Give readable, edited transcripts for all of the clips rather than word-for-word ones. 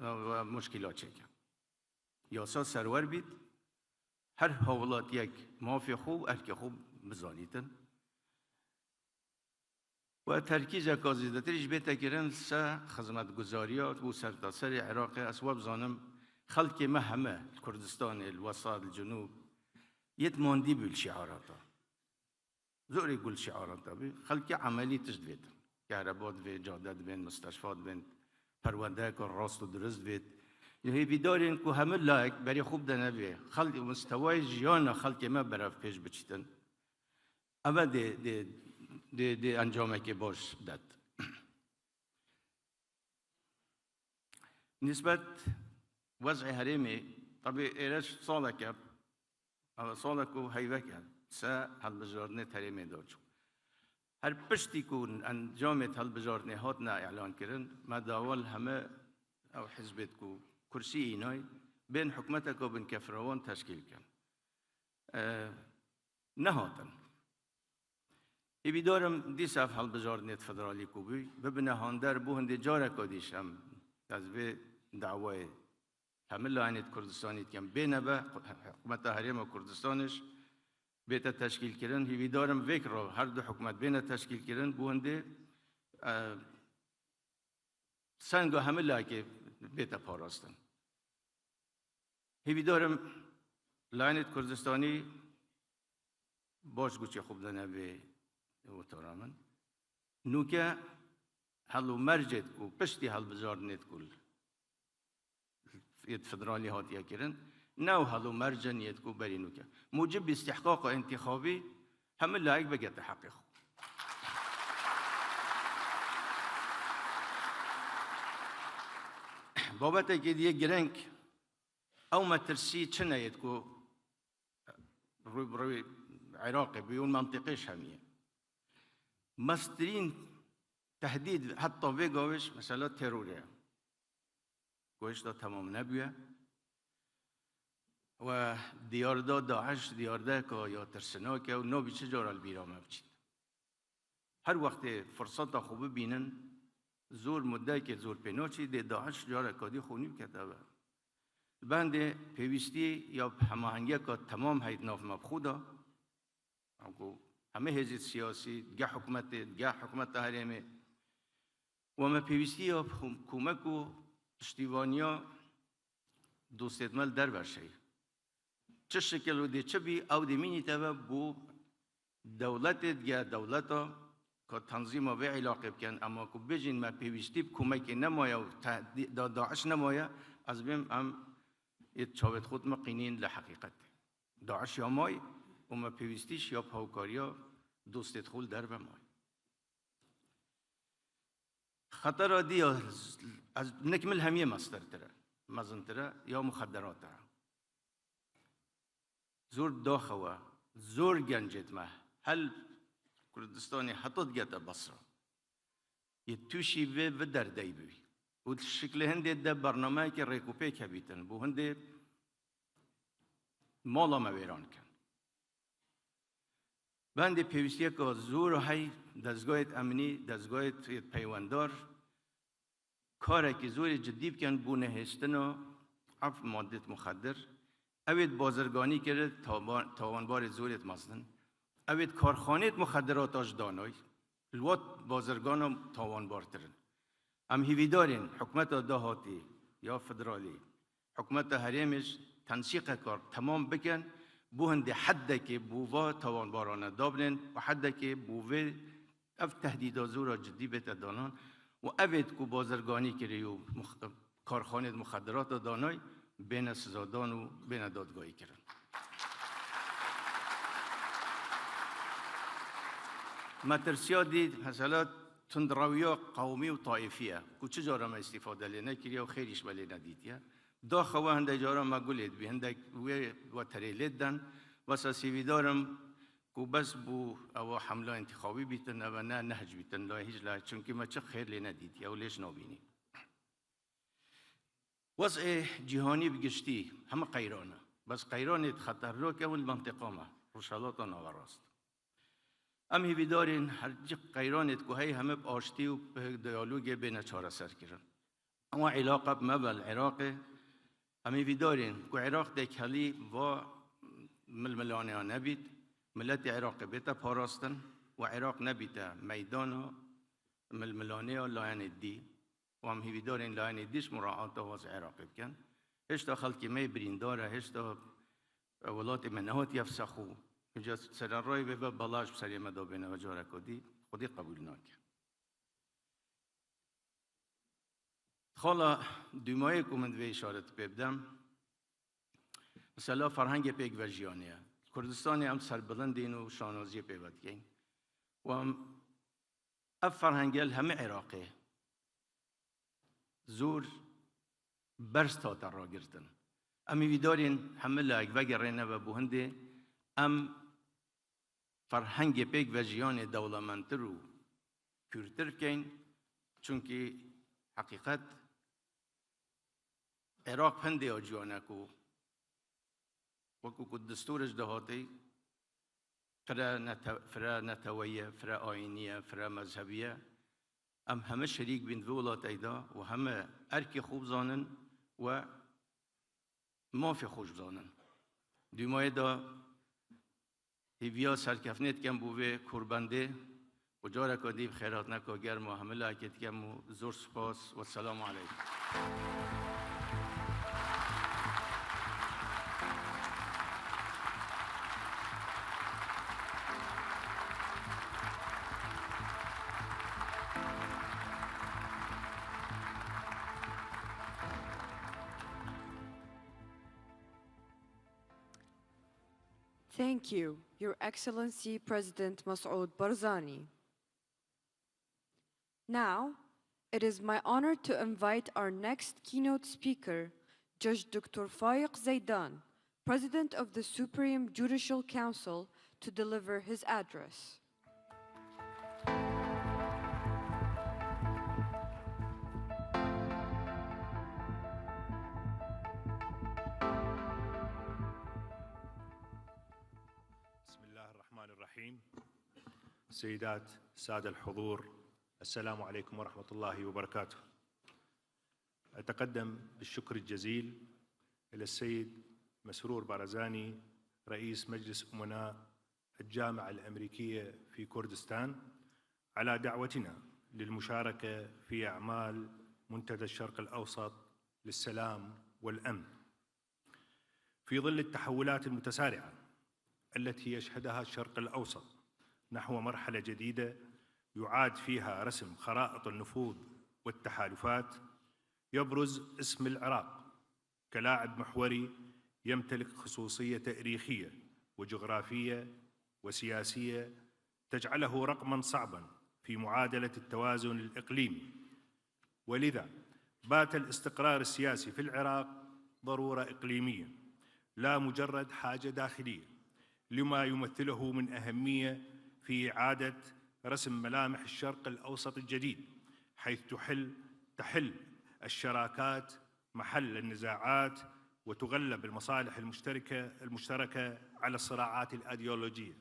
و مشکلات چکن یاسا سرور بید هر حوالات یک مافی خوب ارک خوب بزانیتن و ترکیز کازیدتریش بیتا کرن سه خدمتگزاریات و سرتاسر عراق اسواب زانم خلق ما همه کردستان الوسط الجنوب یت ماندی بیل شعاراتا زور يقول شعارات أبي خلك عملي تجديد كهرباء في جادات بين مستشفيات بين پرونده راست و درست بید یه بیدارین که همه لایک برای خوب دنبی خلق مستوای جیان خلق ما برای پیش بچیدن اما ده انجامه که باش داد نسبت وضع حریمی طبعا ایرش ساله کرد اما ساله که حیوه کرد سه حل بجاردنه حریمی داشت هر پشتی کن انجامت حل بجاردنه هات نه اعلان کردن مداول همه او حزبت کو کرسی اینای بین حکمت کو بین کفروان تشکیل کن نهاتن بیدارم دی صف حل بجاردنه فدرالی کو بی ببینه هاندر بو هندی جاره کدیشم از به دعوای همه لعنت کردستانی کم بینه به حکمت حریم کردستانش بیت تشکیل کردن هیوی دارم وکر رو هر دو حکومت بین تشکیل کردن بونده سنگا همه لایک بیت پاراستن هیوی دارم لعنت کردستانی باش گوچه خوب دنه به اوتارامن نوکه حلو مرجد کو پشتی حل بزار نت کل ید فدرالی هاتیه کردن نو هلو مرجن ید کو بری نوکه موجب استحقاق انتخابی همه لایق بگه تحقیق بابت که دیگه گرنگ او مترسی چنه ید کو روی عراق بیون منطقش همیه مسترین تهدید حتی بگوش مثلا تروریه گوش دا تمام نبیه و دیاردا داعش دیارده که یا ترسناکه و نو بیچه جار البیرامه بچید هر وقت فرصت خوبه بینن زور مدعی که زور پیناچی دی داعش جار اکادی خونی بکده بند پیوستی یا هماهنگی که تمام هید ناف مبخوده همه حزب سیاسی گه حکومت حریمه و ما پیوستی یا کمک و پشتیوانیا دوستمل در برشه چه شکل و دی چه بی او دی مینی تبا بو دولت یا دولتا که تنظیم و علاقه بکن اما که بجین ما پیوستی کمک نمایا و داعش نمایا از بیم هم یه چاوت خود مقینین لحقیقت داعش یا مای و ما پیوستیش یا پاوکاریا دوستت خول در بمای خطر دی از نکمل همیه مستر تره مزن تره یا مخدرات تره زور داخوه زور گنجت ما هل کردستانی حطت گتا بصره یه توشی و در دی بی و شکل هنده ده برنامه که ریکوپه که بیتن بو هنده مالا مویران کن بند پیوستی که زور های دستگاهت امنی دستگاهت پیوندار کاری که زور جدی بکن بو نهشتن و عف مادت مخدر اوید بازرگانی کرد تاوانبار زورت مزدن اوید کارخانیت مخدرات آج دانای الوات بازرگان تاوانبار ترن ام هیوی دارین حکمت دهاتی یا فدرالی حکمت حریمش تنسیق کار تمام بکن بو هنده حده که بووا تاوانبارانه دابنن و حده که بووه اف تهدید زورا جدی بیت دانان و اوید کو بازرگانی کری و کارخانه مخدرات دانای بین سزادان و بین دادگاهی کردن مترسیا دید مثلا تندرویا قومی و طائفیه کو چه جارا ما استفاده لی نکریا و خیریش بلی ندیدیا دا خواه هنده جارا ما گلید بی هنده و تریلید دن و ساسیوی دارم کو بس بو او حمله انتخابی بیتن و نه نهج بیتن لا هیچ لا چونکه ما چه خیر لی ندیدیا و لیش نابینی وضع جهانی بگشتی همه قیرانه بس قیرانت خطر رو که اول منطقه ما روشالات ناوراست امی بیدارین هر جی قیرانت که همه آشتی و دیالوگ بین چاره سر کردن اما علاقه بمبل العراقي همي في دورين كو عراق ديك هلي و ململانه نبيت ملت عراق بيتا باراستن وعراق نبيتا ميدانه ململانه لاين دي وهم هي دورين لاين ديش مراعاته واز عراق بكن هشتا خلقي ما يبرين داره هشتا ولات منهات يفسخو جا سرراي به بلاش بسري مدابنه و جاره کدی خودی قبول ناکه خالا دومای کومند به اشارت ببدم مثلا فرهنگ پیک و جیانیه کردستان هم سربلندین و شانازی پیوت کن و هم اف فرهنگل همه عراقه زور برس تا را گرتن امی ویدارین همه لاک و گرینه و بوهنده ام فرهنگ پیک و جیان دولمندتر و کورتر کن چونکه حقیقت عراق هنده آجیانه کو وكو الدستور اجدهاتي فرا نتوية فرا آينية فرا مذهبية ام همه شريك بين ذولات ايدا وهمه اركي خوب زانن و ما في خوش زانن دومای دا هیویا سرکفنیت کم بوه کربنده و جارا کدیب خیرات نکا گرم و همه لاکت کم و زور سپاس و السلام علیکم. Thank you, Your Excellency President Masoud Barzani. Now, it is my honor to invite our next keynote speaker, Judge Dr. Faiq Zaidan, President of the Supreme Judicial Council, to deliver his address. سيدات سادة الحضور السلام عليكم ورحمة الله وبركاته. أتقدم بالشكر الجزيل إلى السيد مسرور بارزاني رئيس مجلس أمناء الجامعة الأمريكية في كردستان على دعوتنا للمشاركة في أعمال منتدى الشرق الأوسط للسلام والأمن في ظل التحولات المتسارعة التي يشهدها الشرق الأوسط نحو مرحلة جديدة يعاد فيها رسم خرائط النفوذ والتحالفات. يبرز اسم العراق كلاعب محوري يمتلك خصوصية تاريخية وجغرافية وسياسية تجعله رقماً صعباً في معادلة التوازن الإقليمي، ولذا بات الاستقرار السياسي في العراق ضرورة إقليمية لا مجرد حاجة داخلية، لما يمثله من أهمية في إعادة رسم ملامح الشرق الأوسط الجديد، حيث تحل الشراكات محل النزاعات وتغلب المصالح المشتركة على الصراعات الأيديولوجية.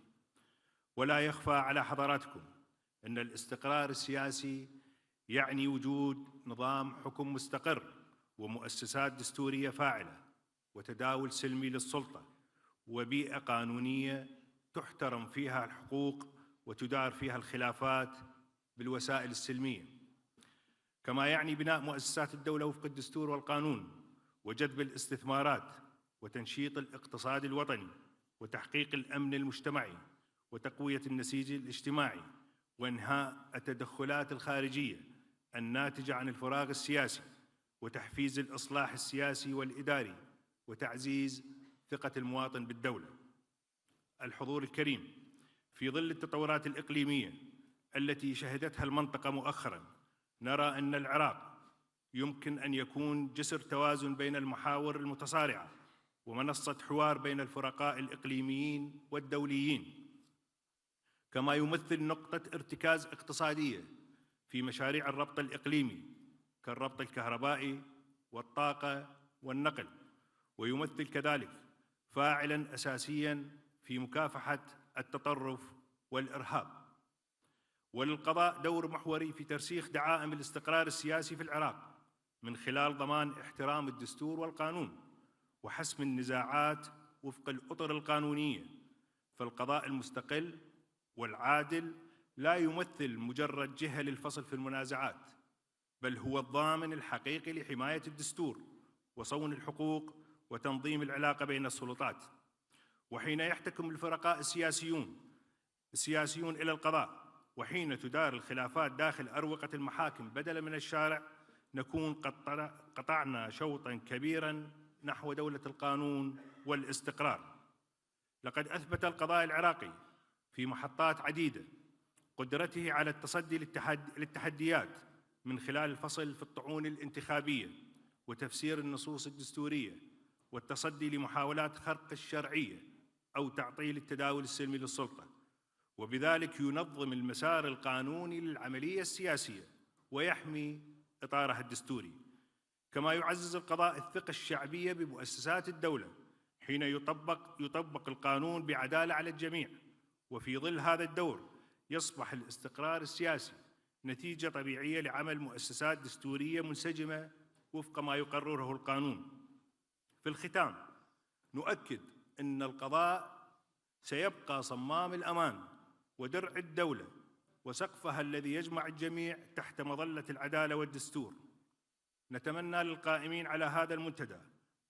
ولا يخفى على حضراتكم أن الاستقرار السياسي يعني وجود نظام حكم مستقر ومؤسسات دستورية فاعلة وتداول سلمي للسلطة وبيئة قانونية تحترم فيها الحقوق وتدار فيها الخلافات بالوسائل السلمية، كما يعني بناء مؤسسات الدولة وفق الدستور والقانون وجذب الاستثمارات وتنشيط الاقتصاد الوطني وتحقيق الأمن المجتمعي وتقوية النسيج الاجتماعي وإنهاء التدخلات الخارجية الناتجة عن الفراغ السياسي وتحفيز الإصلاح السياسي والإداري وتعزيز ثقة المواطن بالدولة. الحضور الكريم، في ظل التطورات الإقليمية التي شهدتها المنطقة مؤخراً، نرى أن العراق يمكن أن يكون جسر توازن بين المحاور المتصارعة ومنصة حوار بين الفرقاء الإقليميين والدوليين، كما يمثل نقطة ارتكاز اقتصادية في مشاريع الربط الإقليمي كالربط الكهربائي والطاقة والنقل، ويمثل كذلك فاعلاً أساسياً في مكافحة التطرف والإرهاب. وللقضاء دور محوري في ترسيخ دعائم الاستقرار السياسي في العراق من خلال ضمان احترام الدستور والقانون وحسم النزاعات وفق الأطر القانونية. فالقضاء المستقل والعادل لا يمثل مجرد جهة للفصل في المنازعات، بل هو الضامن الحقيقي لحماية الدستور وصون الحقوق وتنظيم العلاقة بين السلطات. وحين يحتكم الفرقاء السياسيون إلى القضاء، وحين تدار الخلافات داخل أروقة المحاكم بدلا من الشارع، نكون قد قطعنا شوطا كبيرا نحو دولة القانون والاستقرار. لقد أثبت القضاء العراقي في محطات عديدة قدرته على التصدي للتحديات من خلال الفصل في الطعون الانتخابية وتفسير النصوص الدستورية والتصدي لمحاولات خرق الشرعية أو تعطيل التداول السلمي للسلطة، وبذلك ينظم المسار القانوني للعملية السياسية ويحمي إطارها الدستوري. كما يعزز القضاء الثقة الشعبية بمؤسسات الدولة حين يطبق القانون بعدالة على الجميع. وفي ظل هذا الدور يصبح الاستقرار السياسي نتيجة طبيعية لعمل مؤسسات دستورية منسجمة وفق ما يقرره القانون. في الختام نؤكد أن القضاء سيبقى صمام الأمان ودرع الدولة وسقفها الذي يجمع الجميع تحت مظلة العدالة والدستور. نتمنى للقائمين على هذا المنتدى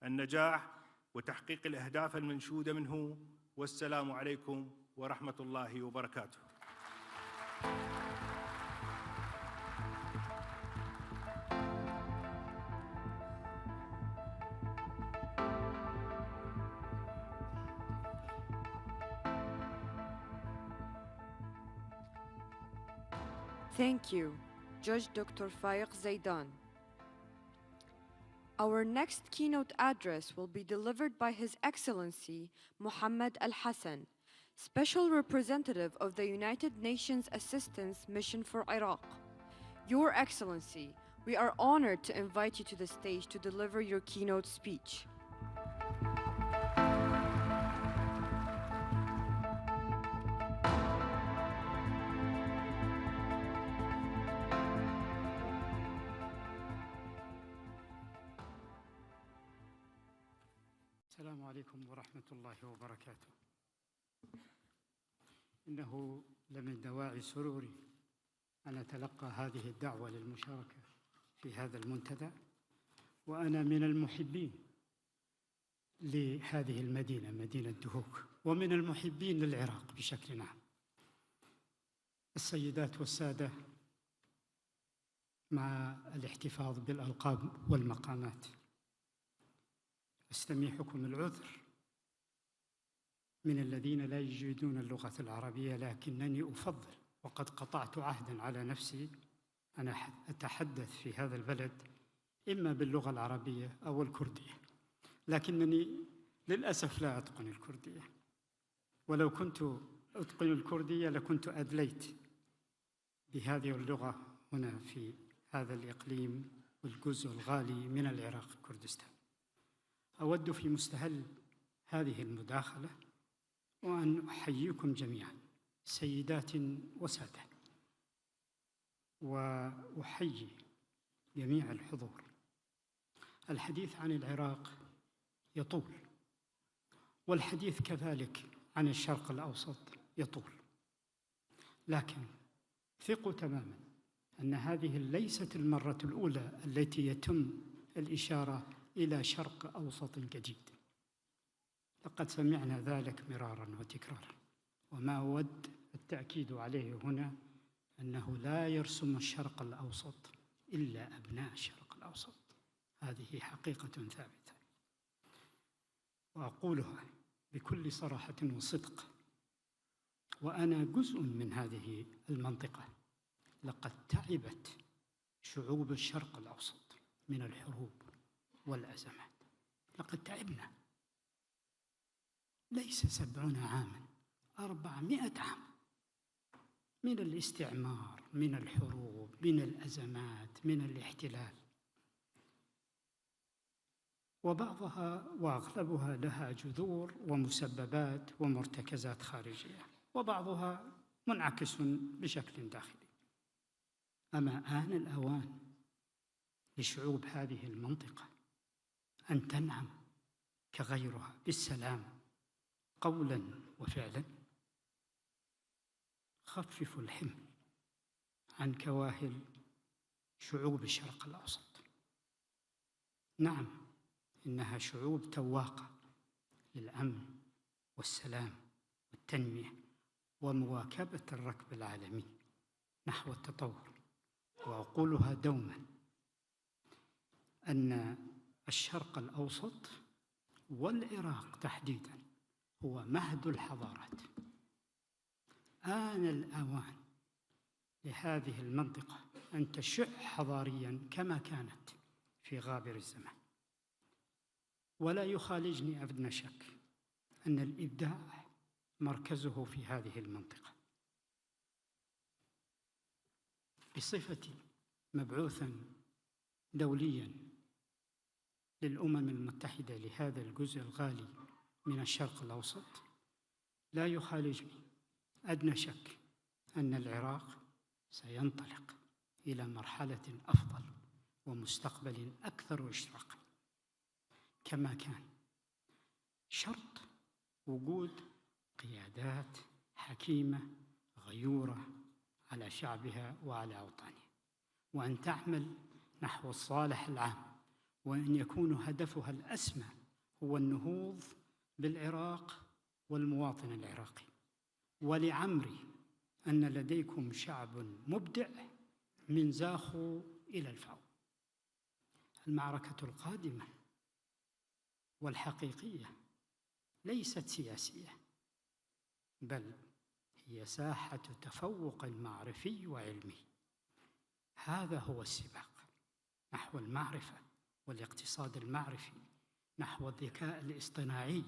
النجاح وتحقيق الأهداف المنشودة منه، والسلام عليكم ورحمة الله وبركاته. Thank you, Judge Dr. Faiq Zaidan. Our next keynote address will be delivered by His Excellency Mohammed Al-Hassan, Special Representative of the United Nations Assistance Mission for Iraq. Your Excellency, we are honored to invite you to the stage to deliver your keynote speech. السلام عليكم ورحمة الله وبركاته. إنه لمن دواعي سروري أن أتلقى هذه الدعوة للمشاركة في هذا المنتدى، وأنا من المحبين لهذه المدينة، مدينة دهوك، ومن المحبين للعراق بشكل عام. السيدات والسادة، مع الاحتفاظ بالألقاب والمقامات، أستميحكم العذر من الذين لا يجيدون اللغة العربية، لكنني أفضل وقد قطعت عهدا على نفسي أن أتحدث في هذا البلد إما باللغة العربية أو الكردية، لكنني للأسف لا أتقن الكردية، ولو كنت أتقن الكردية لكنت أدليت بهذه اللغة هنا في هذا الإقليم والجزء الغالي من العراق كردستان. أود في مستهل هذه المداخلة وأن أحييكم جميعا سيدات وسادة، وأحيي جميع الحضور. الحديث عن العراق يطول، والحديث كذلك عن الشرق الأوسط يطول، لكن ثقوا تماما أن هذه ليست المرة الأولى التي يتم الإشارة إلى شرق أوسط جديد. لقد سمعنا ذلك مرارا وتكرارا، وما أود التأكيد عليه هنا أنه لا يرسم الشرق الأوسط إلا أبناء الشرق الأوسط. هذه حقيقة ثابتة، وأقولها بكل صراحة وصدق، وأنا جزء من هذه المنطقة. لقد تعبت شعوب الشرق الأوسط من الحروب والأزمات، لقد تعبنا. ليس 70 عاما، 400 عام من الاستعمار، من الحروب، من الأزمات، من الاحتلال، وبعضها وأغلبها لها جذور ومسببات ومرتكزات خارجية، وبعضها منعكس بشكل داخلي. أما آن الأوان لشعوب هذه المنطقة أن تنعم كغيرها بالسلام قولاً وفعلاً. خففوا الحمل عن كواهل شعوب الشرق الأوسط. نعم، إنها شعوب تواقة للأمن والسلام والتنمية ومواكبة الركب العالمي نحو التطور، وأقولها دوما أن الشرق الأوسط والعراق تحديدا هو مهد الحضارات. آن الأوان لهذه المنطقة أن تشع حضاريا كما كانت في غابر الزمان. ولا يخالجني أدنى شك أن الإبداع مركزه في هذه المنطقة. بصفتي مبعوثاً دولياً للأمم المتحدة لهذا الجزء الغالي من الشرق الأوسط، لا يخالجني أدنى شك أن العراق سينطلق إلى مرحلة أفضل ومستقبل أكثر إشراقاً، كما كان شرط وجود قيادات حكيمة غيورة على شعبها وعلى أوطانها، وأن تعمل نحو الصالح العام، وأن يكون هدفها الأسمى هو النهوض بالعراق والمواطن العراقي. ولعمري أن لديكم شعب مبدع من زاخو إلى الفاو. المعركة القادمة والحقيقية ليست سياسية، بل هي ساحة تفوق معرفي وعلمي. هذا هو السباق نحو المعرفة والاقتصاد المعرفي، نحو الذكاء الاصطناعي،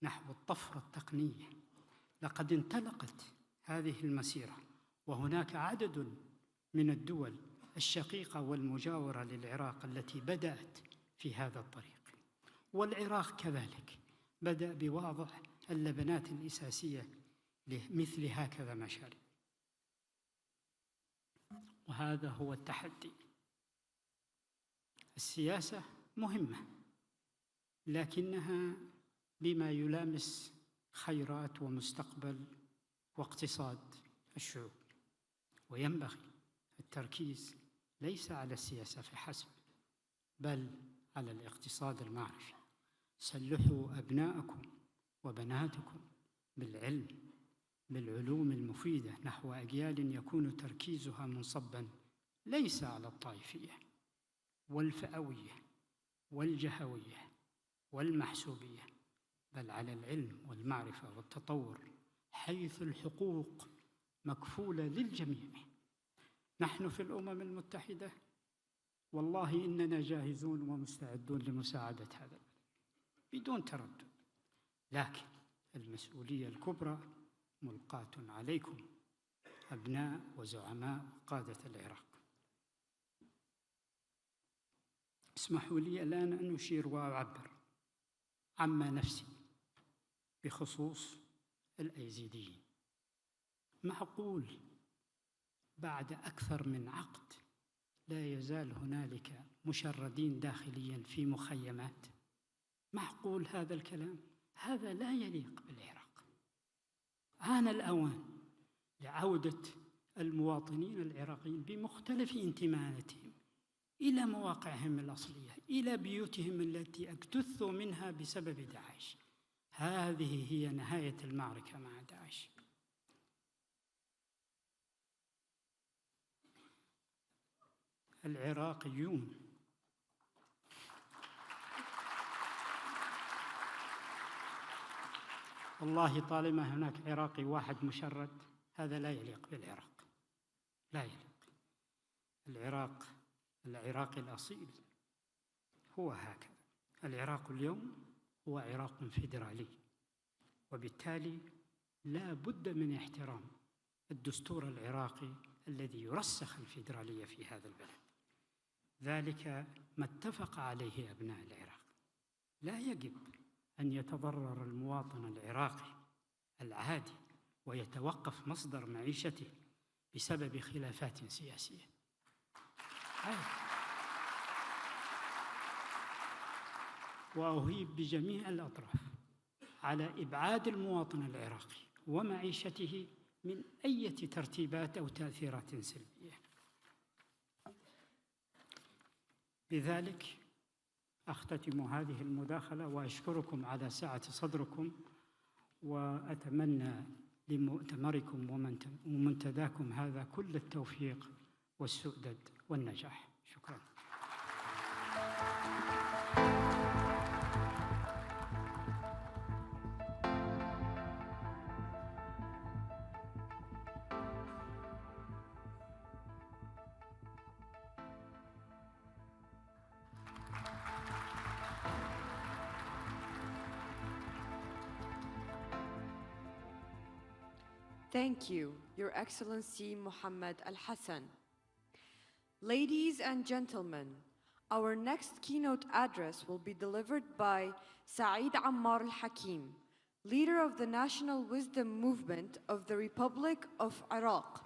نحو الطفرة التقنية. لقد انطلقت هذه المسيرة، وهناك عدد من الدول الشقيقة والمجاورة للعراق التي بدأت في هذا الطريق، والعراق كذلك بدأ بوضع اللبنات الأساسية لمثل هكذا مشاريع. وهذا هو التحدي. السياسة مهمة، لكنها بما يلامس خيرات ومستقبل واقتصاد الشعوب، وينبغي التركيز ليس على السياسة فحسب، بل على الاقتصاد المعرفي. سلحوا أبناءكم وبناتكم بالعلم، بالعلوم المفيدة نحو أجيال يكون تركيزها منصباً ليس على الطائفية والفئوية والجهوية والمحسوبية، بل على العلم والمعرفة والتطور، حيث الحقوق مكفولة للجميع. نحن في الأمم المتحدة والله إننا جاهزون ومستعدون لمساعدة هذا بدون تردد، لكن المسؤولية الكبرى ملقاة عليكم أبناء وزعماء قادة العراق. اسمحوا لي الآن أن أشير وأعبر عما نفسي بخصوص الأيزيديين. معقول بعد أكثر من عقد لا يزال هنالك مشردين داخلياً في مخيمات؟ معقول هذا الكلام؟ هذا لا يليق بالعراق. آن الأوان لعودة المواطنين العراقيين بمختلف انتماءاتهم إلى مواقعهم الأصلية، إلى بيوتهم التي اجتثوا منها بسبب داعش. هذه هي نهاية المعركة مع داعش. العراقيون والله طالما هناك عراقي واحد مشرد هذا لا يليق بالعراق، لا يليق. العراقي الأصيل هو هكذا. العراق اليوم هو عراق فيدرالي، وبالتالي لا بد من احترام الدستور العراقي الذي يرسخ الفيدرالية في هذا البلد. ذلك ما اتفق عليه أبناء العراق. لا يجب أن يتضرر المواطن العراقي العادي ويتوقف مصدر معيشته بسبب خلافات سياسية. وأهيب بجميع الأطراف على إبعاد المواطن العراقي ومعيشته من أي ترتيبات أو تأثيرات سلبية. بذلك أختتم هذه المداخلة وأشكركم على سعة صدركم، وأتمنى لمؤتمركم ومنتداكم هذا كل التوفيق والسؤدد والنجاح. شكرا. Thank you, Your Excellency Mohammed Al-Hassan. Ladies and gentlemen, our next keynote address will be delivered by Amar al-Hakim, leader of the National Wisdom Movement of the Republic of Iraq.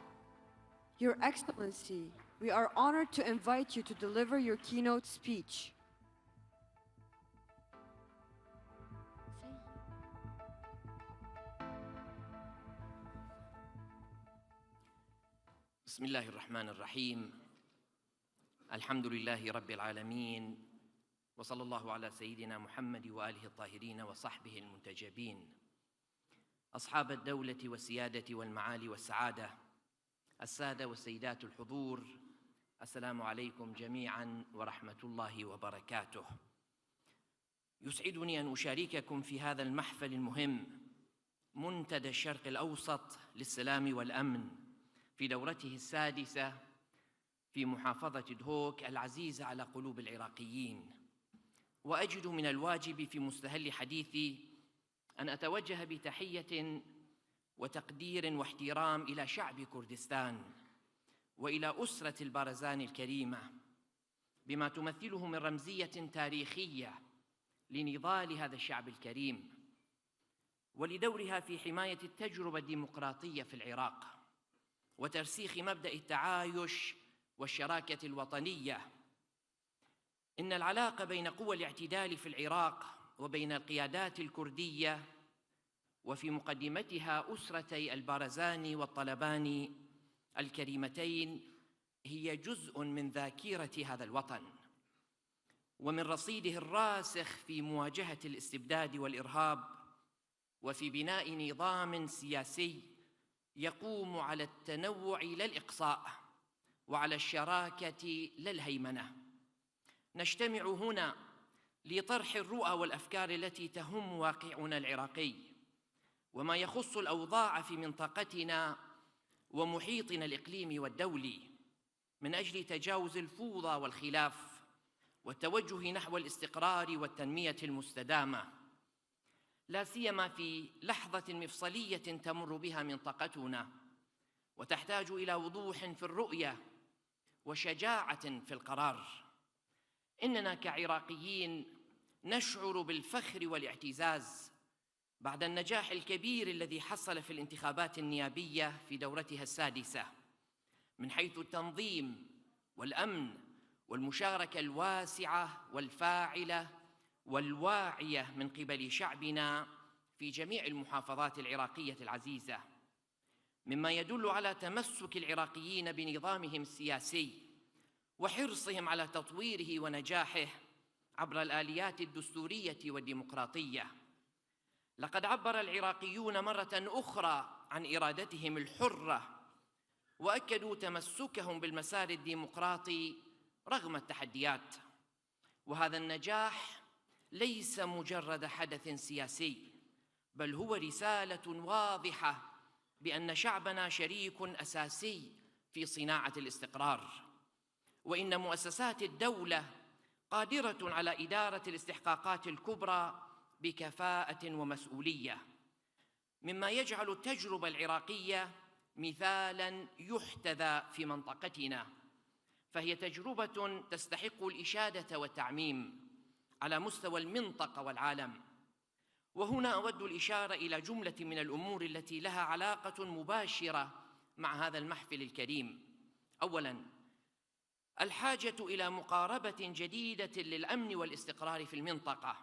Your Excellency, we are honored to invite you to deliver your keynote speech. بسم الله الرحمن الرحيم. الحمد لله رب العالمين، وصلى الله على سيدنا محمد وآله الطاهرين وصحبه المنتجبين. أصحاب الدولة والسيادة والمعالي والسعادة، السادة والسيدات الحضور، السلام عليكم جميعاً ورحمة الله وبركاته. يسعدني أن أشارككم في هذا المحفل المهم، منتدى الشرق الأوسط للسلام والأمن، في دورته السادسة في محافظة دهوك العزيزة على قلوب العراقيين. وأجد من الواجب في مستهل حديثي أن أتوجه بتحية وتقدير واحترام إلى شعب كردستان وإلى أسرة البارزاني الكريمة بما تمثله من رمزية تاريخية لنضال هذا الشعب الكريم ولدورها في حماية التجربة الديمقراطية في العراق وترسيخ مبدأ التعايش والشراكة الوطنية. إن العلاقة بين قوى الاعتدال في العراق وبين القيادات الكردية وفي مقدمتها أسرتي البارزاني والطلباني الكريمتين هي جزء من ذاكرة هذا الوطن ومن رصيده الراسخ في مواجهة الاستبداد والإرهاب وفي بناء نظام سياسي يقوم على التنوع لا الإقصاء وعلى الشراكة لا الهيمنة. نجتمع هنا لطرح الرؤى والأفكار التي تهم واقعنا العراقي وما يخص الأوضاع في منطقتنا ومحيطنا الإقليمي والدولي، من أجل تجاوز الفوضى والخلاف والتوجه نحو الاستقرار والتنمية المستدامة، لا سيما في لحظة مفصلية تمر بها منطقتنا وتحتاج إلى وضوح في الرؤية وشجاعة في القرار. إننا كعراقيين نشعر بالفخر والاعتزاز بعد النجاح الكبير الذي حصل في الانتخابات النيابية في دورتها السادسة، من حيث التنظيم والأمن والمشاركة الواسعة والفاعلة والواعية من قبل شعبنا في جميع المحافظات العراقية العزيزة، مما يدل على تمسك العراقيين بنظامهم السياسي وحرصهم على تطويره ونجاحه عبر الآليات الدستورية والديمقراطية. لقد عبر العراقيون مرة أخرى عن إرادتهم الحرة وأكدوا تمسكهم بالمسار الديمقراطي رغم التحديات، وهذا النجاح ليس مجرد حدث سياسي، بل هو رسالة واضحة بأن شعبنا شريك أساسي في صناعة الاستقرار، وإن مؤسسات الدولة قادرة على إدارة الاستحقاقات الكبرى بكفاءة ومسؤولية، مما يجعل التجربة العراقية مثالاً يحتذى في منطقتنا، فهي تجربة تستحق الإشادة والتعميم على مستوى المنطقة والعالم. وهنا أود الإشارة إلى جملة من الأمور التي لها علاقة مباشرة مع هذا المحفل الكريم. أولاً، الحاجة إلى مقاربة جديدة للأمن والاستقرار في المنطقة،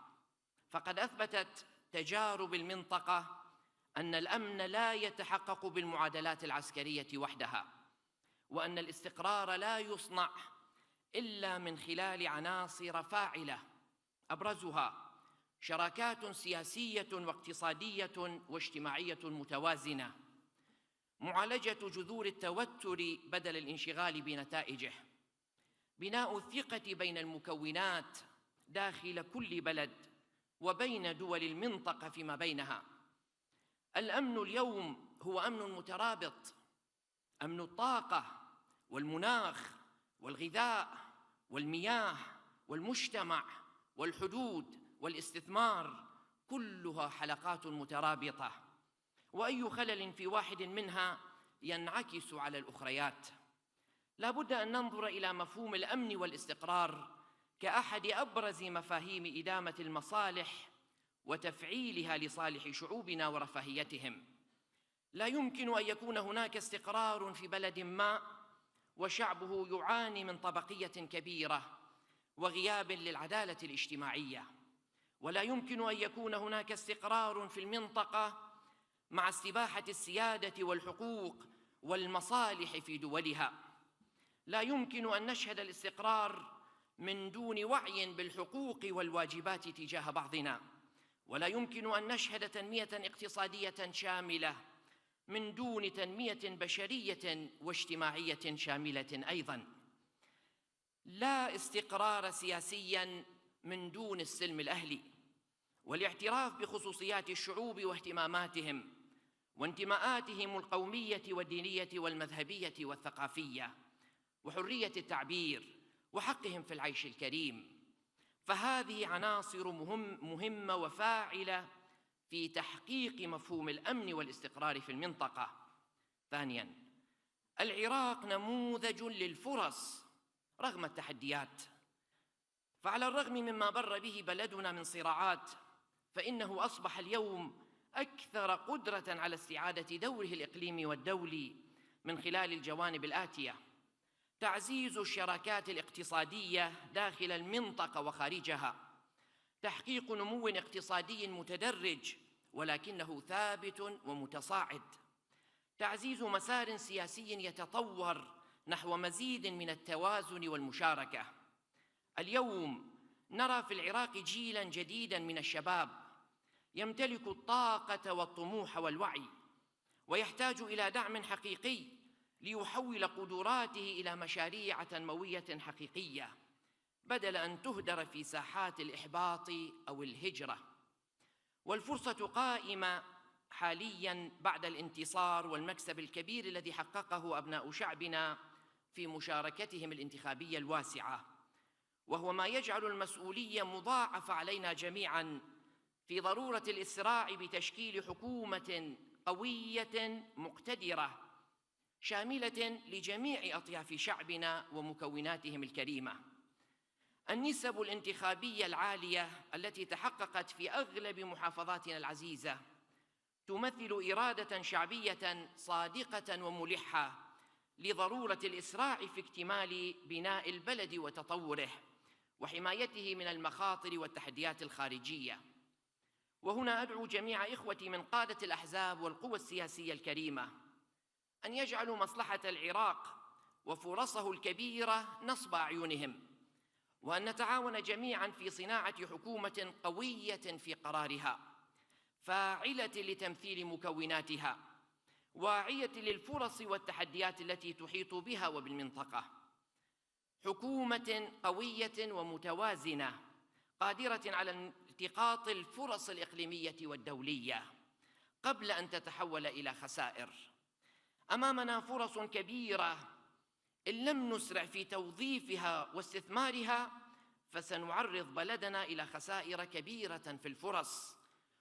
فقد أثبتت تجارب المنطقة أن الأمن لا يتحقق بالمعادلات العسكرية وحدها، وأن الاستقرار لا يصنع إلا من خلال عناصر فاعلة أبرزها شراكات سياسية واقتصادية واجتماعية متوازنة، معالجة جذور التوتر بدل الانشغال بنتائجه، بناء الثقة بين المكونات داخل كل بلد وبين دول المنطقة فيما بينها. الأمن اليوم هو أمن مترابط، أمن الطاقة والمناخ والغذاء والمياه والمجتمع والحدود والاستثمار، كلها حلقات مترابطة، وأي خلل في واحد منها ينعكس على الأخريات. لا بد أن ننظر إلى مفهوم الأمن والاستقرار كأحد أبرز مفاهيم إدامة المصالح وتفعيلها لصالح شعوبنا ورفاهيتهم. لا يمكن أن يكون هناك استقرار في بلد ما وشعبه يعاني من طبقية كبيرة وغياب للعدالة الاجتماعية، ولا يمكن أن يكون هناك استقرار في المنطقة مع استباحة السيادة والحقوق والمصالح في دولها. لا يمكن أن نشهد الاستقرار من دون وعي بالحقوق والواجبات تجاه بعضنا، ولا يمكن أن نشهد تنمية اقتصادية شاملة من دون تنمية بشرية واجتماعية شاملة أيضاً. لا استقرار سياسياً من دون السلم الأهلي والاعتراف بخصوصيات الشعوب واهتماماتهم وانتماءاتهم القومية والدينية والمذهبية والثقافية وحرية التعبير وحقهم في العيش الكريم. فهذه عناصر مهمة وفاعلة في تحقيق مفهوم الأمن والاستقرار في المنطقة. ثانياً، العراق نموذج للفرص رغم التحديات، فعلى الرغم مما مر به بلدنا من صراعات، فإنه أصبح اليوم أكثر قدرة على استعادة دوره الإقليمي والدولي من خلال الجوانب الآتية: تعزيز الشراكات الاقتصادية داخل المنطقة وخارجها، تحقيق نمو اقتصادي متدرج ولكنه ثابت ومتصاعد، تعزيز مسار سياسي يتطور نحو مزيد من التوازن والمشاركة. اليوم نرى في العراق جيلاً جديداً من الشباب يمتلك الطاقة والطموح والوعي، ويحتاج إلى دعم حقيقي ليحول قدراته إلى مشاريع تنموية حقيقية بدل أن تهدر في ساحات الإحباط أو الهجرة. والفرصة قائمة حالياً بعد الانتصار والمكسب الكبير الذي حققه أبناء شعبنا في مشاركتهم الانتخابية الواسعة، وهو ما يجعل المسؤولية مضاعفة علينا جميعاً في ضرورة الإسراع بتشكيل حكومة قوية مقتدرة شاملة لجميع أطياف شعبنا ومكوناتهم الكريمة. النسب الانتخابية العالية التي تحققت في أغلب محافظاتنا العزيزة تمثل إرادة شعبية صادقة وملحة لضرورة الإسراع في اكتمال بناء البلد وتطوره وحمايته من المخاطر والتحديات الخارجية. وهنا أدعو جميع إخوتي من قادة الأحزاب والقوى السياسية الكريمة أن يجعلوا مصلحة العراق وفرصه الكبيرة نصب أعينهم، وأن نتعاون جميعاً في صناعة حكومة قوية في قرارها، فاعلة لتمثيل مكوناتها، واعية للفرص والتحديات التي تحيط بها وبالمنطقة. حكومة قوية ومتوازنة قادرة على التقاط الفرص الإقليمية والدولية قبل أن تتحول إلى خسائر. أمامنا فرص كبيرة، إن لم نسرع في توظيفها واستثمارها فسنعرض بلدنا إلى خسائر كبيرة في الفرص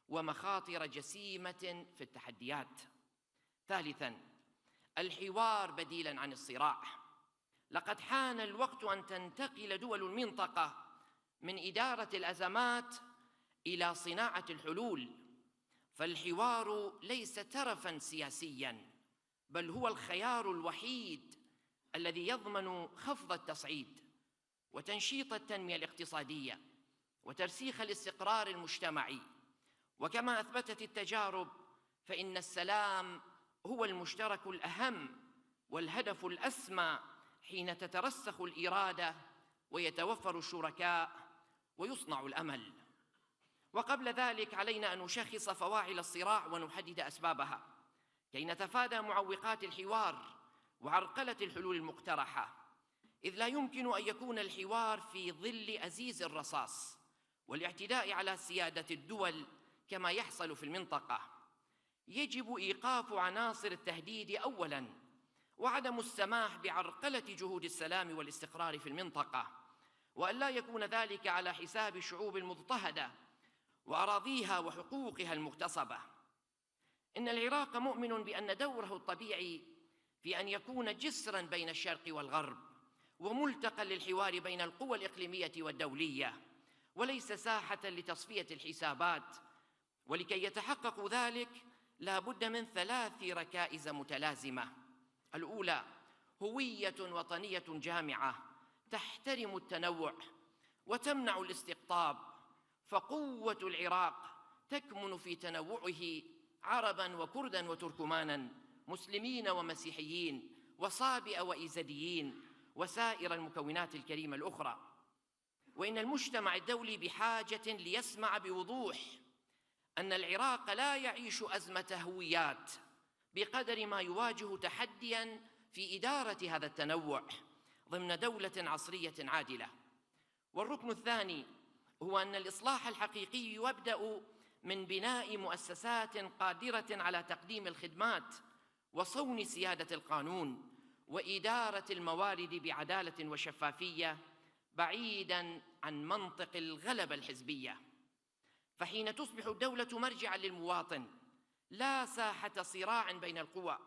ومخاطر جسيمة في التحديات. ثالثاً، الحوار بديلاً عن الصراع. لقد حان الوقت أن تنتقل دول المنطقة من إدارة الأزمات إلى صناعة الحلول، فالحوار ليس ترفاً سياسياً، بل هو الخيار الوحيد الذي يضمن خفض التصعيد وتنشيط التنمية الاقتصادية وترسيخ الاستقرار المجتمعي. وكما أثبتت التجارب فإن السلام هو المشترك الأهم والهدف الأسمى حين تترسخ الإرادة ويتوفر الشركاء ويصنع الأمل. وقبل ذلك علينا أن نشخص فواعل الصراع ونحدد أسبابها كي نتفادى معوقات الحوار وعرقلة الحلول المقترحة، إذ لا يمكن أن يكون الحوار في ظل أزيز الرصاص والاعتداء على سيادة الدول كما يحصل في المنطقة. يجب إيقاف عناصر التهديد أولاً، وعدم السماح بعرقلة جهود السلام والاستقرار في المنطقة، وأن لا يكون ذلك على حساب الشعوب المضطهدة وأراضيها وحقوقها المغتصبة. إن العراق مؤمن بأن دوره الطبيعي في أن يكون جسراً بين الشرق والغرب وملتقى للحوار بين القوى الإقليمية والدولية، وليس ساحة لتصفية الحسابات. ولكي يتحقق ذلك لا بد من 3 ركائز متلازمة. الأولى هوية وطنية جامعة تحترم التنوع وتمنع الاستقطاب، فقوة العراق تكمن في تنوعه عرباً وكرداً وتركماناً، مسلمين ومسيحيين، وصابئة وإيزديين، وسائر المكونات الكريمة الأخرى. وإن المجتمع الدولي بحاجة ليسمع بوضوح أن العراق لا يعيش أزمة هويات بقدر ما يواجه تحدياً في إدارة هذا التنوع ضمن دولة عصرية عادلة. والركن الثاني هو أن الإصلاح الحقيقي يبدأ من بناء مؤسسات قادرة على تقديم الخدمات وصون سيادة القانون وإدارة الموارد بعدالة وشفافية، بعيداً عن منطق الغلبة الحزبية. فحين تصبح الدولة مرجعاً للمواطن لا ساحة صراع بين القوى،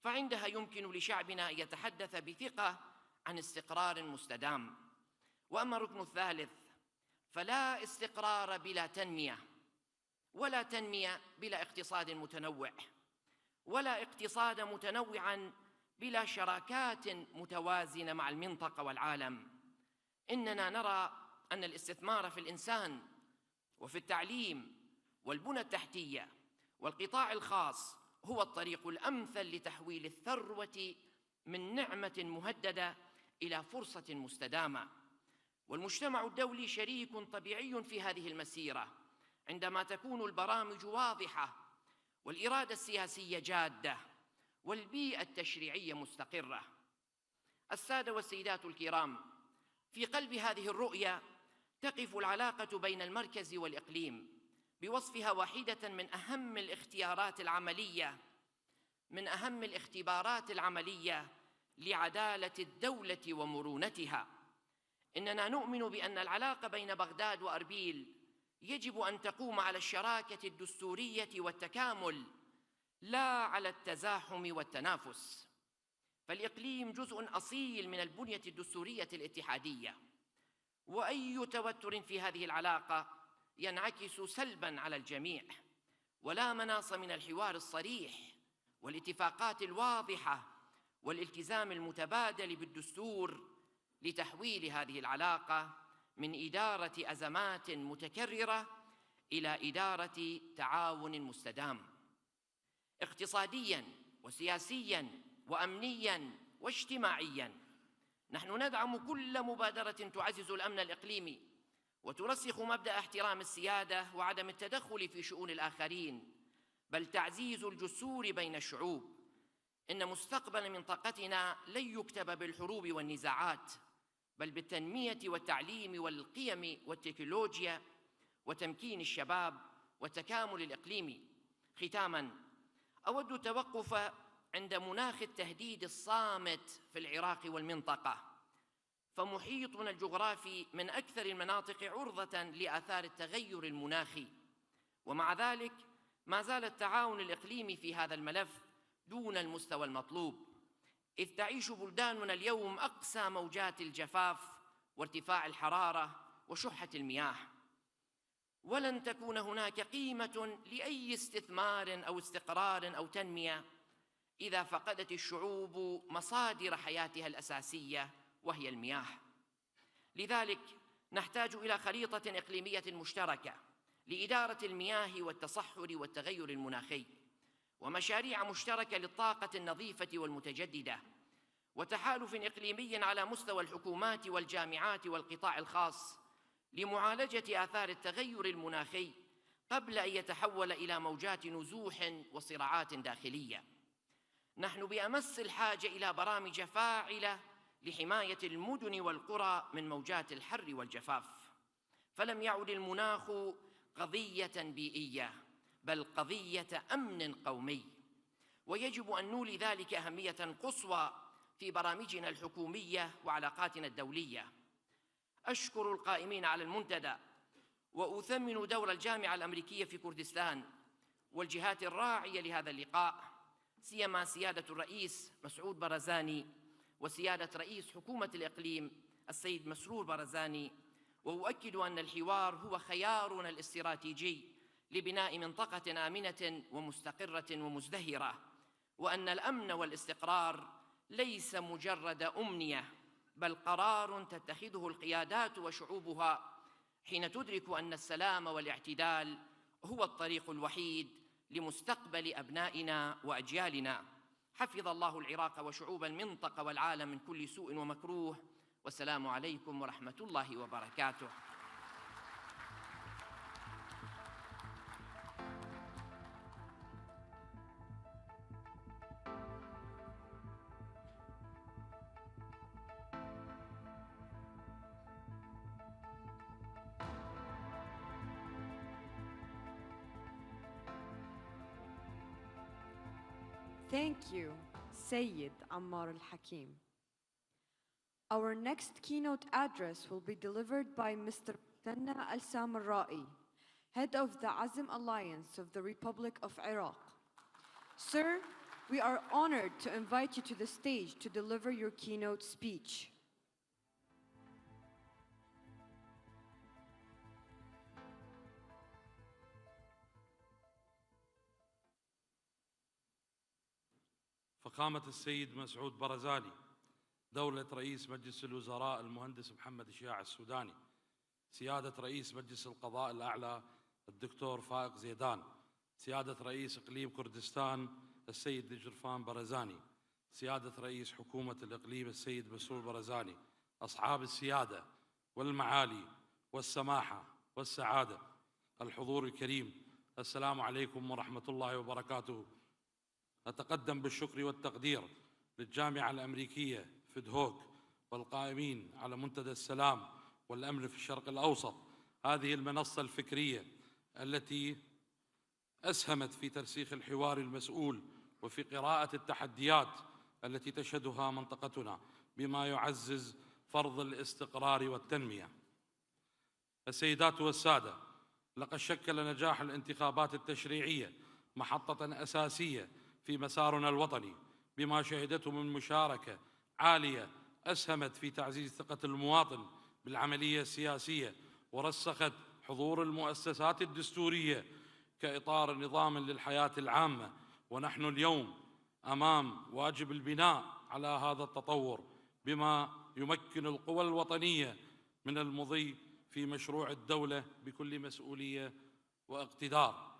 فعندها يمكن لشعبنا أن يتحدث بثقة عن استقرار مستدام. وأما الركن الثالث فلا استقرار بلا تنمية، ولا تنمية بلا اقتصاد متنوع، ولا اقتصاد متنوعاً بلا شراكات متوازنة مع المنطقة والعالم. إننا نرى أن الاستثمار في الإنسان وفي التعليم والبنى التحتية والقطاع الخاص هو الطريق الأمثل لتحويل الثروة من نعمة مهددة إلى فرصة مستدامة. والمجتمع الدولي شريك طبيعي في هذه المسيرة عندما تكون البرامج واضحة والإرادة السياسية جادة والبيئة التشريعية مستقرة. السادة والسيدات الكرام، في قلب هذه الرؤية تقف العلاقة بين المركز والإقليم بوصفها واحدة من أهم الاختبارات العملية لعدالة الدولة ومرونتها. إننا نؤمن بأن العلاقة بين بغداد وأربيل يجب أن تقوم على الشراكة الدستورية والتكامل، لا على التزاحم والتنافس. فالإقليم جزء أصيل من البنية الدستورية الاتحادية، وأي توتر في هذه العلاقة ينعكس سلباً على الجميع، ولا مناص من الحوار الصريح والاتفاقات الواضحة والالتزام المتبادل بالدستور لتحويل هذه العلاقة من إدارة أزمات متكررة إلى إدارة تعاون مستدام، اقتصادياً وسياسياً وأمنياً واجتماعياً. نحن ندعم كل مبادرة تعزز الأمن الإقليمي وترسخ مبدأ احترام السيادة وعدم التدخل في شؤون الآخرين، بل تعزيز الجسور بين الشعوب. إن مستقبل منطقتنا لن يكتب بالحروب والنزاعات، بل بالتنمية والتعليم والقيم والتكنولوجيا وتمكين الشباب والتكامل الإقليمي. ختاماً، أود التوقف عند مناخ التهديد الصامت في العراق والمنطقة، فمحيطنا الجغرافي من أكثر المناطق عرضة لآثار التغير المناخي، ومع ذلك ما زال التعاون الإقليمي في هذا الملف دون المستوى المطلوب، إذ تعيش بلداننا اليوم أقسى موجات الجفاف وارتفاع الحرارة وشحة المياه، ولن تكون هناك قيمة لأي استثمار أو استقرار أو تنمية إذا فقدت الشعوب مصادر حياتها الأساسية وهي المياه. لذلك نحتاج إلى خريطة إقليمية مشتركة لإدارة المياه والتصحر والتغير المناخي، ومشاريع مشتركة للطاقة النظيفة والمتجددة، وتحالف إقليمي على مستوى الحكومات والجامعات والقطاع الخاص لمعالجة آثار التغير المناخي قبل أن يتحول إلى موجات نزوح وصراعات داخلية. نحن بأمس الحاجة إلى برامج فاعلة لحماية المدن والقرى من موجات الحر والجفاف، فلم يعد المناخ قضية بيئية بل قضية أمن قومي، ويجب أن نولي ذلك أهمية قصوى في برامجنا الحكومية وعلاقاتنا الدولية. أشكر القائمين على المنتدى وأثمن دور الجامعة الأمريكية في كردستان والجهات الراعية لهذا اللقاء، سيما سيادة الرئيس مسعود بارزاني وسيادة رئيس حكومة الإقليم السيد مسرور بارزاني، وأؤكد أن الحوار هو خيارنا الاستراتيجي لبناء منطقة آمنة ومستقرة ومزدهرة، وأن الأمن والاستقرار ليس مجرد أمنية بل قرار تتخذه القيادات وشعوبها حين تدرك أن السلام والاعتدال هو الطريق الوحيد لمستقبل أبنائنا وأجيالنا. حفظ الله العراق وشعوب المنطقة والعالم من كل سوء ومكروه، والسلام عليكم ورحمة الله وبركاته. Thank you, Sayyid Amar al-Hakim. Our next keynote address will be delivered by Mr. Muthanna Al-Samarrai, head of the Azim Alliance of the Republic of Iraq. Sir, we are honored to invite you to the stage to deliver your keynote speech. فخامة السيد مسعود بارزاني دولة رئيس مجلس الوزراء المهندس محمد الشياع السوداني، سيادة رئيس مجلس القضاء الأعلى الدكتور فائق زيدان، سيادة رئيس إقليم كردستان السيد نechirvan بارزاني، سيادة رئيس حكومة الإقليم السيد مسروur بارزاني، أصحاب السيادة والمعالي والسماحة والسعادة، الحضور الكريم، السلام عليكم ورحمة الله وبركاته. أتقدم بالشكر والتقدير للجامعة الأمريكية في دهوك والقائمين على منتدى السلام والأمن في الشرق الأوسط، هذه المنصة الفكرية التي أسهمت في ترسيخ الحوار المسؤول وفي قراءة التحديات التي تشهدها منطقتنا بما يعزز فرض الاستقرار والتنمية. السيدات والسادة، لقد شكل نجاح الانتخابات التشريعية محطة أساسية في مسارنا الوطني بما شهدته من مشاركة عالية أسهمت في تعزيز ثقة المواطن بالعملية السياسية، ورسخت حضور المؤسسات الدستورية كإطار نظام للحياة العامة. ونحن اليوم أمام واجب البناء على هذا التطور بما يمكن القوى الوطنية من المضي في مشروع الدولة بكل مسؤولية واقتدار.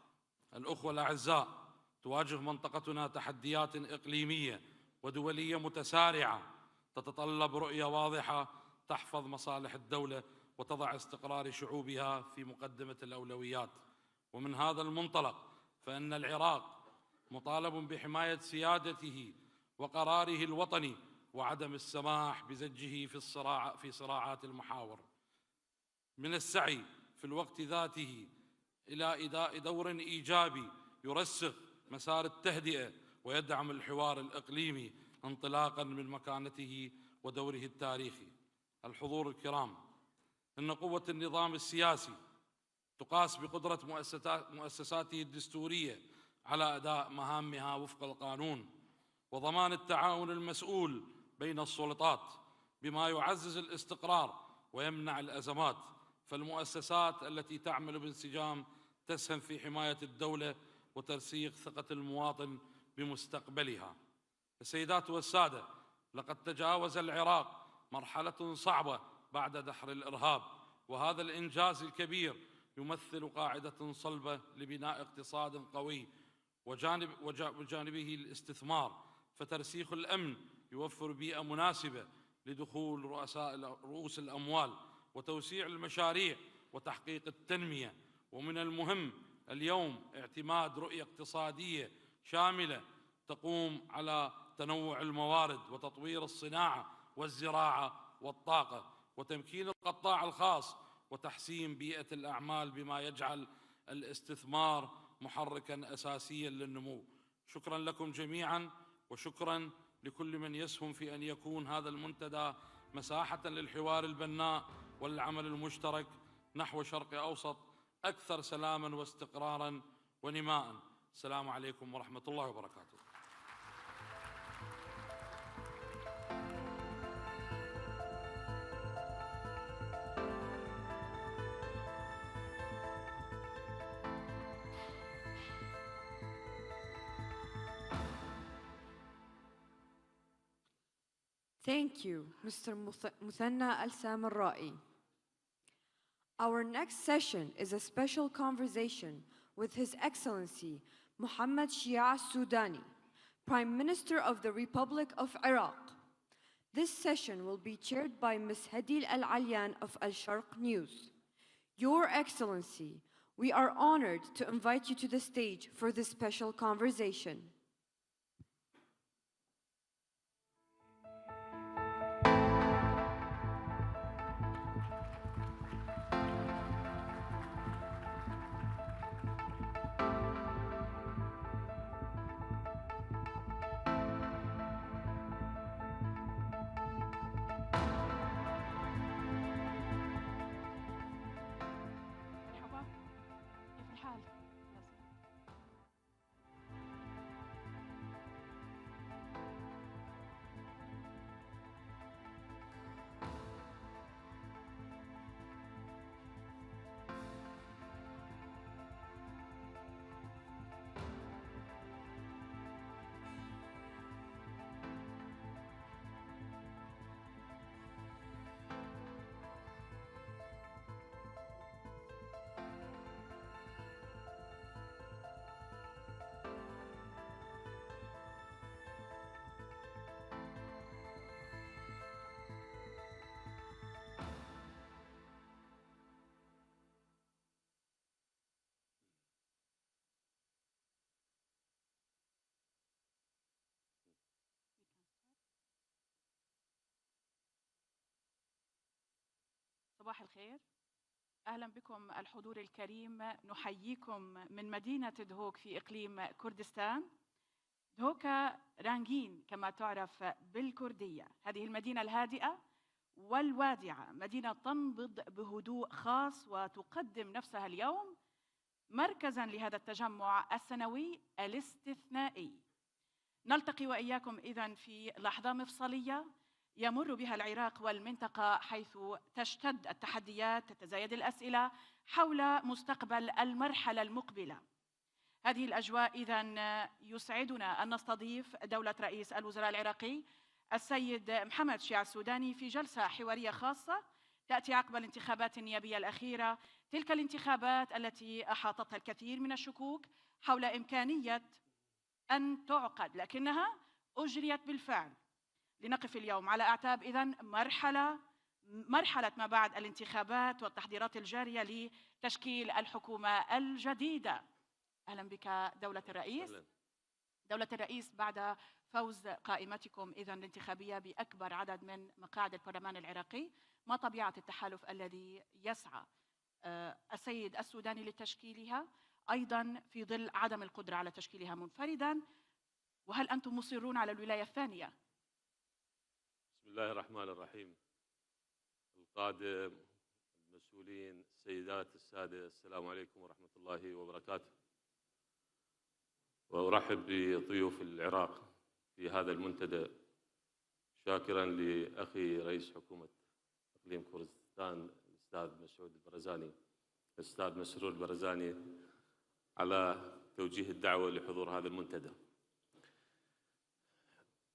الأخوة الأعزاء، تواجه منطقتنا تحديات إقليمية ودولية متسارعة تتطلب رؤية واضحة تحفظ مصالح الدولة وتضع استقرار شعوبها في مقدمة الأولويات. ومن هذا المنطلق فإن العراق مطالب بحماية سيادته وقراره الوطني وعدم السماح بزجه في صراعات المحاور. من السعي في الوقت ذاته إلى إداء دور إيجابي يرسخ مسار التهدئة ويدعم الحوار الإقليمي انطلاقاً من مكانته ودوره التاريخي. الحضور الكرام، إن قوة النظام السياسي تقاس بقدرة مؤسساته الدستورية على أداء مهامها وفق القانون وضمان التعاون المسؤول بين السلطات بما يعزز الاستقرار ويمنع الأزمات. فالمؤسسات التي تعمل بانسجام تسهم في حماية الدولة وترسيخ ثقة المواطن بمستقبلها. السيدات والسادة، لقد تجاوز العراق مرحلة صعبة بعد دحر الإرهاب وهذا الإنجاز الكبير يمثل قاعدة صلبة لبناء اقتصاد قوي وجانبه الاستثمار، فترسيخ الأمن يوفر بيئة مناسبة لدخول رؤوس الأموال وتوسيع المشاريع وتحقيق التنمية. ومن المهم اليوم اعتماد رؤية اقتصادية شاملة تقوم على تنوع الموارد وتطوير الصناعة والزراعة والطاقة وتمكين القطاع الخاص وتحسين بيئة الأعمال بما يجعل الاستثمار محركاً أساسياً للنمو. شكراً لكم جميعاً، وشكراً لكل من يسهم في أن يكون هذا المنتدى مساحة للحوار البناء والعمل المشترك نحو شرق أوسط أكثر سلاماً واستقراراً ونماءً. السلام عليكم ورحمة الله وبركاته. Thank you, Mr. Muthanna Al-Samarrai. Our next session is a special conversation with His Excellency Mohammed Shia al-Sudani, Prime Minister of the Republic of Iraq. This session will be chaired by Ms. Hadil Al-Alyan of Al-Sharq News. Your Excellency, we are honored to invite you to the stage for this special conversation. صباح الخير، أهلا بكم الحضور الكريم. نحييكم من مدينة دهوك في إقليم كردستان. دهوك رانجين كما تعرف بالكردية، هذه المدينة الهادئة والوادعة، مدينة تنبض بهدوء خاص وتقدم نفسها اليوم مركزاً لهذا التجمع السنوي الاستثنائي. نلتقي وإياكم إذن في لحظة مفصلية يمر بها العراق والمنطقة، حيث تشتد التحديات، تتزايد الأسئلة حول مستقبل المرحلة المقبلة. هذه الأجواء إذن يسعدنا أن نستضيف دولة رئيس الوزراء العراقي السيد محمد شيع السوداني في جلسة حوارية خاصة تأتي عقب الانتخابات النيابية الأخيرة، تلك الانتخابات التي أحاطتها الكثير من الشكوك حول إمكانية أن تعقد، لكنها أجريت بالفعل. لنقف اليوم على أعتاب إذن مرحلة ما بعد الانتخابات والتحضيرات الجارية لتشكيل الحكومة الجديدة. أهلا بك دولة الرئيس. دولة الرئيس، بعد فوز قائمتكم إذن الانتخابية بأكبر عدد من مقاعد البرلمان العراقي، ما طبيعة التحالف الذي يسعى السيد السوداني لتشكيلها، أيضا في ظل عدم القدرة على تشكيلها منفردا؟ وهل أنتم مصرون على الولاية الثانية؟ بسم الله الرحمن الرحيم. القادة، المسؤولين، السيدات السادة، السلام عليكم ورحمة الله وبركاته. وأرحب بضيوف العراق في هذا المنتدى، شاكرا لأخي رئيس حكومة إقليم كردستان الأستاذ مسعود البرزاني، الأستاذ مسرور البرزاني، على توجيه الدعوة لحضور هذا المنتدى.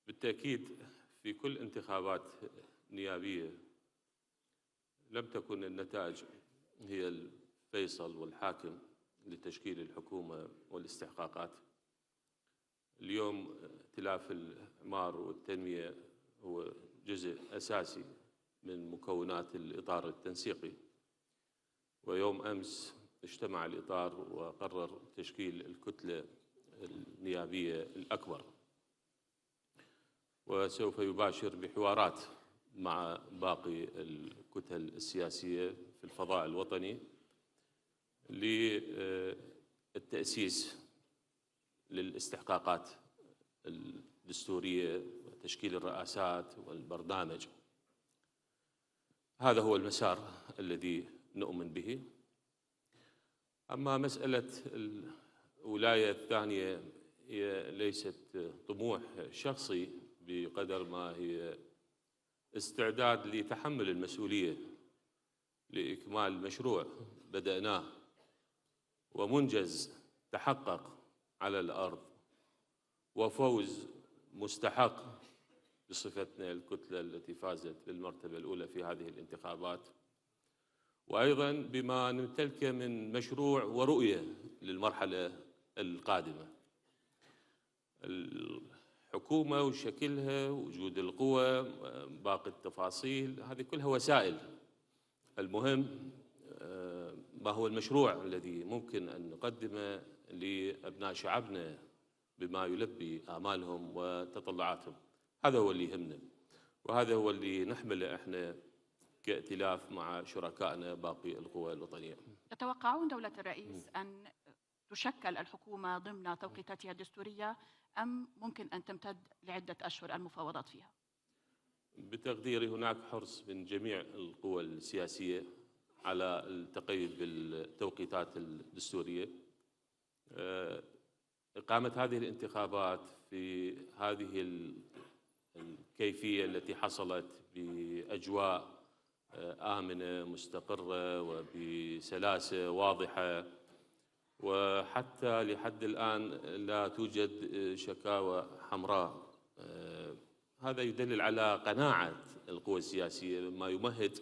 بالتأكيد في كل انتخابات نيابية لم تكن النتائج هي الفيصل والحاكم لتشكيل الحكومة والاستحقاقات. اليوم ائتلاف الإعمار والتنمية هو جزء أساسي من مكونات الإطار التنسيقي، ويوم أمس اجتمع الإطار وقرر تشكيل الكتلة النيابية الأكبر، وسوف يباشر بحوارات مع باقي الكتل السياسية في الفضاء الوطني للتأسيس للاستحقاقات الدستورية وتشكيل الرئاسات والبرنامج. هذا هو المسار الذي نؤمن به. أما مسألة الولاية الثانية هي ليست طموح شخصي بقدر ما هي استعداد لتحمل المسؤولية لإكمال مشروع بدأناه ومنجز تحقق على الأرض، وفوز مستحق بصفتنا الكتلة التي فازت بالمرتبة الأولى في هذه الانتخابات، وأيضا بما نمتلكه من مشروع ورؤية للمرحلة القادمة. الحكومة وشكلها، وجود القوى، باقي التفاصيل، هذه كلها وسائل. المهم ما هو المشروع الذي ممكن أن نقدمه لأبناء شعبنا بما يلبي آمالهم وتطلعاتهم. هذا هو اللي يهمنا، وهذا هو اللي نحمله احنا كائتلاف مع شركائنا باقي القوى الوطنية. تتوقعون دولة الرئيس أن تشكل الحكومة ضمن توقيتاتها الدستورية أم ممكن أن تمتد لعدة أشهر المفاوضات فيها؟ بتقديري هناك حرص من جميع القوى السياسية على التقيد بالتوقيتات الدستورية. إقامة هذه الانتخابات في هذه الكيفية التي حصلت بأجواء آمنة مستقرة وبسلاسة واضحة، وحتى لحد الآن لا توجد شكاوى حمراء، هذا يدلل على قناعة القوى السياسية، مما يمهد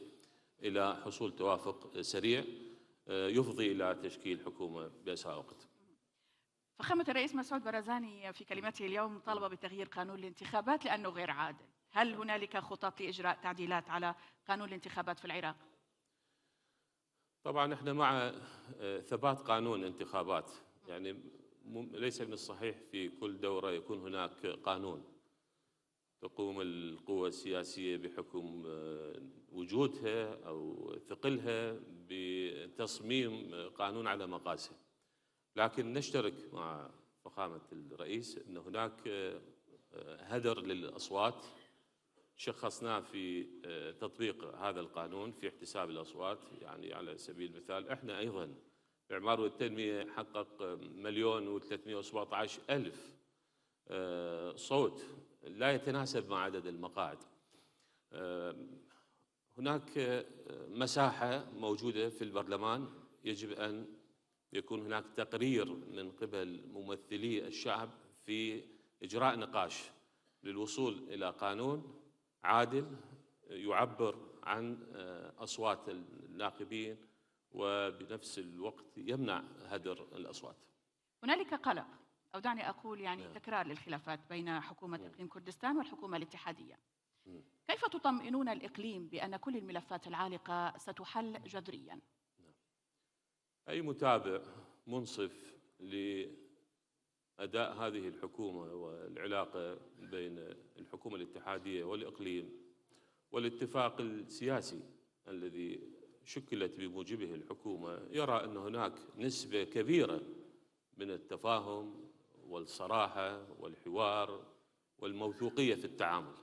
إلى حصول توافق سريع يفضي إلى تشكيل حكومة بأسرع وقت. فخامة الرئيس مسعود برزاني في كلمته اليوم طالب بتغيير قانون الانتخابات لأنه غير عادل. هل هنالك خطط لإجراء تعديلات على قانون الانتخابات في العراق؟ طبعا احنا مع ثبات قانون انتخابات، يعني ليس من الصحيح في كل دورة يكون هناك قانون. تقوم القوى السياسية بحكم وجودها أو ثقلها بتصميم قانون على مقاسه، لكن نشترك مع فخامة الرئيس أن هناك هدر للأصوات شخصناه في تطبيق هذا القانون في احتساب الأصوات. يعني على سبيل المثال احنا أيضا الإعمار والتنمية حقق 1,317,000 صوت، لا يتناسب مع عدد المقاعد. هناك مساحة موجودة في البرلمان، يجب أن يكون هناك تقرير من قبل ممثلي الشعب في إجراء نقاش للوصول إلى قانون عادل يعبر عن أصوات الناخبين وبنفس الوقت يمنع هدر الأصوات. هنالك قلق أو دعني أقول يعني تكرار للخلافات بين حكومة إقليم كردستان والحكومة الاتحادية. كيف تطمئنون الإقليم بأن كل الملفات العالقة ستحل جذرياً؟ أي متابع منصف لأداء هذه الحكومة والعلاقة بين الحكومة الاتحادية والإقليم والاتفاق السياسي الذي شكلت بموجبه الحكومة يرى أن هناك نسبة كبيرة من التفاهم والصراحة والحوار والموثوقية في التعامل.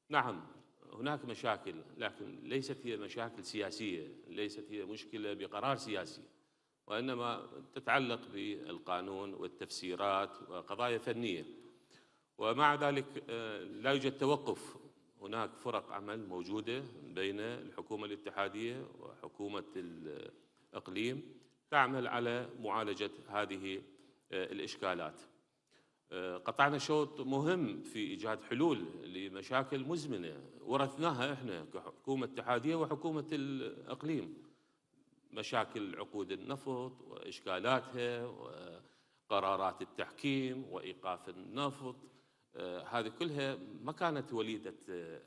نعم هناك مشاكل، لكن ليست هي مشاكل سياسية، ليست هي مشكلة بقرار سياسي، وإنما تتعلق بالقانون والتفسيرات وقضايا فنية. ومع ذلك لا يوجد توقف، هناك فرق عمل موجودة بين الحكومة الاتحادية وحكومة الإقليم تعمل على معالجة هذه الإشكالات. قطعنا شوط مهم في إيجاد حلول لمشاكل مزمنة ورثناها إحنا كحكومة اتحادية وحكومة الإقليم، مشاكل عقود النفط وإشكالاتها وقرارات التحكيم وإيقاف النفط. هذه كلها ما كانت وليدة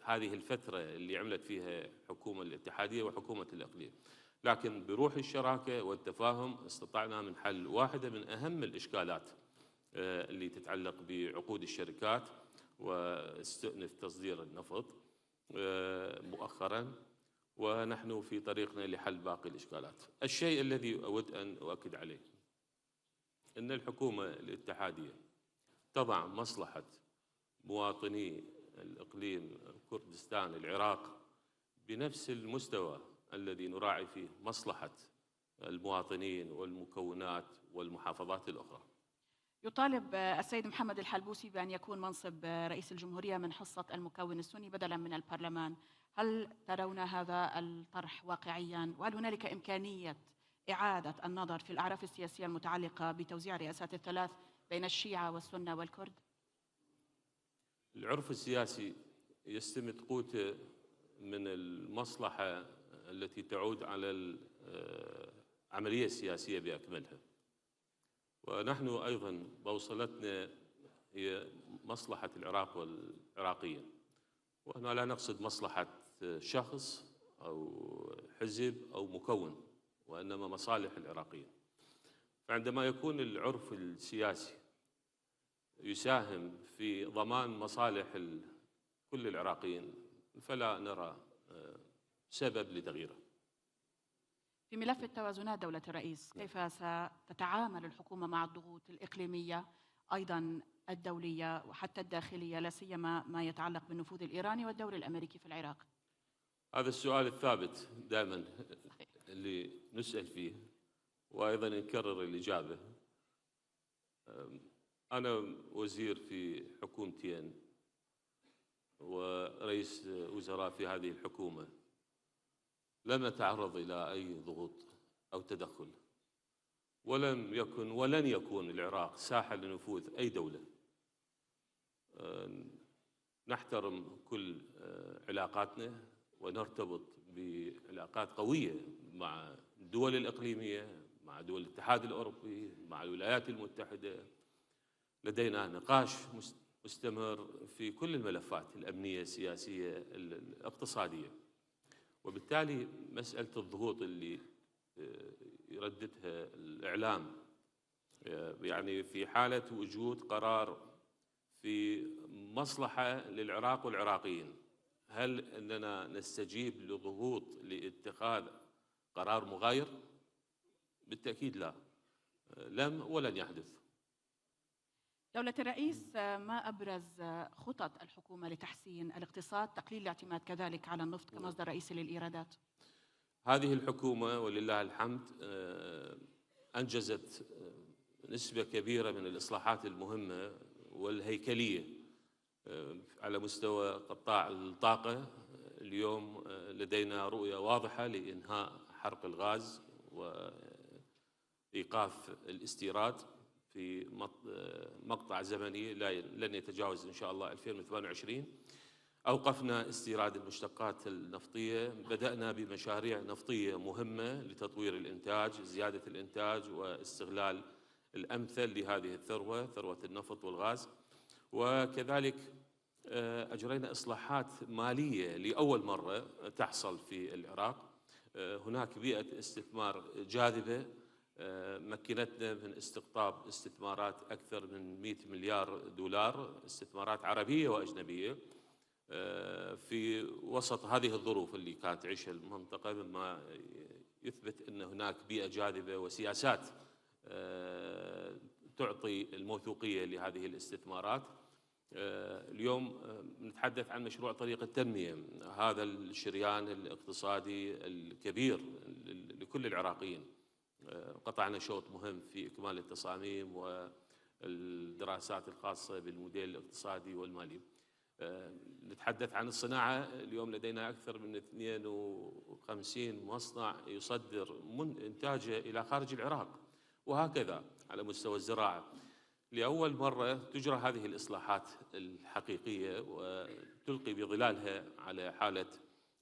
هذه الفترة اللي عملت فيها حكومة الاتحادية وحكومة الإقليم، لكن بروح الشراكة والتفاهم استطعنا من حل واحدة من أهم الإشكالات اللي تتعلق بعقود الشركات واستئنف تصدير النفط مؤخراً، ونحن في طريقنا لحل باقي الإشكالات. الشيء الذي أود أن أؤكد عليه أن الحكومة الاتحادية تضع مصلحة مواطني الإقليم كردستان العراق بنفس المستوى الذي نراعي فيه مصلحة المواطنين والمكونات والمحافظات الأخرى. يطالب السيد محمد الحلبوسي بأن يكون منصب رئيس الجمهورية من حصة المكون السني بدلاً من البرلمان. هل ترون هذا الطرح واقعياً؟ وهل هنالك إمكانية إعادة النظر في الأعراف السياسية المتعلقة بتوزيع الرئاسات الثلاث بين الشيعة والسنة والكرد؟ العرف السياسي يستمد قوته من المصلحة التي تعود على العملية السياسية بأكملها، ونحن أيضاً بوصلتنا هي مصلحة العراق والعراقيين، وهنا لا نقصد مصلحة شخص أو حزب أو مكون، وإنما مصالح العراقيين. فعندما يكون العرف السياسي يساهم في ضمان مصالح كل العراقيين فلا نرى سبب لتغييره. في ملف التوازنات دولة الرئيس، كيف ستتعامل الحكومة مع الضغوط الإقليمية أيضاً الدولية وحتى الداخلية، لا سيما ما يتعلق بالنفوذ الإيراني والدور الأمريكي في العراق؟ هذا السؤال الثابت دائما اللي نسأل فيه وأيضا نكرر الإجابة. أنا وزير في حكومتين ورئيس وزراء في هذه الحكومة، لم أتعرض إلى أي ضغوط أو تدخل، ولم يكن ولن يكون العراق ساحة لنفوذ أي دولة. نحترم كل علاقاتنا ونرتبط بعلاقات قوية مع الدول الإقليمية، مع دول الاتحاد الأوروبي، مع الولايات المتحدة. لدينا نقاش مستمر في كل الملفات الأمنية السياسية الاقتصادية، وبالتالي مسألة الضغوط اللي يرددها الإعلام يعني في حالة وجود قرار في مصلحة للعراق والعراقيين، هل أننا نستجيب لضغوط لاتخاذ قرار مغاير؟ بالتأكيد لا، لم ولن يحدث. دولة الرئيس، ما أبرز خطط الحكومة لتحسين الاقتصاد، تقليل الاعتماد كذلك على النفط كمصدر رئيسي للإيرادات؟ هذه الحكومة ولله الحمد أنجزت نسبة كبيرة من الإصلاحات المهمة والهيكلية على مستوى قطاع الطاقة. اليوم لدينا رؤية واضحة لإنهاء حرق الغاز وإيقاف الاستيراد في مقطع زمني لن يتجاوز إن شاء الله 2028. أوقفنا استيراد المشتقات النفطية، بدأنا بمشاريع نفطية مهمة لتطوير الإنتاج، زيادة الإنتاج واستغلال الأمثل لهذه الثروة، ثروة النفط والغاز. وكذلك أجرينا إصلاحات مالية لأول مرة تحصل في العراق. هناك بيئة استثمار جاذبة مكنتنا من استقطاب استثمارات أكثر من 100 مليار دولار، استثمارات عربية وأجنبية، في وسط هذه الظروف اللي كانت تعيشها المنطقة، مما يثبت أن هناك بيئة جاذبة وسياسات تعطي الموثوقية لهذه الاستثمارات. اليوم نتحدث عن مشروع طريق التنمية، هذا الشريان الاقتصادي الكبير لكل العراقيين. قطعنا شوط مهم في إكمال التصاميم والدراسات الخاصة بالموديل الاقتصادي والمالي. نتحدث عن الصناعة، اليوم لدينا أكثر من 52 مصنع يصدر إنتاجه إلى خارج العراق، وهكذا على مستوى الزراعة. لأول مرة تجرى هذه الإصلاحات الحقيقية وتلقي بظلالها على حالة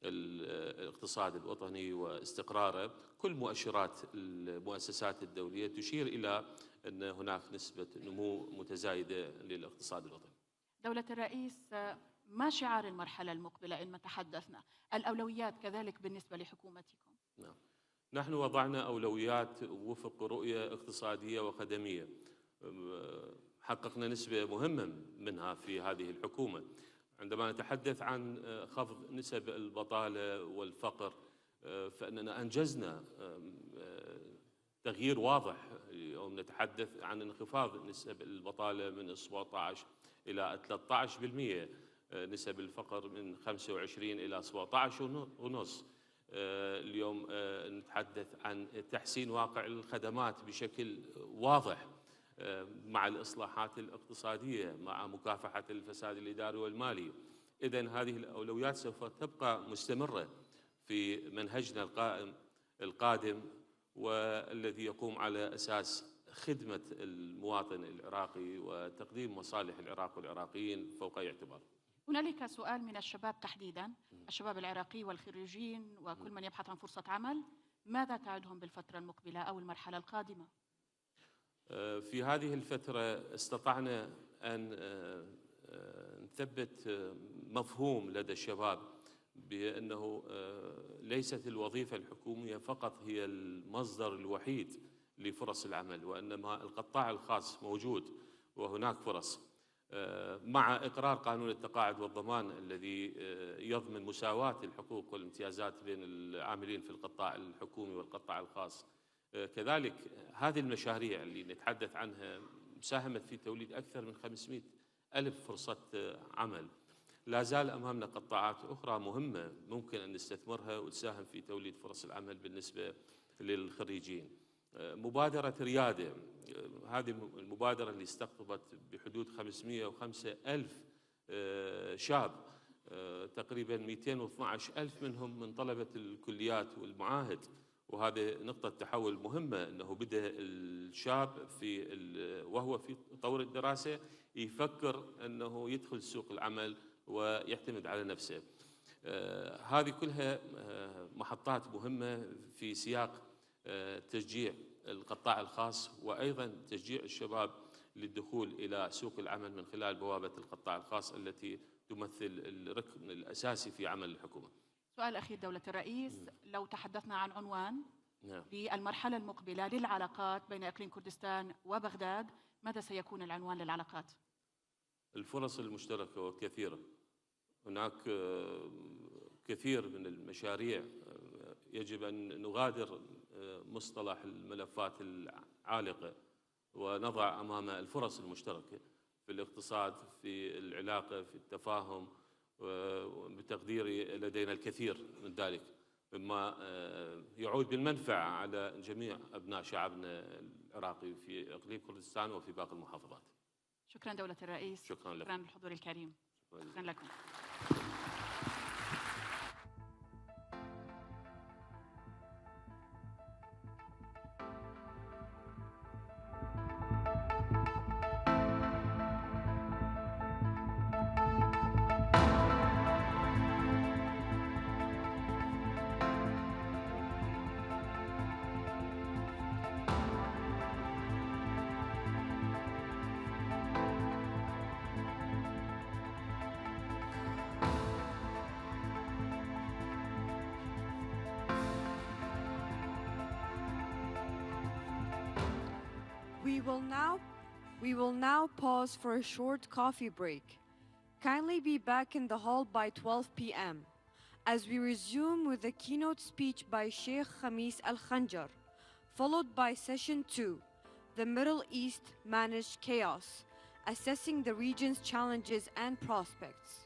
الاقتصاد الوطني واستقراره. كل مؤشرات المؤسسات الدولية تشير إلى أن هناك نسبة نمو متزايدة للاقتصاد الوطني. دولة الرئيس، ما شعار المرحلة المقبلة إن ما تحدثنا؟ الأولويات كذلك بالنسبة لحكومتكم؟ نعم. نحن وضعنا أولويات وفق رؤية اقتصادية وخدمية، حققنا نسبة مهمة منها في هذه الحكومة. عندما نتحدث عن خفض نسب البطالة والفقر، فإننا أنجزنا تغيير واضح. اليوم نتحدث عن انخفاض نسب البطالة من 17 إلى 13%، نسب الفقر من 25 إلى 17.5. اليوم نتحدث عن تحسين واقع الخدمات بشكل واضح مع الإصلاحات الاقتصادية، مع مكافحة الفساد الإداري والمالي. إذن هذه الأولويات سوف تبقى مستمرة في منهجنا القادم، والذي يقوم على أساس خدمة المواطن العراقي وتقديم مصالح العراق والعراقيين فوق أي اعتبار. هنالك سؤال من الشباب تحديداً، الشباب العراقي والخريجين وكل من يبحث عن فرصة عمل، ماذا تعدهم بالفترة المقبلة أو المرحلة القادمة؟ في هذه الفترة استطعنا أن نثبت مفهوم لدى الشباب بأنه ليست الوظيفة الحكومية فقط هي المصدر الوحيد لفرص العمل، وإنما القطاع الخاص موجود وهناك فرص، مع إقرار قانون التقاعد والضمان الذي يضمن مساواة الحقوق والامتيازات بين العاملين في القطاع الحكومي والقطاع الخاص. كذلك هذه المشاريع اللي نتحدث عنها ساهمت في توليد أكثر من 500 ألف فرصة عمل. لا زال أمامنا قطاعات أخرى مهمة ممكن أن نستثمرها وتساهم في توليد فرص العمل بالنسبة للخريجين. مبادرة ريادة، هذه المبادرة اللي استقطبت بحدود 505 ألف شاب، تقريبا 212 ألف منهم من طلبة الكليات والمعاهد، وهذه نقطة تحول مهمة، أنه بدأ الشاب وهو في طور الدراسة يفكر أنه يدخل سوق العمل ويعتمد على نفسه. هذه كلها محطات مهمة في سياق تشجيع القطاع الخاص، وأيضا تشجيع الشباب للدخول إلى سوق العمل من خلال بوابة القطاع الخاص التي تمثل الركن الأساسي في عمل الحكومة. سؤال أخير دولة الرئيس، لو تحدثنا عن عنوان نعم. للمرحلة المقبلة للعلاقات بين إقليم كردستان وبغداد، ماذا سيكون العنوان للعلاقات؟ الفرص المشتركة وكثيرة. هناك كثير من المشاريع يجب أن نغادر مصطلح الملفات العالقة ونضع أمام الفرص المشتركة في الاقتصاد، في العلاقة، في التفاهم. وبتقديري لدينا الكثير من ذلك مما يعود بالمنفعة على جميع أبناء شعبنا العراقي في إقليم كردستان وفي باقي المحافظات. شكرا دولة الرئيس. شكرا لكم. شكرا للحضور الكريم. شكرا لكم. We will now pause for a short coffee break. Kindly be back in the hall by 12 p.m. as we resume with the keynote speech by Sheikh Khamese Al-Khanjar, followed by session 2, the Middle East Managed Chaos, assessing the region's challenges and prospects.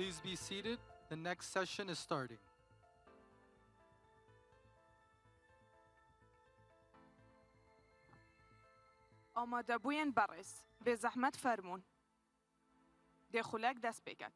Please be seated. The next session is starting. آماده بوین برس به زحمت فرمون دخولک دست بکن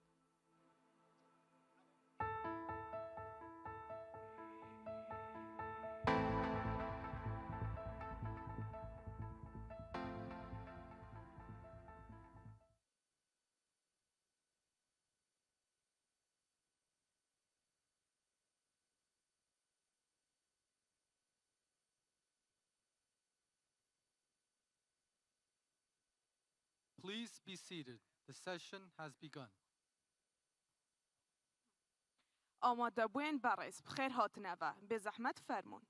Please be seated. The session has begun. آماده بوین برس بخیر هاتنه و به زحمت فرمون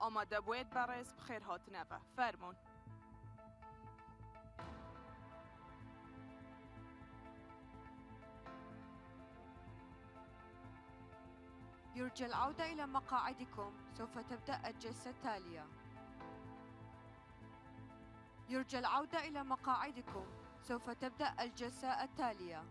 آماده بوید برس بخیر هاتنه و فرمون يرجى العودة إلى مقاعدكم. سوف تبدأ الجلسة التالية. يرجى العودة إلى مقاعدكم. سوف تبدأ الجلسة التالية.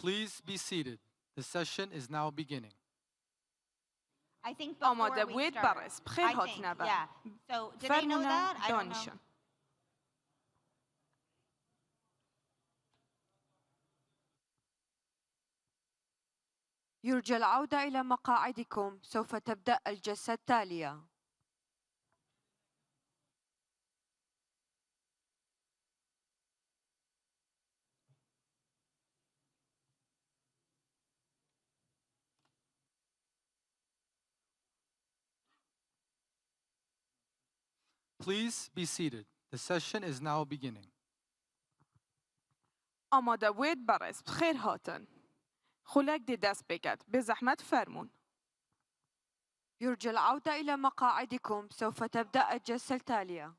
Please be seated. The session is now beginning. I think before آماده we بوید start, برس بخیر I think, هاتنه و yeah. So did they know فرمون that? I don't know. دانشان يرجى العودة إلى مقاعدكم. سوف تبدأ الجلسة التالية. Please be seated. The session is now beginning. آماده بوید برس بخیر هاتن خولک دی دست بکد به زحمت فرمون يرجى العودة إلى مقاعدكم. سوف تبدأ الجلسة التالية.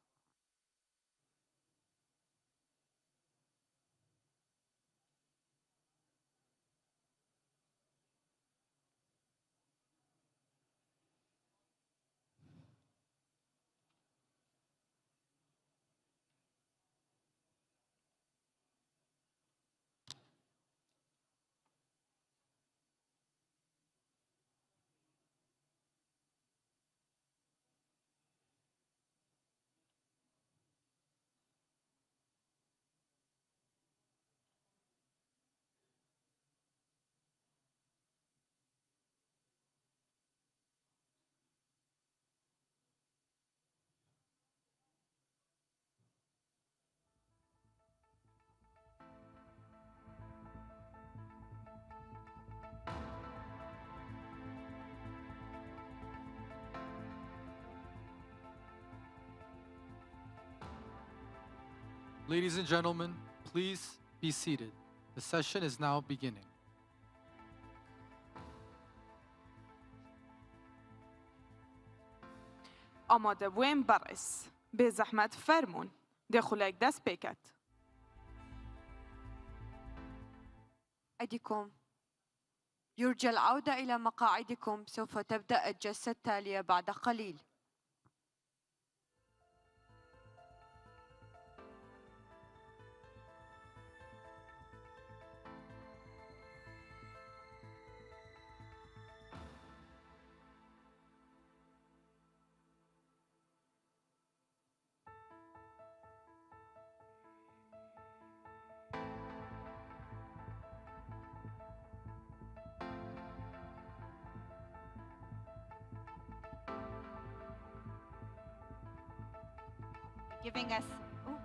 Ladies and gentlemen, please be seated. The session is now beginning. آماده بوین برس به زحمت فرمون دخولک دست بکت أيديكم. يرجى العودة إلى مقاعدكم. سوف تبدأ الجلسة التالية بعد قليل. Giving us. Ooh.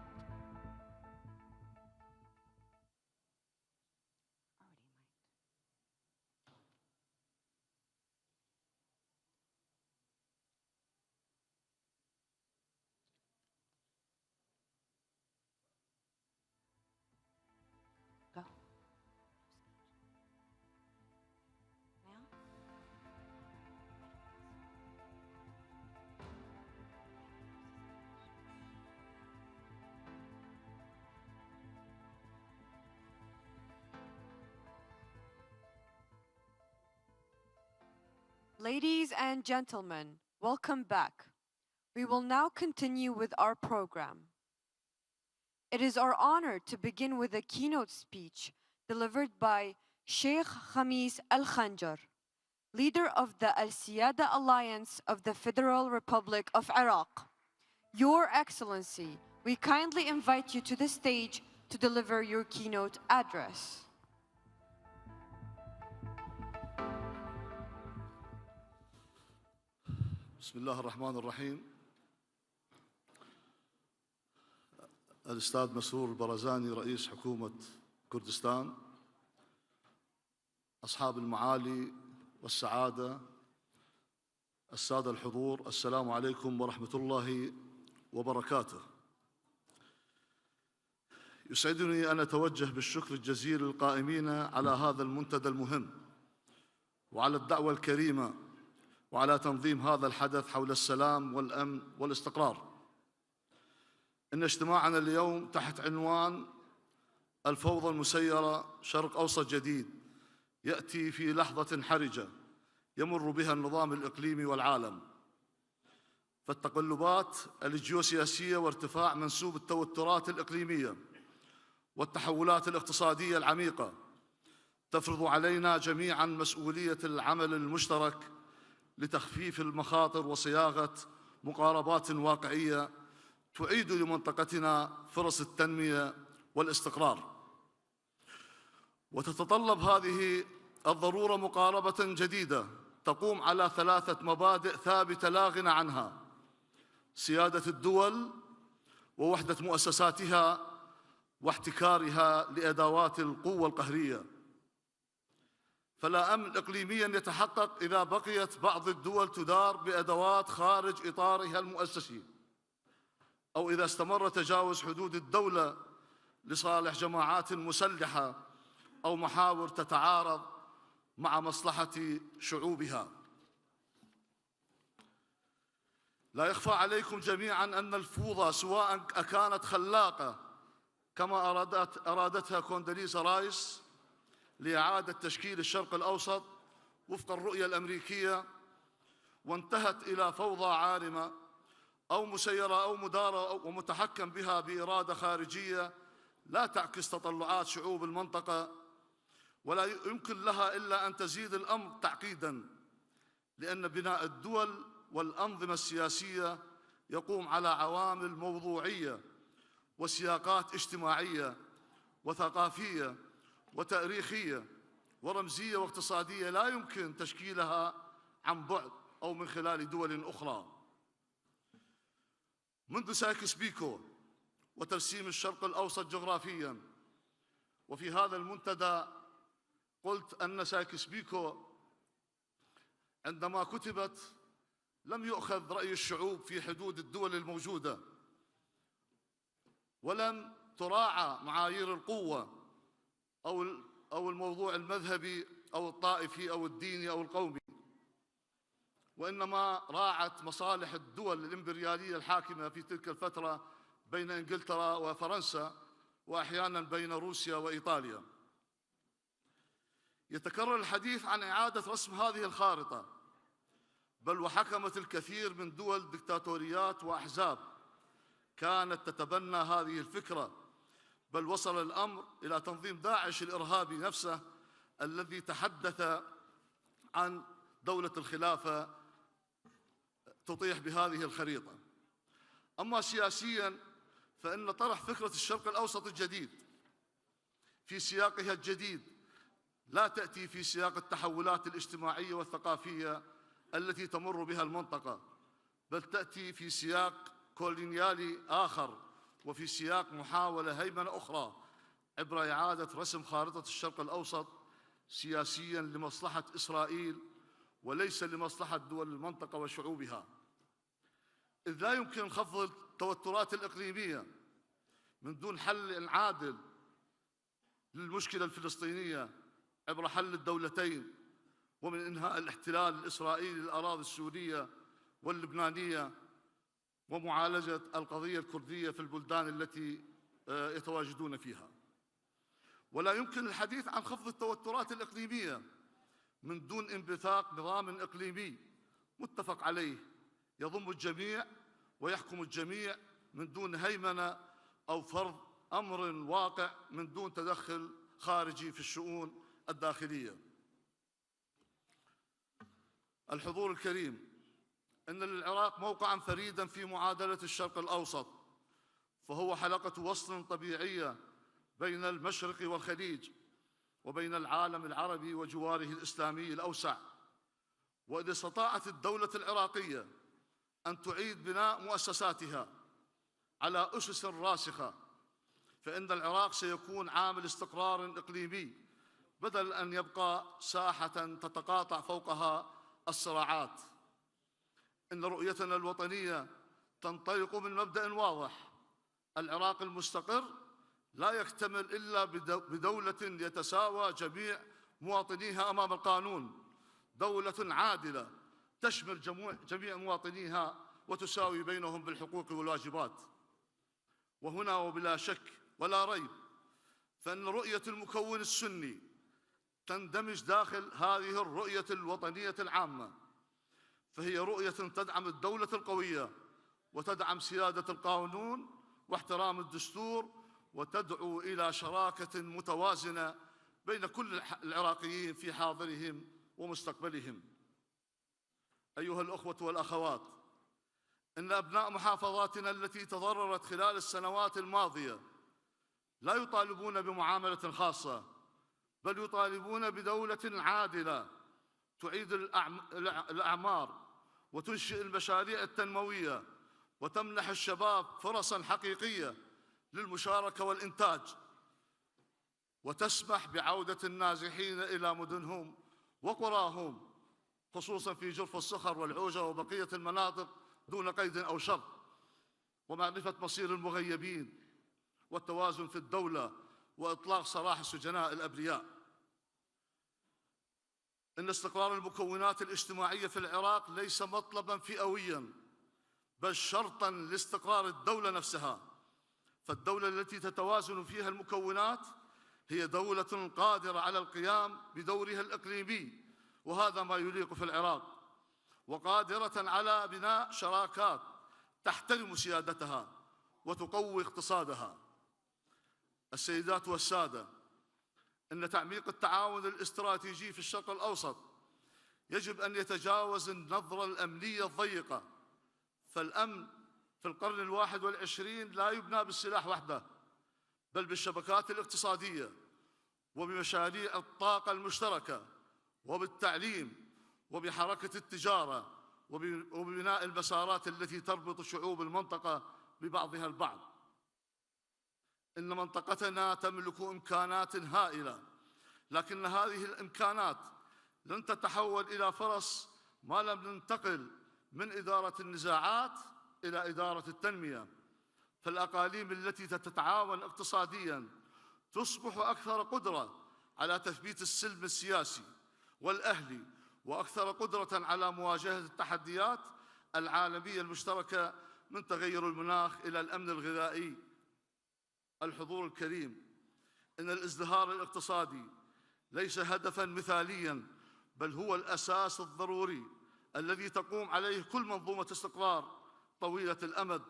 Go. Now. Ladies and gentlemen, welcome back. We will now continue with our program. It is our honor to begin with a keynote speech delivered by Sheikh Khamese Al-Khanjar, leader of the Al-Siyada Alliance of the Federal Republic of Iraq. Your Excellency, we kindly invite you to the stage to deliver your keynote address. بسم الله الرحمن الرحيم. الأستاذ مسرور برزاني رئيس حكومة كردستان، أصحاب المعالي والسعادة، السادة الحضور، السلام عليكم ورحمة الله وبركاته. يسعدني أن أتوجه بالشكر الجزيل للقائمين على هذا المنتدى المهم وعلى الدعوة الكريمة وعلى تنظيم هذا الحدث حول السلام والأمن والاستقرار. إن اجتماعنا اليوم تحت عنوان الفوضى المسيرة شرق أوسط جديد يأتي في لحظة حرجة يمر بها النظام الإقليمي والعالم، فالتقلبات الجيوسياسية وارتفاع منسوب التوترات الإقليمية والتحولات الاقتصادية العميقة تفرض علينا جميعاً مسؤولية العمل المشترك لتخفيف المخاطر وصياغة مقاربات واقعية تعيد لمنطقتنا فرص التنمية والاستقرار. وتتطلب هذه الضرورة مقاربة جديدة تقوم على 3 مبادئ ثابتة لا غنى عنها: سيادة الدول ووحدة مؤسساتها واحتكارها لأدوات القوة القهرية. فلا أمن إقليمياً يتحقق إذا بقيت بعض الدول تدار بأدوات خارج إطارها المؤسسي، أو إذا استمر تجاوز حدود الدولة لصالح جماعات مسلحة أو محاور تتعارض مع مصلحة شعوبها. لا يخفى عليكم جميعاً أن الفوضى سواء كانت خلاقة كما أرادتها كوندوليزا رايس لإعادة تشكيل الشرق الأوسط وفق الرؤية الأمريكية وانتهت إلى فوضى عارمة أو مسيرة أو مدارة ومتحكم بها بإرادة خارجية لا تعكس تطلعات شعوب المنطقة، ولا يمكن لها إلا أن تزيد الأمر تعقيداً، لأن بناء الدول والأنظمة السياسية يقوم على عوامل موضوعية وسياقات اجتماعية وثقافية وتاريخية ورمزية واقتصادية لا يمكن تشكيلها عن بعد أو من خلال دول أخرى. منذ سايكس بيكو وترسيم الشرق الأوسط جغرافياً، وفي هذا المنتدى قلت أن سايكس بيكو عندما كتبت لم يؤخذ رأي الشعوب في حدود الدول الموجودة، ولم تراعى معايير القوة أو الموضوع المذهبي أو الطائفي أو الديني أو القومي، وإنما راعت مصالح الدول الإمبريالية الحاكمة في تلك الفترة بين إنجلترا وفرنسا، وأحياناً بين روسيا وإيطاليا. يتكرر الحديث عن إعادة رسم هذه الخارطة، بل وحكمت الكثير من دول دكتاتوريات وأحزاب كانت تتبنى هذه الفكرة، بل وصل الأمر إلى تنظيم داعش الإرهابي نفسه الذي تحدث عن دولة الخلافة تطيح بهذه الخريطة. أما سياسياً فإن طرح فكرة الشرق الأوسط الجديد في سياقها الجديد لا تأتي في سياق التحولات الاجتماعية والثقافية التي تمر بها المنطقة، بل تأتي في سياق كولونيالي آخر وفي سياق محاولة هيمنة أخرى عبر إعادة رسم خارطة الشرق الأوسط سياسياً لمصلحة إسرائيل وليس لمصلحة دول المنطقة وشعوبها، إذ لا يمكن خفض التوترات الإقليمية من دون حل عادل للمشكلة الفلسطينية عبر حل الدولتين ومن إنهاء الاحتلال الإسرائيلي للأراضي السورية واللبنانية ومعالجة القضية الكردية في البلدان التي يتواجدون فيها. ولا يمكن الحديث عن خفض التوترات الإقليمية من دون انبثاق نظام إقليمي متفق عليه يضم الجميع ويحكم الجميع من دون هيمنة أو فرض أمر واقع من دون تدخل خارجي في الشؤون الداخلية. الحضور الكريم، إن للعراق موقعاً فريداً في معادلة الشرق الأوسط، فهو حلقة وصل طبيعية بين المشرق والخليج وبين العالم العربي وجواره الإسلامي الأوسع. وإذا استطاعت الدولة العراقية أن تعيد بناء مؤسساتها على أسس راسخة، فإن العراق سيكون عامل استقرار إقليمي بدل أن يبقى ساحة تتقاطع فوقها الصراعات. إن رؤيتنا الوطنية تنطلق من مبدأ واضح: العراق المستقر لا يكتمل إلا بدولة يتساوى جميع مواطنيها أمام القانون، دولة عادلة تشمل جميع مواطنيها وتساوي بينهم بالحقوق والواجبات. وهنا وبلا شك ولا ريب فإن رؤية المكون السني تندمج داخل هذه الرؤية الوطنية العامة، فهي رؤية تدعم الدولة القوية وتدعم سيادة القانون واحترام الدستور، وتدعو إلى شراكة متوازنة بين كل العراقيين في حاضرهم ومستقبلهم. أيها الأخوة والأخوات، إن أبناء محافظاتنا التي تضررت خلال السنوات الماضية لا يطالبون بمعاملة خاصة، بل يطالبون بدولة عادلة تعيد الأعمار وتنشئ المشاريع التنموية وتمنح الشباب فرصاً حقيقية للمشاركة والإنتاج، وتسمح بعودة النازحين إلى مدنهم وقراهم، خصوصاً في جرف الصخر والعوجة وبقية المناطق دون قيد أو شرط، ومعرفة مصير المغيبين والتوازن في الدولة وإطلاق سراح السجناء الأبرياء. إن استقرار المكونات الاجتماعية في العراق ليس مطلباً فئوياً، بل شرطاً لاستقرار الدولة نفسها، فالدولة التي تتوازن فيها المكونات هي دولة قادرة على القيام بدورها الإقليمي، وهذا ما يليق في العراق، وقادرة على بناء شراكات تحترم سيادتها وتقوي اقتصادها. السيدات والسادة، إن تعميق التعاون الاستراتيجي في الشرق الأوسط يجب أن يتجاوز النظرة الأمنية الضيقة، فالأمن في القرن 21 لا يبنى بالسلاح وحده، بل بالشبكات الاقتصادية وبمشاريع الطاقة المشتركة وبالتعليم وبحركة التجارة وببناء المسارات التي تربط شعوب المنطقة ببعضها البعض. إن منطقتنا تملك إمكانات هائلة، لكن هذه الإمكانات لن تتحول إلى فرص ما لم ننتقل من إدارة النزاعات إلى إدارة التنمية. فالأقاليم التي تتعاون اقتصادياً تصبح أكثر قدرة على تثبيت السلم السياسي والأهلي، وأكثر قدرة على مواجهة التحديات العالمية المشتركة من تغير المناخ إلى الأمن الغذائي. الحضور الكريم، إن الازدهار الاقتصادي ليس هدفاً مثالياً، بل هو الأساس الضروري الذي تقوم عليه كل منظومة استقرار طويلة الأمد.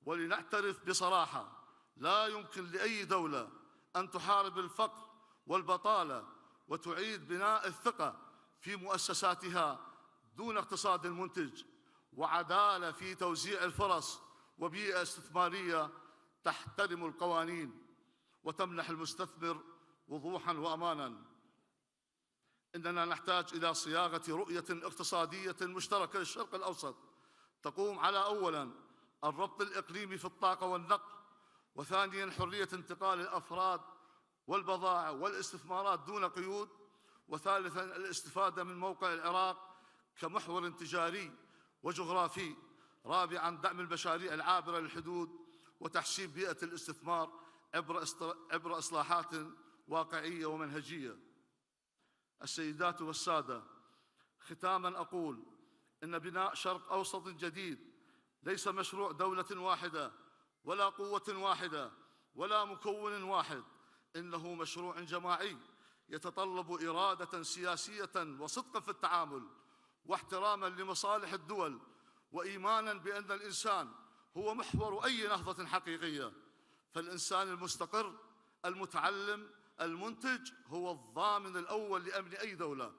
ولنعترف بصراحة، لا يمكن لأي دولة أن تحارب الفقر والبطالة وتعيد بناء الثقة في مؤسساتها دون اقتصاد منتج وعدالة في توزيع الفرص وبيئة استثمارية تحترم القوانين وتمنح المستثمر وضوحاً وأماناً. إننا نحتاج إلى صياغة رؤية اقتصادية مشتركة للشرق الأوسط تقوم على أولاً الربط الإقليمي في الطاقة والنقل، وثانياً حرية انتقال الأفراد والبضائع والاستثمارات دون قيود، وثالثاً الاستفادة من موقع العراق كمحور تجاري وجغرافي، رابعاً دعم المشاريع العابرة للحدود وتحسين بيئة الاستثمار عبر إصلاحات واقعية ومنهجية. السيدات والسادة، ختاماً أقول إن بناء شرق أوسط جديد ليس مشروع دولة واحدة ولا قوة واحدة ولا مكون واحد، إنه مشروع جماعي يتطلب إرادة سياسية وصدقا في التعامل واحتراما لمصالح الدول، وإيمانا بأن الإنسان هو محور أي نهضة حقيقية. فالإنسان المستقر المتعلم المنتج هو الضامن الأول لأمن أي دولة.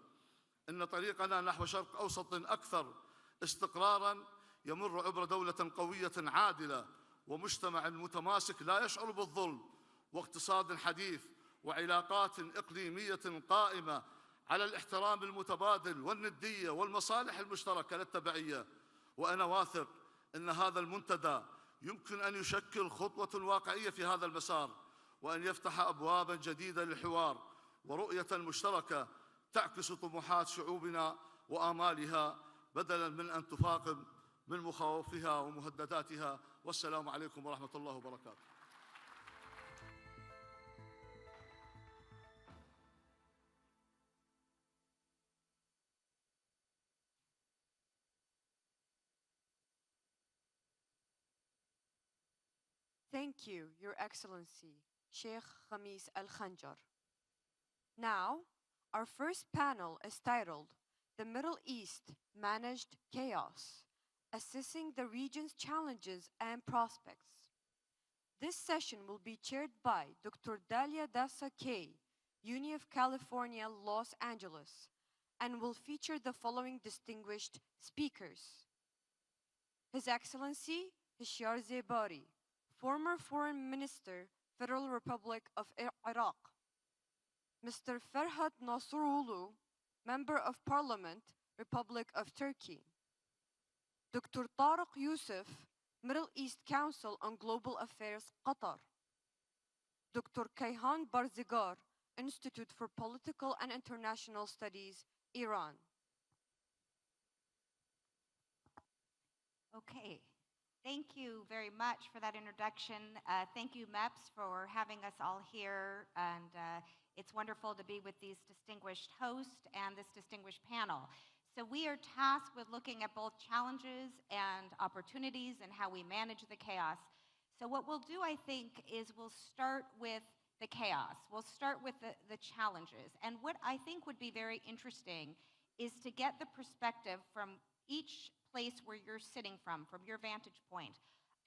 إن طريقنا نحو شرق أوسط أكثر استقراراً يمر عبر دولة قوية عادلة ومجتمع متماسك لا يشعر بالظلم، واقتصاد حديث، وعلاقات إقليمية قائمة على الاحترام المتبادل والندية والمصالح المشتركة لا التبعية. وأنا واثق أن هذا المنتدى يمكن أن يشكل خطوة واقعية في هذا المسار، وأن يفتح أبواباً جديدة للحوار ورؤية مشتركة تعكس طموحات شعوبنا وآمالها، بدلاً من أن تفاقم من مخاوفها ومهدداتها. والسلام عليكم ورحمة الله وبركاته. Thank you, Your Excellency, Sheikh Khamese Al-Khanjar. Now, our first panel is titled The Middle East Managed Chaos, Assessing the Region's Challenges and Prospects. This session will be chaired by Dr. Dalia Dassa Kay, Uni of California, Los Angeles, and will feature the following distinguished speakers. His Excellency Hishyar Zebari, former Foreign Minister, Federal Republic of Iraq. Mr. Ferhat Nasrullu, Member of Parliament, Republic of Turkey. Dr. Tariq Youssef, Middle East Council on Global Affairs, Qatar. Dr. Kayhan Barzigar, Institute for Political and International Studies, Iran. Okay. Thank you very much for that introduction. Thank you, MEPS, for having us all here. And it's wonderful to be with these distinguished hosts and this distinguished panel. So we are tasked with looking at both challenges and opportunities and how we manage the chaos. So what we'll do, I think, is we'll start with the chaos. We'll start with the challenges. And what I think would be very interesting is to get the perspective from each place where you're sitting from your vantage point,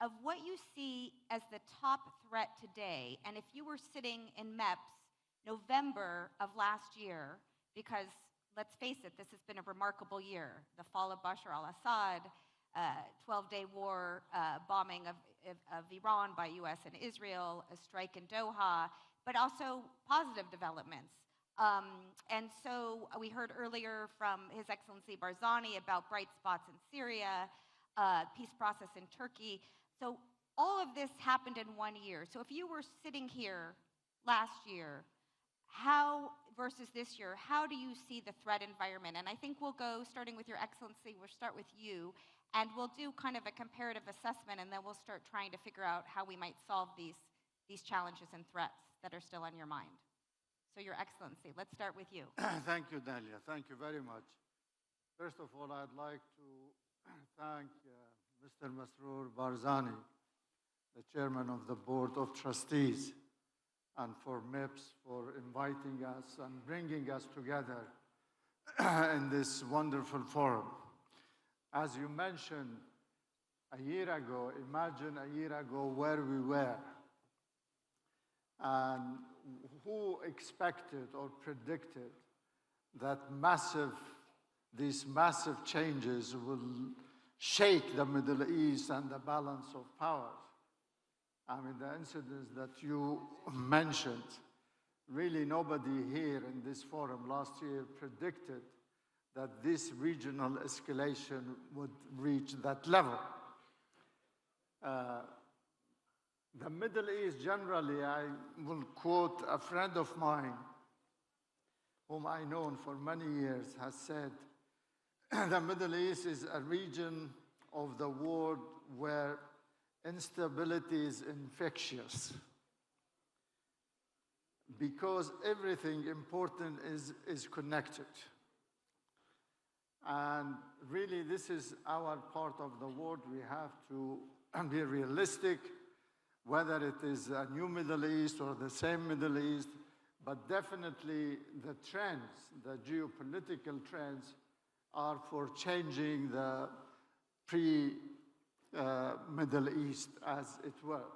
of what you see as the top threat today. And if you were sitting in MEPS November of last year, because let's face it, this has been a remarkable year. The fall of Bashar al-Assad, 12-day war, bombing of Iran by US and Israel, a strike in Doha, but also positive developments. And so we heard earlier from His Excellency Barzani about bright spots in Syria, peace process in Turkey. So all of this happened in 1 year. So if you were sitting here last year, how versus this year, how do you see the threat environment? And I think we'll go, starting with Your Excellency, we'll start with you. And we'll do kind of a comparative assessment, and then we'll start trying to figure out how we might solve these challenges and threats that are still on your mind. So, Your Excellency, let's start with you. Thank you, Dalia. Thank you very much. First of all, I'd like to thank Mr. Masoud Barzani, the chairman of the Board of Trustees, and for MEPS for inviting us and bringing us together in this wonderful forum. As you mentioned, a year ago, imagine a year ago where we were and who expected or predicted that these massive changes will shake the Middle East and the balance of power. I mean, the incidents that you mentioned, really nobody here in this forum last year predicted that this regional escalation would reach that level. The Middle East generally, I will quote a friend of mine whom I known for many years, has said, the Middle East is a region of the world where instability is infectious because everything important is connected. And really, this is our part of the world. We have to be realistic, whether it is a new Middle East or the same Middle East, but definitely the trends, the geopolitical trends, are for changing the pre-Middle East, as it were.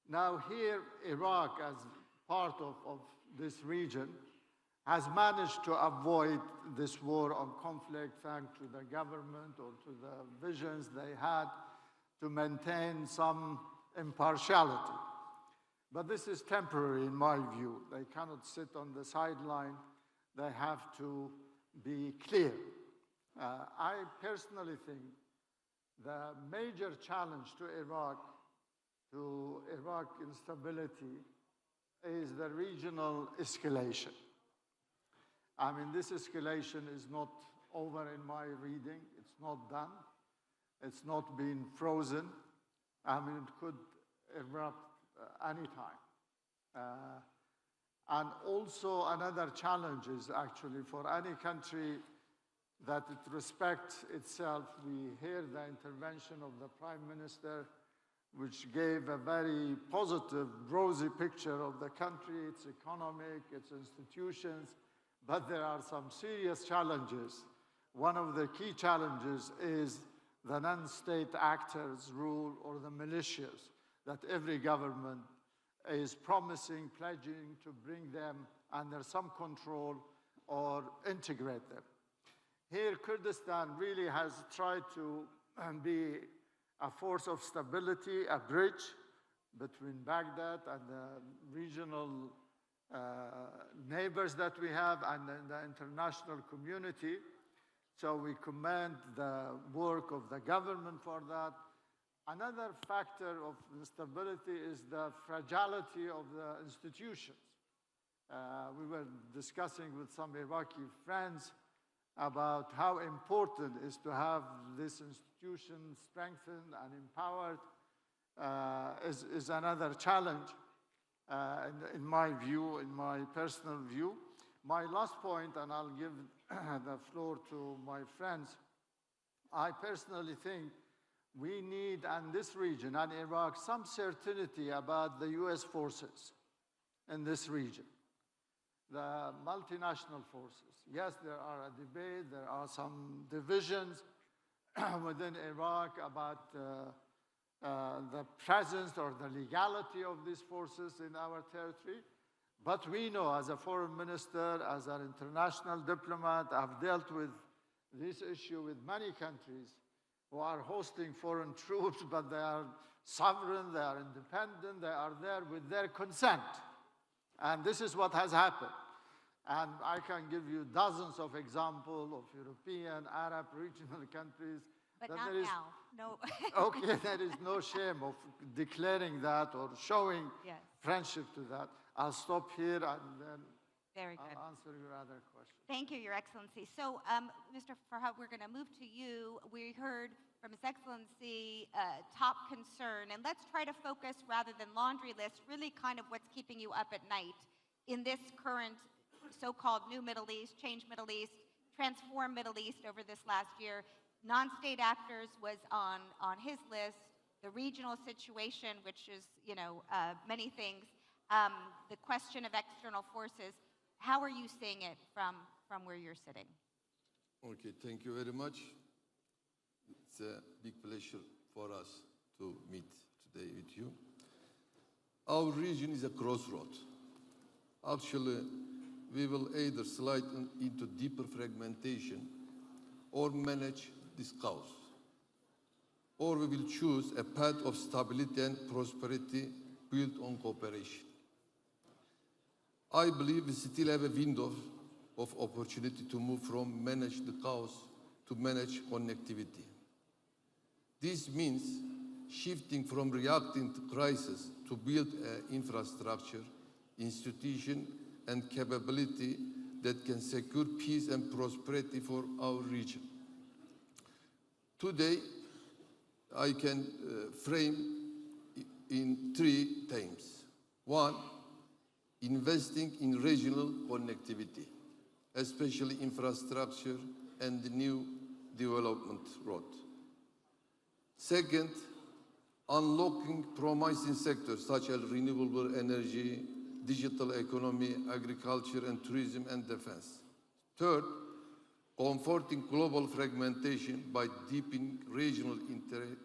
Now here, Iraq, as part of this region, has managed to avoid this war on conflict thanks to the government or to the visions they had to maintain some impartiality. But this is temporary in my view. They cannot sit on the sideline. They have to be clear. I personally think the major challenge to Iraq instability is the regional escalation. I mean, this escalation is not over in my reading. It's not done. It's not been frozen. I mean, it could erupt anytime. And also another challenge is actually for any country that it respects itself. We hear the intervention of the Prime Minister, which gave a very positive, rosy picture of the country, its economic, its institutions, but there are some serious challenges. One of the key challenges is the non-state actors rule, or the militias, that every government is promising, pledging to bring them under some control or integrate them. Here, Kurdistan really has tried to be a force of stability, a bridge between Baghdad and the regional neighbors that we have and the international community. So we commend the work of the government for that. Another factor of instability is the fragility of the institutions. We were discussing with some Iraqi friends about how important it is to have this institution strengthened and empowered is another challenge in my view, in my personal view. My last point, and I'll give the floor to my friends, I personally think we need, in this region and Iraq, some certainty about the US forces in this region, the multinational forces. Yes, there are a debate, there are some divisions within Iraq about the presence or the legality of these forces in our territory. But we know, as a foreign minister, as an international diplomat, I've dealt with this issue with many countries who are hosting foreign troops, but they are sovereign, they are independent, they are there with their consent. And this is what has happened. And I can give you dozens of examples of European, Arab, regional countries. But not now, no. Okay, there is no shame of declaring that or showing friendship to that. I'll stop here and then Very good. I'll answer your other question. Thank you, Your Excellency. So, Mr. Farhad, we're going to move to you. We heard from His Excellency top concern, and let's try to focus rather than laundry list, really kind of what's keeping you up at night in this current so-called new Middle East, change Middle East, transform Middle East over this last year. Non-state actors was on his list, the regional situation, which is, many things, the question of external forces. How are you seeing it from where you're sitting? Okay, thank you very much. It's a big pleasure for us to meet today with you. Our region is a crossroad. Actually, we will either slide into deeper fragmentation or manage this chaos, or we will choose a path of stability and prosperity built on cooperation. I believe we still have a window of opportunity to move from manage the chaos to manage connectivity. This means shifting from reacting to crisis to build an infrastructure, institution, and capability that can secure peace and prosperity for our region. Today, I can frame in 3 themes. 1, investing in regional connectivity, especially infrastructure and the new development road. Second, unlocking promising sectors such as renewable energy, digital economy, agriculture and tourism and defense. Third, comforting global fragmentation by deepening regional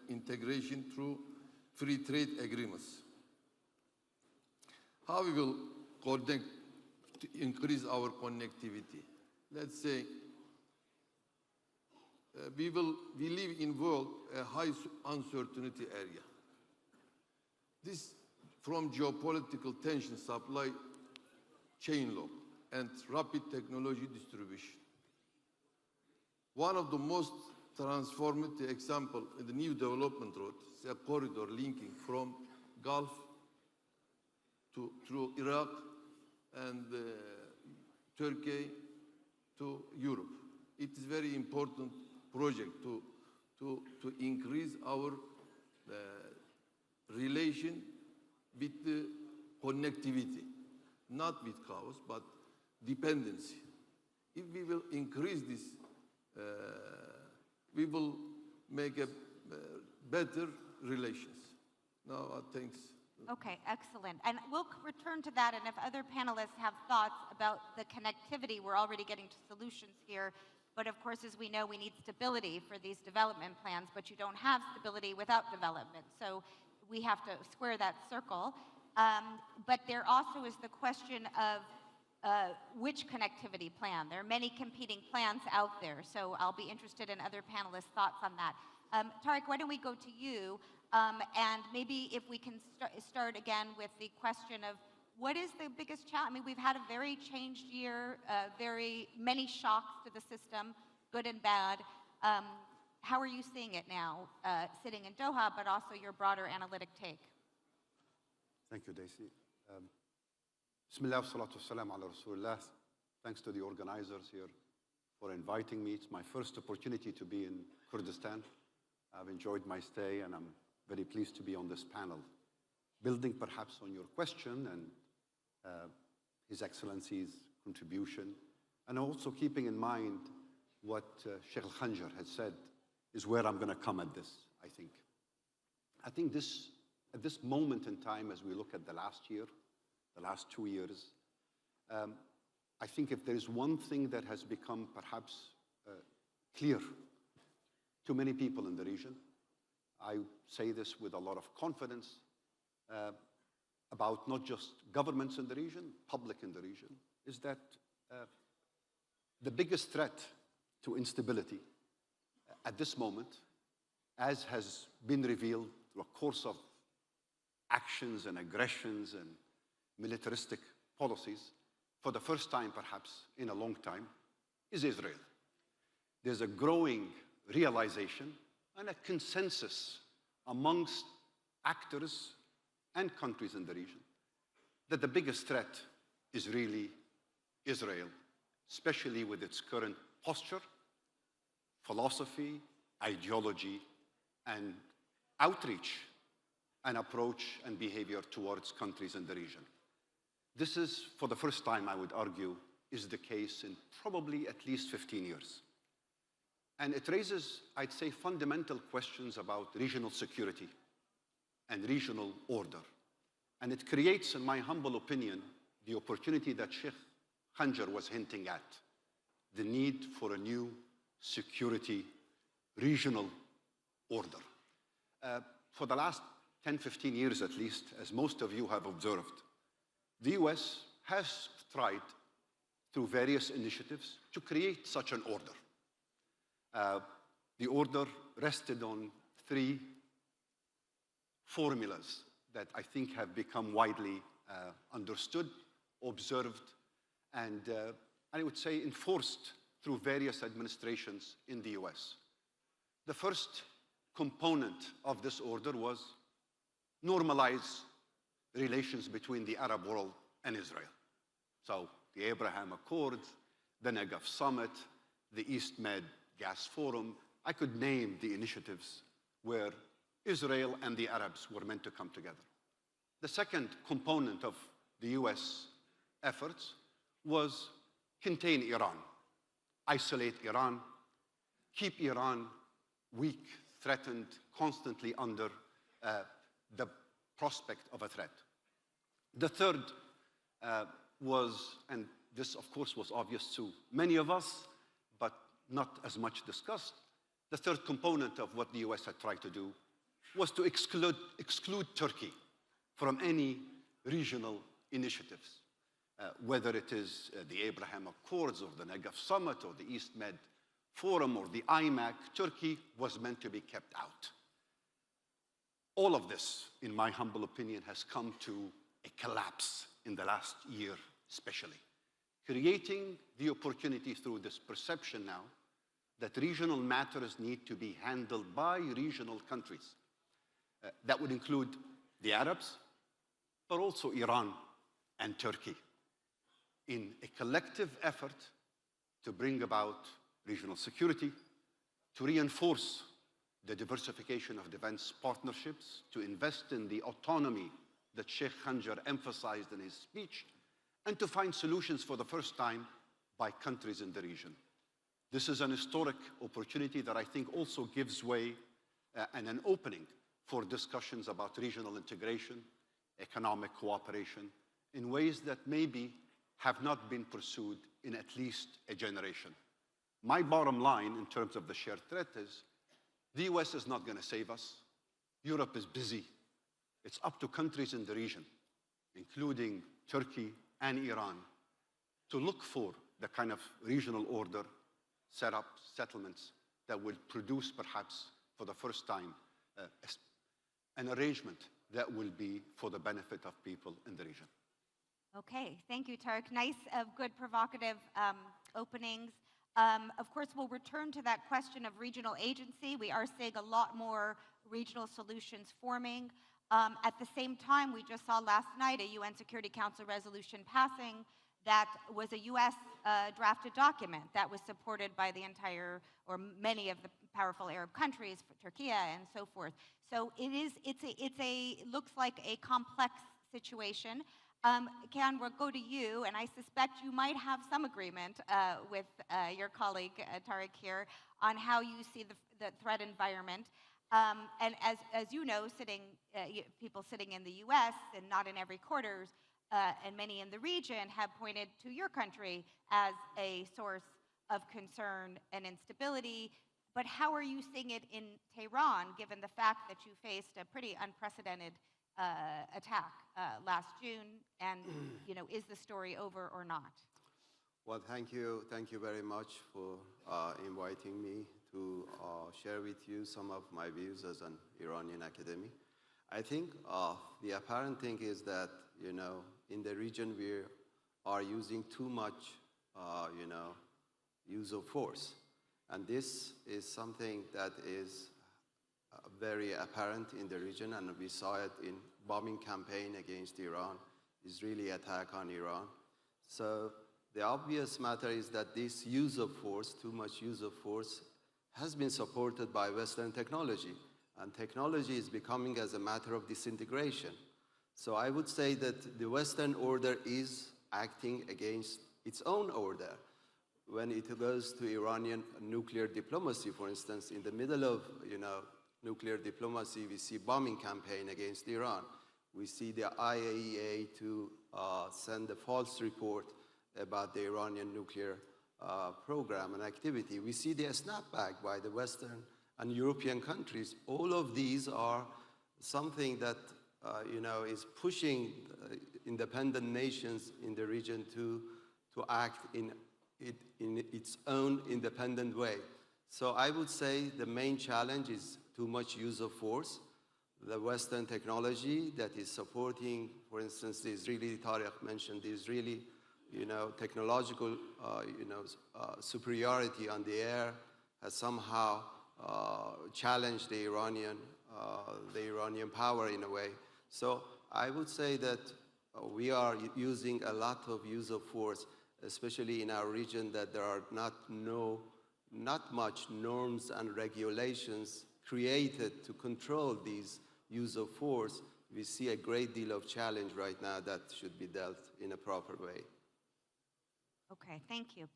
integration through free trade agreements. How we will connect to increase our connectivity? Let's say we live in world a high uncertainty area. This from geopolitical tension, supply chain lock, and rapid technology distribution. One of the most transformative example in the new development road is a corridor linking from Gulf through Iraq and Turkey to Europe. It is very important project to increase our relation with the connectivity, not with chaos, but dependency. If we will increase this, we will make a better relations. Now, thanks. Okay, excellent. And we'll return to that, and if other panelists have thoughts about the connectivity, we're already getting to solutions here. But of course, as we know, we need stability for these development plans, but you don't have stability without development. So we have to square that circle. But there also is the question of which connectivity plan. There are many competing plans out there, so I'll be interested in other panelists' thoughts on that. Tariq, why don't we go to you, and maybe if we can start again with the question of what is the biggest challenge? I mean, we've had a very changed year, very many shocks to the system, good and bad. How are you seeing it now, sitting in Doha, but also your broader analytic take? Thank you, Daisy. Bismillah wa salatu wa salam ala Rasulullah. Thanks to the organizers here for inviting me. It's my first opportunity to be in Kurdistan. I've enjoyed my stay, and I'm very pleased to be on this panel. Building perhaps on your question and His Excellency's contribution, and also keeping in mind what Sheikh Al-Khanjar had said is where I'm going to come at this, I think. I think at this moment in time, as we look at the last year, the last 2 years, I think if there is one thing that has become perhaps clear to many people in the region, I say this with a lot of confidence, about not just governments in the region, public in the region, is that the biggest threat to instability at this moment, as has been revealed through a course of actions and aggressions and militaristic policies, for the first time perhaps in a long time, is Israel. There's a growing realization and a consensus amongst actors and countries in the region that the biggest threat is really Israel, especially with its current posture, philosophy, ideology, and outreach and approach and behavior towards countries in the region. This is, for the first time, I would argue, is the case in probably at least 15 years. And it raises, I'd say, fundamental questions about regional security and regional order. And it creates, in my humble opinion, the opportunity that Sheikh Khanjar was hinting at, the need for a new security regional order. For the last 10, 15 years at least, as most of you have observed, the US has tried through various initiatives to create such an order. The order rested on three formulas that I think have become widely understood, observed, and I would say enforced through various administrations in the US. The first component of this order was normalize relations between the Arab world and Israel. So the Abraham Accords, the Negev Summit, the East Med Gas Forum, I could name the initiatives where Israel and the Arabs were meant to come together. The second component of the US efforts was contain Iran, isolate Iran, keep Iran weak, threatened, constantly under the prospect of a threat. The third was, and this of course was obvious to many of us, but not as much discussed, the third component of what the US had tried to do was to exclude Turkey from any regional initiatives, whether it is the Abraham Accords or the Negev Summit or the East Med Forum or the IMAC. Turkey was meant to be kept out. All of this, in my humble opinion, has come to a collapse in the last year especially, creating the opportunity through this perception now that regional matters need to be handled by regional countries. That would include the Arabs, but also Iran and Turkey, in a collective effort to bring about regional security, to reinforce the diversification of defense partnerships, to invest in the autonomy that Sheikh Khanjar emphasized in his speech, and to find solutions for the first time by countries in the region. This is an historic opportunity that I think also gives way and an opening for discussions about regional integration, economic cooperation, in ways that maybe have not been pursued in at least a generation. My bottom line in terms of the shared threat is the US is not going to save us. Europe is busy. It's up to countries in the region, including Turkey and Iran, to look for the kind of regional order, settlements that will produce perhaps for the first time an arrangement that will be for the benefit of people in the region. Okay, thank you, Tariq. Nice, good, provocative openings. Of course, we'll return to that question of regional agency. We are seeing a lot more regional solutions forming. At the same time, we just saw last night a UN Security Council resolution passing that was a US drafted document that was supported by the entire, or many of the powerful Arab countries, Turkey and so forth. So it looks like a complex situation. Can we go to you, and I suspect you might have some agreement with your colleague Tariq here on how you see the threat environment. And as you know, people sitting in the US and not in every quarters, and many in the region have pointed to your country as a source of concern and instability. But how are you seeing it in Tehran, given the fact that you faced a pretty unprecedented attack last June? And is the story over or not? Well, thank you very much for inviting me to share with you some of my views as an Iranian academic. I think the apparent thing is that, in the region we are using too much, use of force. And this is something that is very apparent in the region, and we saw it in bombing campaign against Iran, Israeli attack on Iran. So The obvious matter is that this use of force, too much use of force, has been supported by Western technology. And technology is becoming as a matter of disintegration. So I would say that the Western order is acting against its own order. When it goes to Iranian nuclear diplomacy, for instance, in the middle of nuclear diplomacy, we see bombing campaign against Iran. We see the IAEA to send a false report about the Iranian nuclear program and activity. We see the snapback by the Western and European countries. All of these are something that is pushing independent nations in the region to act in its own independent way. So I would say the main challenge is too much use of force. The Western technology that is supporting, for instance, the Israeli, Tariq mentioned the Israeli, technological, superiority on the air has somehow challenged the Iranian power in a way. So I would say that we are using a lot of use of force, especially in our region, that there are not much norms and regulations created to control these use of force. We see a great deal of challenge right now that should be dealt in a proper way. Okay, thank you.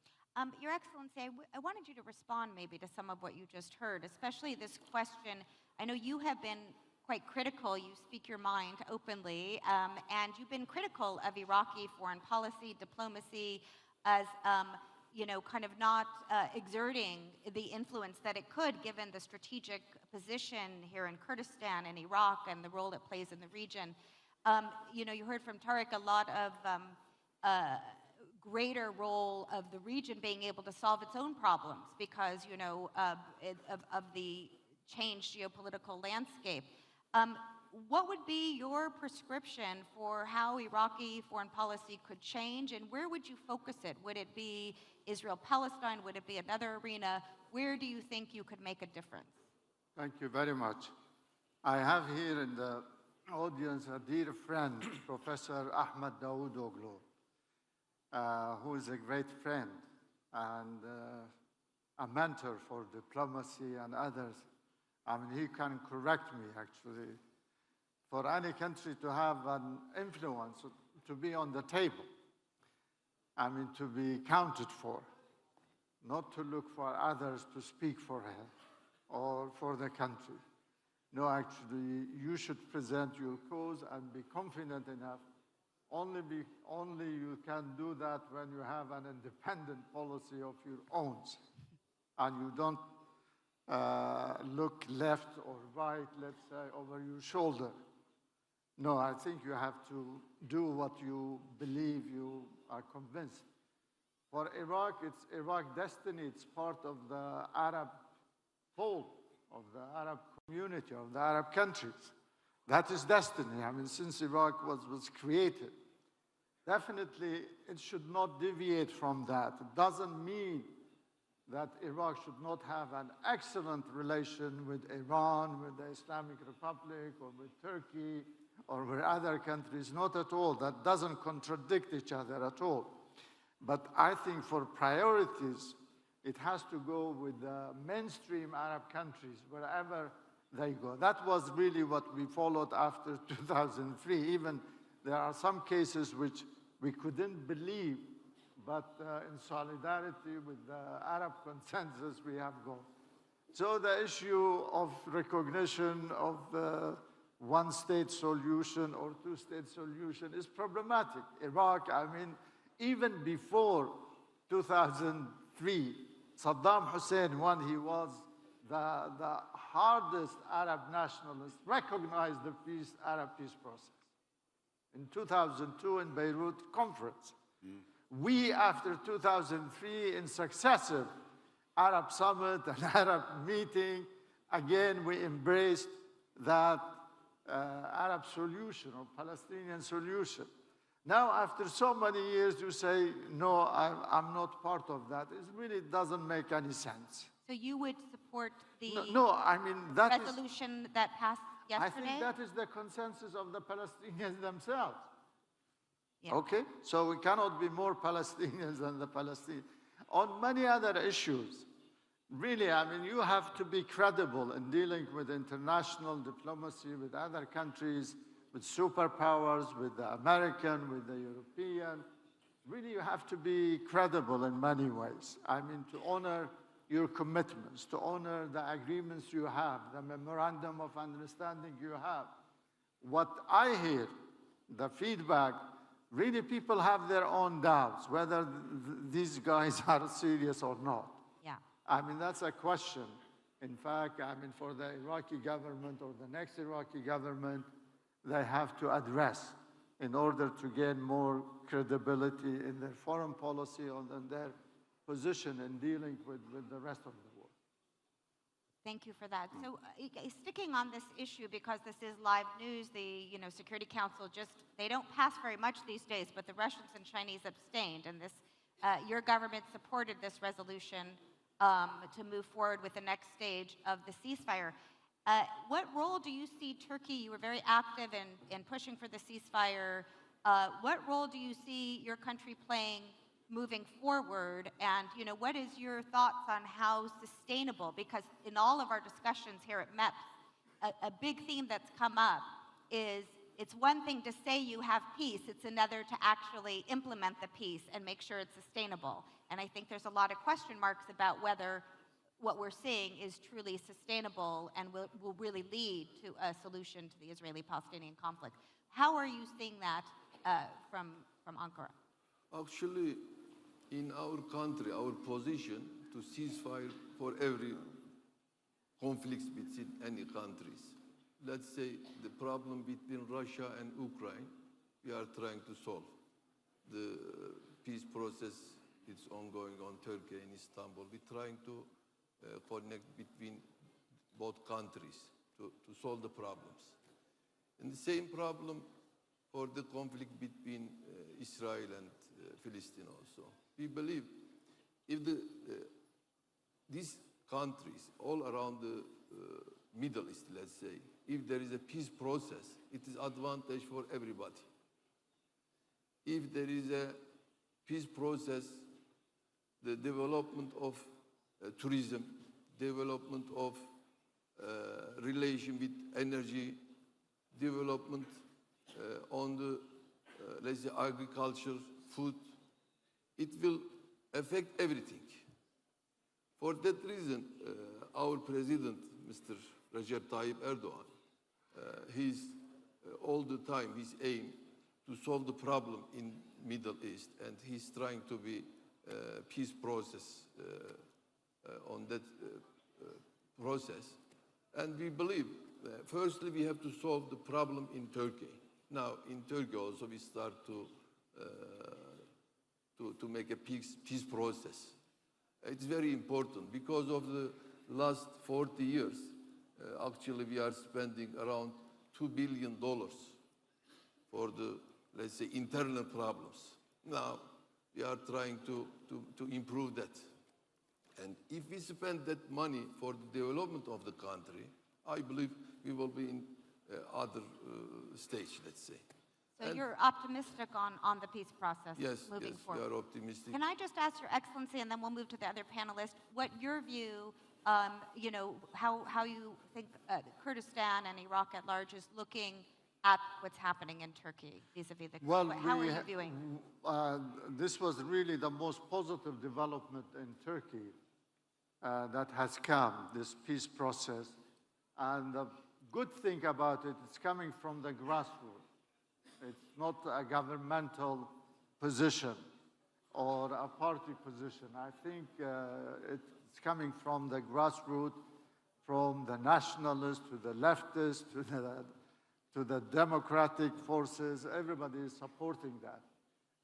Your Excellency, I wanted you to respond maybe to some of what you just heard, especially this question. I know you have been quite critical. You speak your mind openly, and you've been critical of Iraqi foreign policy, diplomacy, as kind of not exerting the influence that it could, given the strategic position here in Kurdistan and Iraq and the role it plays in the region. You heard from Tariq a lot of greater role of the region being able to solve its own problems because, of the changed geopolitical landscape. What would be your prescription for how Iraqi foreign policy could change, and where would you focus it? Would it be Israel-Palestine? Would it be another arena? Where do you think you could make a difference? Thank you very much. I have here in the audience a dear friend, Professor Ahmed Dawoodoglu, who is a great friend and a mentor for diplomacy and others. I mean, he can correct me, actually. For any country to have an influence, to be on the table, I mean, to be counted for, not to look for others to speak for him or for the country. No, actually, you should present your cause and be confident enough. Only you can do that when you have an independent policy of your own, and you don't look left or right, let's say, over your shoulder. No, I think you have to do what you believe, you are convinced. For Iraq, it's Iraq destiny. It's part of the Arab fold, of the Arab community, of the Arab countries. That is destiny. I mean, since Iraq was created. Definitely, it should not deviate from that. It doesn't mean that Iraq should not have an excellent relation with Iran, with the Islamic Republic, or with Turkey, or with other countries. Not at all. That doesn't contradict each other at all. But I think for priorities, it has to go with the mainstream Arab countries, wherever they go. That was really what we followed after 2003. Even there are some cases which we couldn't believe, but in solidarity with the Arab consensus, we have gone. So the issue of recognition of the one-state solution or two-state solution is problematic. Iraq, I mean, even before 2003, Saddam Hussein, when he was the hardest Arab nationalist, recognized the Arab peace process. In 2002 in Beirut conference. We, after 2003, in successive Arab summit and Arab meeting, again, we embraced that Arab solution or Palestinian solution. Now, after so many years, you say, no, I'm not part of that. It really doesn't make any sense. So you would support the I mean, that resolution that passed yesterday? I think that is the consensus of the Palestinians themselves. Yeah. Okay? So we cannot be more Palestinians than the Palestinians. On many other issues, really, I mean, you have to be credible in dealing with international diplomacy, with other countries, with superpowers, with the American, with the European. Really, you have to be credible in many ways. I mean, to honor your commitments, to honor the agreements you have, the memorandum of understanding you have. What I hear, the feedback, really people have their own doubts whether these guys are serious or not. Yeah. I mean, that's a question. In fact, I mean, for the Iraqi government or the next Iraqi government, they have to address in order to gain more credibility in their foreign policy and in their position in dealing with the rest of the world. Thank you for that. So sticking on this issue, because this is live news, the Security Council they don't pass very much these days, but the Russians and Chinese abstained, and your government supported this resolution to move forward with the next stage of the ceasefire. What role do you see Turkey, you were very active in pushing for the ceasefire, what role do you see your country playing moving forward? And what is your thoughts on how sustainable, because in all of our discussions here at MEPS, a big theme that's come up is it's one thing to say you have peace, it's another to actually implement the peace and make sure it's sustainable. And I think there's a lot of question marks about whether what we're seeing is truly sustainable and will really lead to a solution to the Israeli-Palestinian conflict. How are you seeing that from Ankara? Actually, in our country, our position to ceasefire for every conflicts between any countries. Let's say the problem between Russia and Ukraine, we are trying to solve. The peace process is ongoing on Turkey and Istanbul. We're trying to connect between both countries to solve the problems. And the same problem for the conflict between Israel and Palestine also. We believe if these countries all around the Middle East, let's say, if there is a peace process, it is advantage for everybody. If there is a peace process, the development of tourism, development of relation with energy, development on the, let's say, agriculture, food, it will affect everything. For that reason, our president, Mr. Recep Tayyip Erdogan, he's all the time, his aim to solve the problem in Middle East, and he's trying to be peace process on that process. And we believe, firstly, we have to solve the problem in Turkey. Now, in Turkey also, we start to make a peace process. It's very important because of the last 40 years. Actually, we are spending around $2 billion for the, let's say, internal problems. Now, we are trying to improve that. And if we spend that money for the development of the country, I believe we will be in other stage, let's say. So you're optimistic on the peace process moving forward? Yes, we are optimistic. Can I just ask Your Excellency, and then we'll move to the other panelists, what your view, how you think Kurdistan and Iraq at large is looking at what's happening in Turkey vis-a-vis the how are you viewing? This was really the most positive development in Turkey that has come, this peace process. And the good thing about it, it's coming from the grassroots. It's not a governmental position or a party position. I think it's coming from the grassroots, from the nationalists to the leftists to the democratic forces. Everybody is supporting that.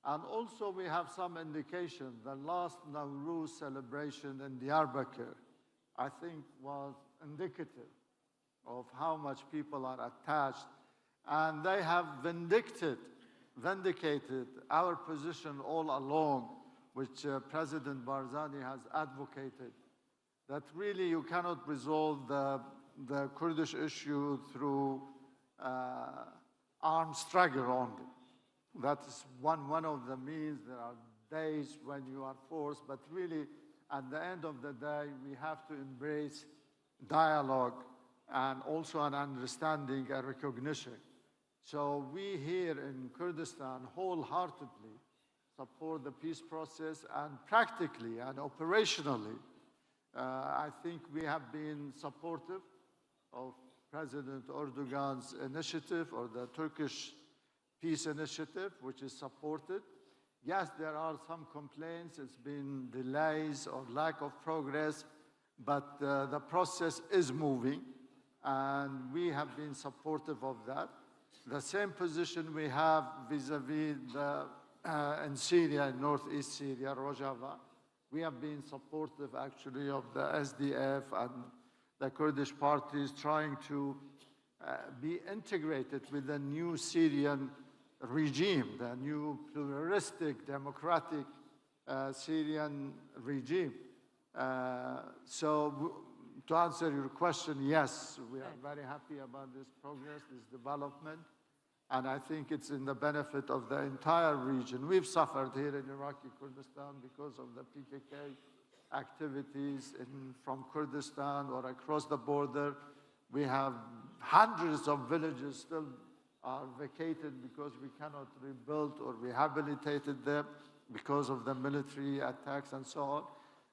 And also we have some indication. The last Nowruz celebration in Diyarbakir, I think, was indicative of how much people are attached. And they have vindicated our position all along, which President Barzani has advocated, that really you cannot resolve the Kurdish issue through armed struggle only. That's one of the means. There are days when you are forced, but really, at the end of the day, we have to embrace dialogue and also an understanding and recognition. So we here in Kurdistan wholeheartedly support the peace process, and practically and operationally, I think we have been supportive of President Erdogan's initiative, or the Turkish peace initiative, which is supported. Yes, there are some complaints, it's been delays or lack of progress, but the process is moving, and we have been supportive of that. The same position we have vis-a-vis in Syria, in northeast Syria, Rojava. We have been supportive actually of the SDF and the Kurdish parties trying to be integrated with the new Syrian regime, the new pluralistic, democratic Syrian regime. So to answer your question, yes, we are very happy about this progress, this development, and I think it's in the benefit of the entire region. We've suffered here in Iraqi Kurdistan because of the PKK activities from Kurdistan or across the border. We have hundreds of villages still are vacated because we cannot rebuild or rehabilitate them because of the military attacks and so on.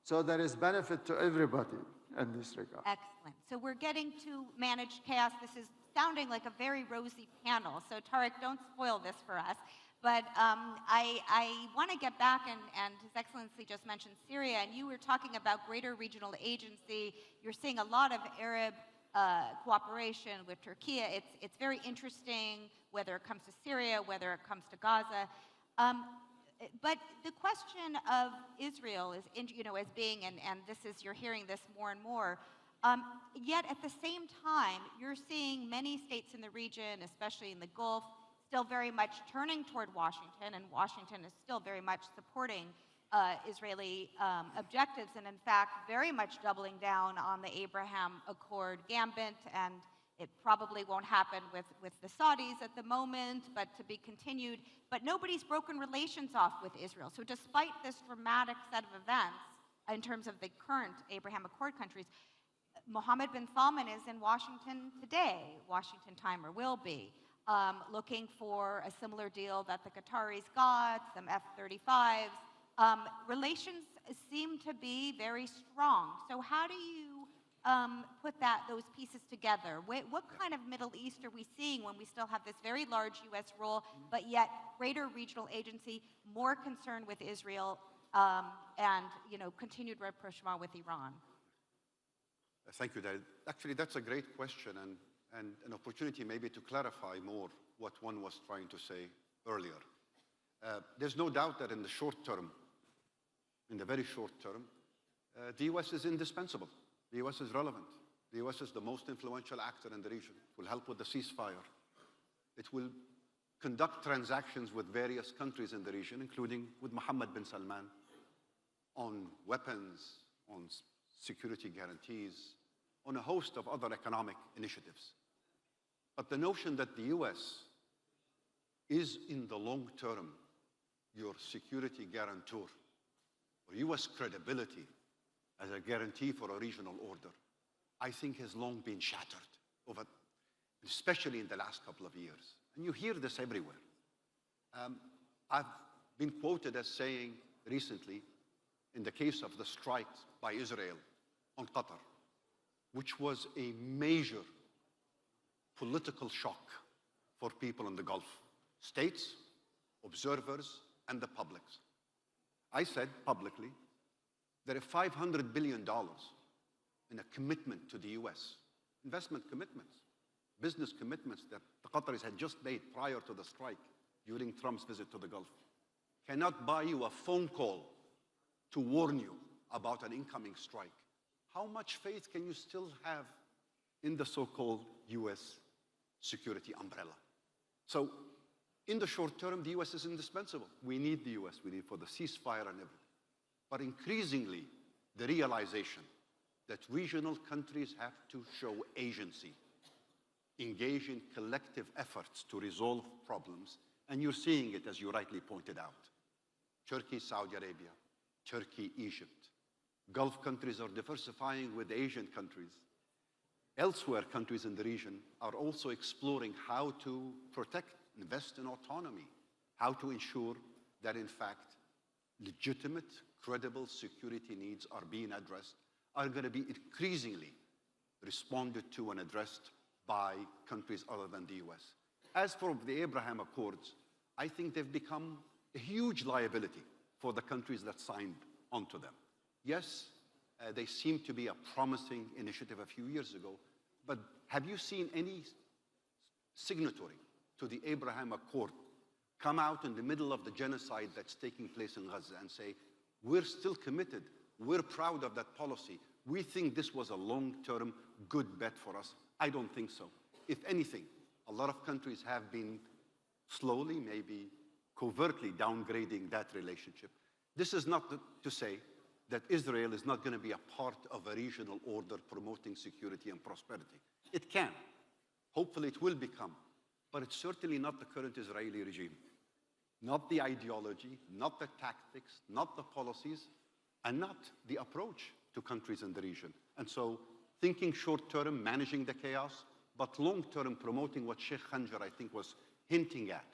So there is benefit to everybody in this regard. Excellent. So we're getting to manage chaos. This is sounding like a very rosy panel. So Tariq, don't spoil this for us. But I want to get back, and His Excellency just mentioned Syria, and you were talking about greater regional agency. You're seeing a lot of Arab cooperation with Turkey. It's very interesting, whether it comes to Syria, whether it comes to Gaza. But the question of Israel is, as being, and this is, you're hearing this more and more, yet at the same time, you're seeing many states in the region, especially in the Gulf, still very much turning toward Washington, and Washington is still very much supporting Israeli objectives, and in fact, very much doubling down on the Abraham Accord gambit, and it probably won't happen with the Saudis at the moment, but to be continued. But nobody's broken relations off with Israel. So despite this dramatic set of events in terms of the current Abraham Accord countries, Mohammed bin Salman is in Washington today, Washington time, or will be, looking for a similar deal that the Qataris got, some F-35s. Relations seem to be very strong. So how do you put those pieces together? What kind of Middle East are we seeing when we still have this very large U.S. role, but yet greater regional agency, more concern with Israel, and continued rapprochement with Iran? Thank you, David. Actually, that's a great question, and an opportunity maybe to clarify more what one was trying to say earlier. There's no doubt that in the short term, in the very short term, the U.S. is indispensable. The U.S. is relevant. The U.S. is the most influential actor in the region. It will help with the ceasefire. It will conduct transactions with various countries in the region, including with Mohammed bin Salman, on weapons, on security guarantees, on a host of other economic initiatives. But the notion that the U.S. is in the long term your security guarantor, or U.S. credibility as a guarantee for a regional order, I think has long been shattered, especially in the last couple of years. And you hear this everywhere. I've been quoted as saying recently, in the case of the strikes by Israel on Qatar, which was a major political shock for people in the Gulf, states, observers, and the public. I said publicly, there are $500 billion in a commitment to the U.S., investment commitments, business commitments that the Qataris had just made prior to the strike during Trump's visit to the Gulf. Cannot buy you a phone call to warn you about an incoming strike. How much faith can you still have in the so-called U.S. security umbrella? So in the short term, the U.S. is indispensable. We need the U.S. We need for the ceasefire and everything. But increasingly, the realization that regional countries have to show agency, engage in collective efforts to resolve problems, And you're seeing it, as you rightly pointed out. Turkey, Saudi Arabia, Turkey, Egypt. Gulf countries are diversifying with Asian countries. Elsewhere, countries in the region are also exploring how to protect, invest in autonomy, how to ensure that, in fact, legitimate, credible security needs are being addressed, are going to be increasingly responded to and addressed by countries other than the US. As for the Abraham Accords, I think they've become a huge liability for the countries that signed onto them. Yes, they seem to be a promising initiative a few years ago, but have you seen any signatory to the Abraham Accord come out in the middle of the genocide that's taking place in Gaza and say, we're still committed, we're proud of that policy, we think this was a long-term good bet for us? I don't think so. If anything, a lot of countries have been slowly, maybe covertly downgrading that relationship. This is not to say that Israel is not going to be a part of a regional order promoting security and prosperity. It can. Hopefully it will become. But it's certainly not the current Israeli regime. Not the ideology, not the tactics, not the policies, and not the approach to countries in the region. And so thinking short-term, managing the chaos, but long-term promoting what Sheikh Khanjar, I think, was hinting at,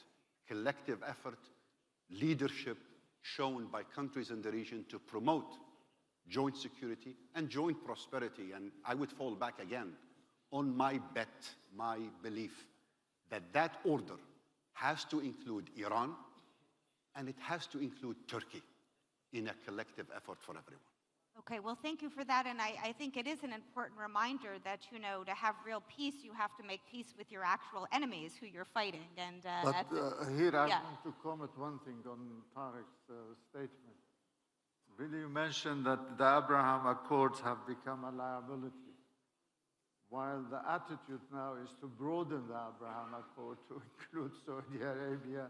collective effort, leadership shown by countries in the region to promote joint security and joint prosperity. And I would fall back again on my bet, my belief, that that order has to include Iran and it has to include Turkey in a collective effort for everyone. Okay, well, thank you for that. And I think it is an important reminder that, you know, to have real peace, you have to make peace with your actual enemies who you're fighting. And here I want to comment one thing on Tariq's statement. Really, you mentioned that the Abraham Accords have become a liability, while the attitude now is to broaden the Abraham Accord to include Saudi Arabia,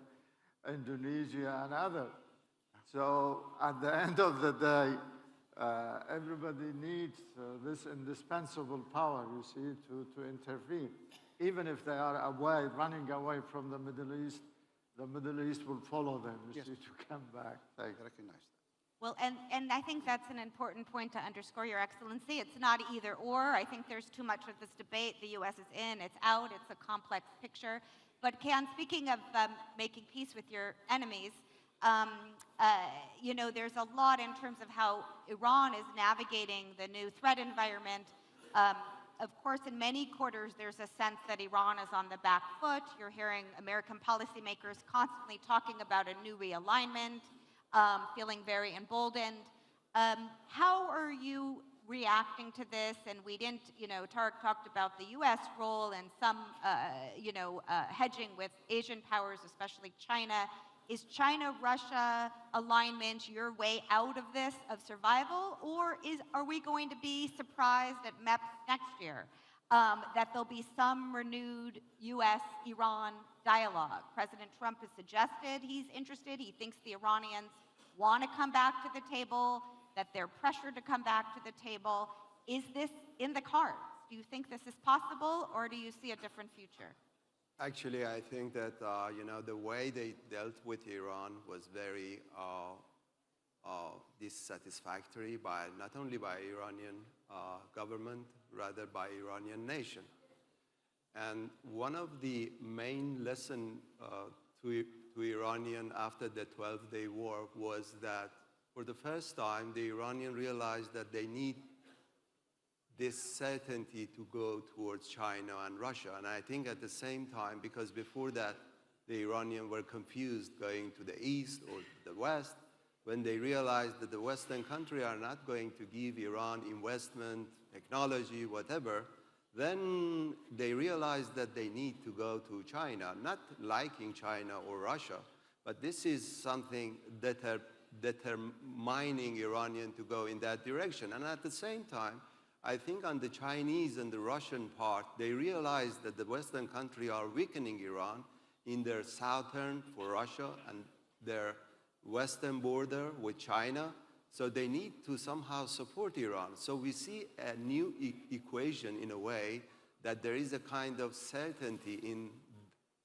Indonesia, and others. So at the end of the day, everybody needs this indispensable power, you see, to intervene. Even if they are away, running away from the Middle East will follow them, you see, to come back. I recognize that. Well, and I think that's an important point to underscore, Your Excellency. It's not either or. I think there's too much of this debate. The U.S. is in, it's out, it's a complex picture. But Ken, speaking of making peace with your enemies, you know, there's a lot in terms of how Iran is navigating the new threat environment. Of course, in many quarters, there's a sense that Iran is on the back foot. You're hearing American policymakers constantly talking about a new realignment, feeling very emboldened. How are you reacting to this? And we didn't, you know, Tariq talked about the U.S. role and some, you know, hedging with Asian powers, especially China. Is China-Russia alignment your way out of this, of survival, or are we going to be surprised at MEPS next year that there'll be some renewed U.S.-Iran dialogue? President Trump has suggested he's interested. He thinks the Iranians want to come back to the table, that they're pressured to come back to the table. Is this in the cards? Do you think this is possible, or do you see a different future? Actually, I think that, you know, the way they dealt with Iran was very dissatisfactory by, not only by Iranian government, rather by Iranian nation. And one of the main lessons to Iranian after the 12-day war was that for the first time, the Iranian realized that they need this certainty to go towards China and Russia. And I think at the same time, because before that, the Iranians were confused going to the east or the west, when they realized that the Western countries are not going to give Iran investment, technology, whatever, then they realized that they need to go to China, not liking China or Russia, but this is something determining Iranian to go in that direction. And at the same time, I think on the Chinese and the Russian part, they realized that the Western countries are weakening Iran in their southern for Russia and their western border with China. So they need to somehow support Iran. So we see a new equation in a way that there is a kind of certainty in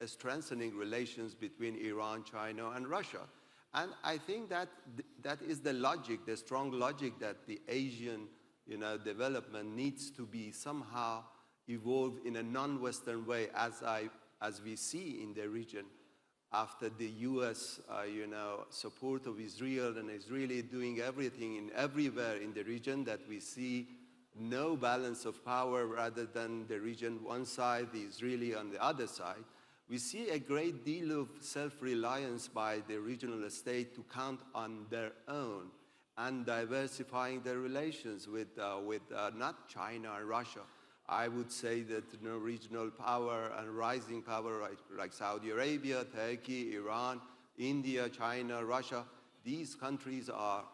strengthening relations between Iran, China, and Russia. And I think that that is the logic, the strong logic that the Asian development needs to be somehow evolved in a non-Western way, as we see in the region after the U.S. Support of Israel, and Israeli doing everything everywhere in the region, that we see no balance of power rather than the region one side, the Israeli on the other side. We see a great deal of self-reliance by the regional state to count on their own and diversifying their relations with not China and Russia. I would say that regional power and rising power like Saudi Arabia, Turkey, Iran, India, China, Russia, these countries are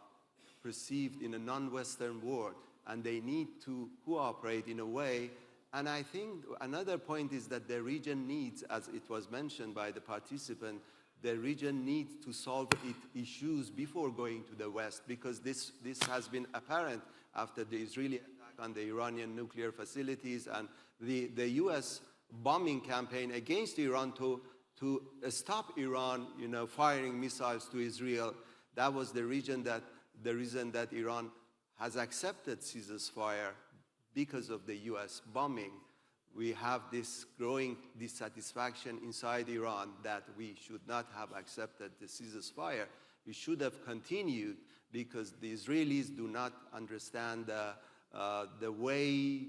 perceived in a non-Western world, and they need to cooperate in a way. And I think another point is that the region needs, as it was mentioned by the participant, the region needs to solve its issues before going to the West, because this has been apparent after the Israeli attack on the Iranian nuclear facilities and the U.S. bombing campaign against Iran to stop Iran, firing missiles to Israel. That was the reason that Iran has accepted ceasefire because of the U.S. bombing. We have this growing dissatisfaction inside Iran that we should not have accepted the ceasefire. We should have continued, because the Israelis do not understand the way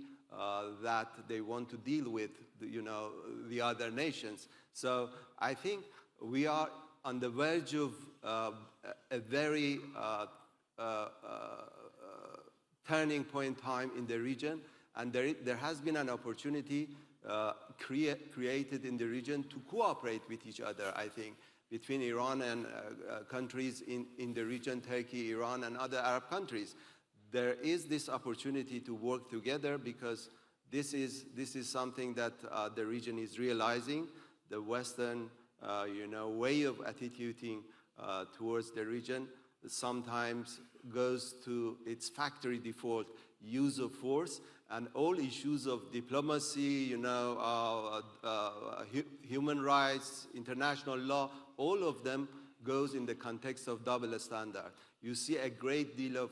that they want to deal with the other nations. So I think we are on the verge of a very turning point time in the region, and there has been an opportunity created in the region to cooperate with each other, I think, between Iran and countries in the region, Turkey, Iran, and other Arab countries. There is this opportunity to work together, because this is something that the region is realizing. The Western way of attituding towards the region sometimes goes to its factory default use of force, and all issues of diplomacy, human rights, international law, all of them goes in the context of double standard. You see a great deal of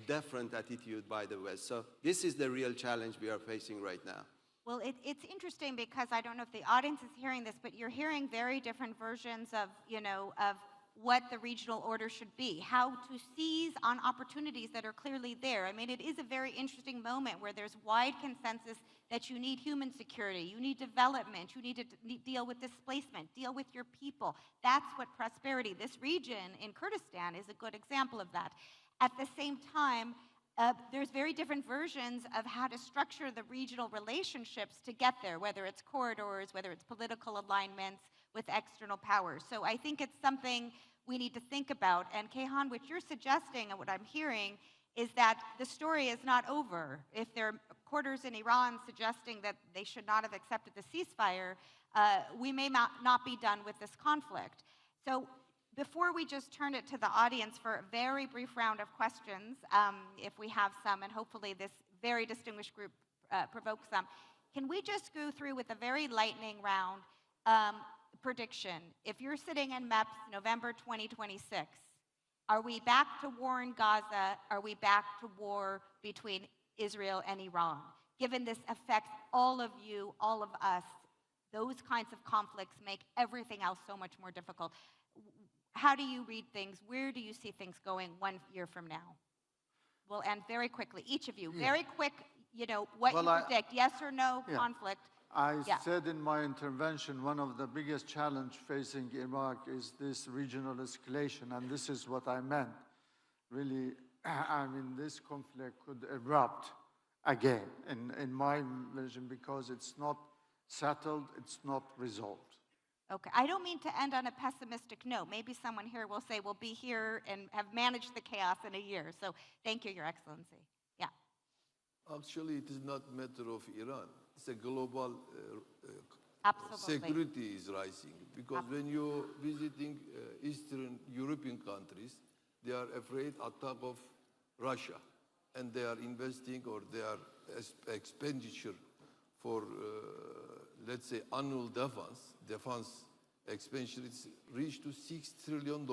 different attitude by the West. So this is the real challenge we are facing right now. Well, it's interesting, because I don't know if the audience is hearing this, but you're hearing very different versions of what the regional order should be, how to seize on opportunities that are clearly there. I mean, it is a very interesting moment where there's wide consensus that you need human security, you need development, you need to deal with displacement, deal with your people. That's what prosperity, this region in Kurdistan is a good example of that. At the same time, there's very different versions of how to structure the regional relationships to get there, whether it's corridors, whether it's political alignments with external powers. So I think it's something we need to think about. And Kayhan, what you're suggesting and what I'm hearing is that the story is not over. If there are quarters in Iran suggesting that they should not have accepted the ceasefire, we may not be done with this conflict. So before we just turn it to the audience for a very brief round of questions, if we have some, and hopefully this very distinguished group provokes some, can we just go through with a very lightning round prediction? If you're sitting in MEPS November 2026, are we back to war in Gaza? Are we back to war between Israel and Iran? Given this affects all of you, all of us, those kinds of conflicts make everything else so much more difficult. How do you read things? Where do you see things going 1 year from now? We'll end very quickly. Each of you, very quick, what you predict, yes or no conflict. I said in my intervention, one of the biggest challenges facing Iraq is this regional escalation, and this is what I meant. Really, I mean, this conflict could erupt again, in my vision, because it's not settled, it's not resolved. Okay, I don't mean to end on a pessimistic note. Maybe someone here will say we'll be here and have managed the chaos in a year. So thank you, Your Excellency. Yeah. Actually, it is not a matter of Iran. It's a global security is rising. Because when you're visiting Eastern European countries, they are afraid attack of Russia. And they are investing, or they are expenditure for let's say, annual defense expenditure is reached to $6 trillion.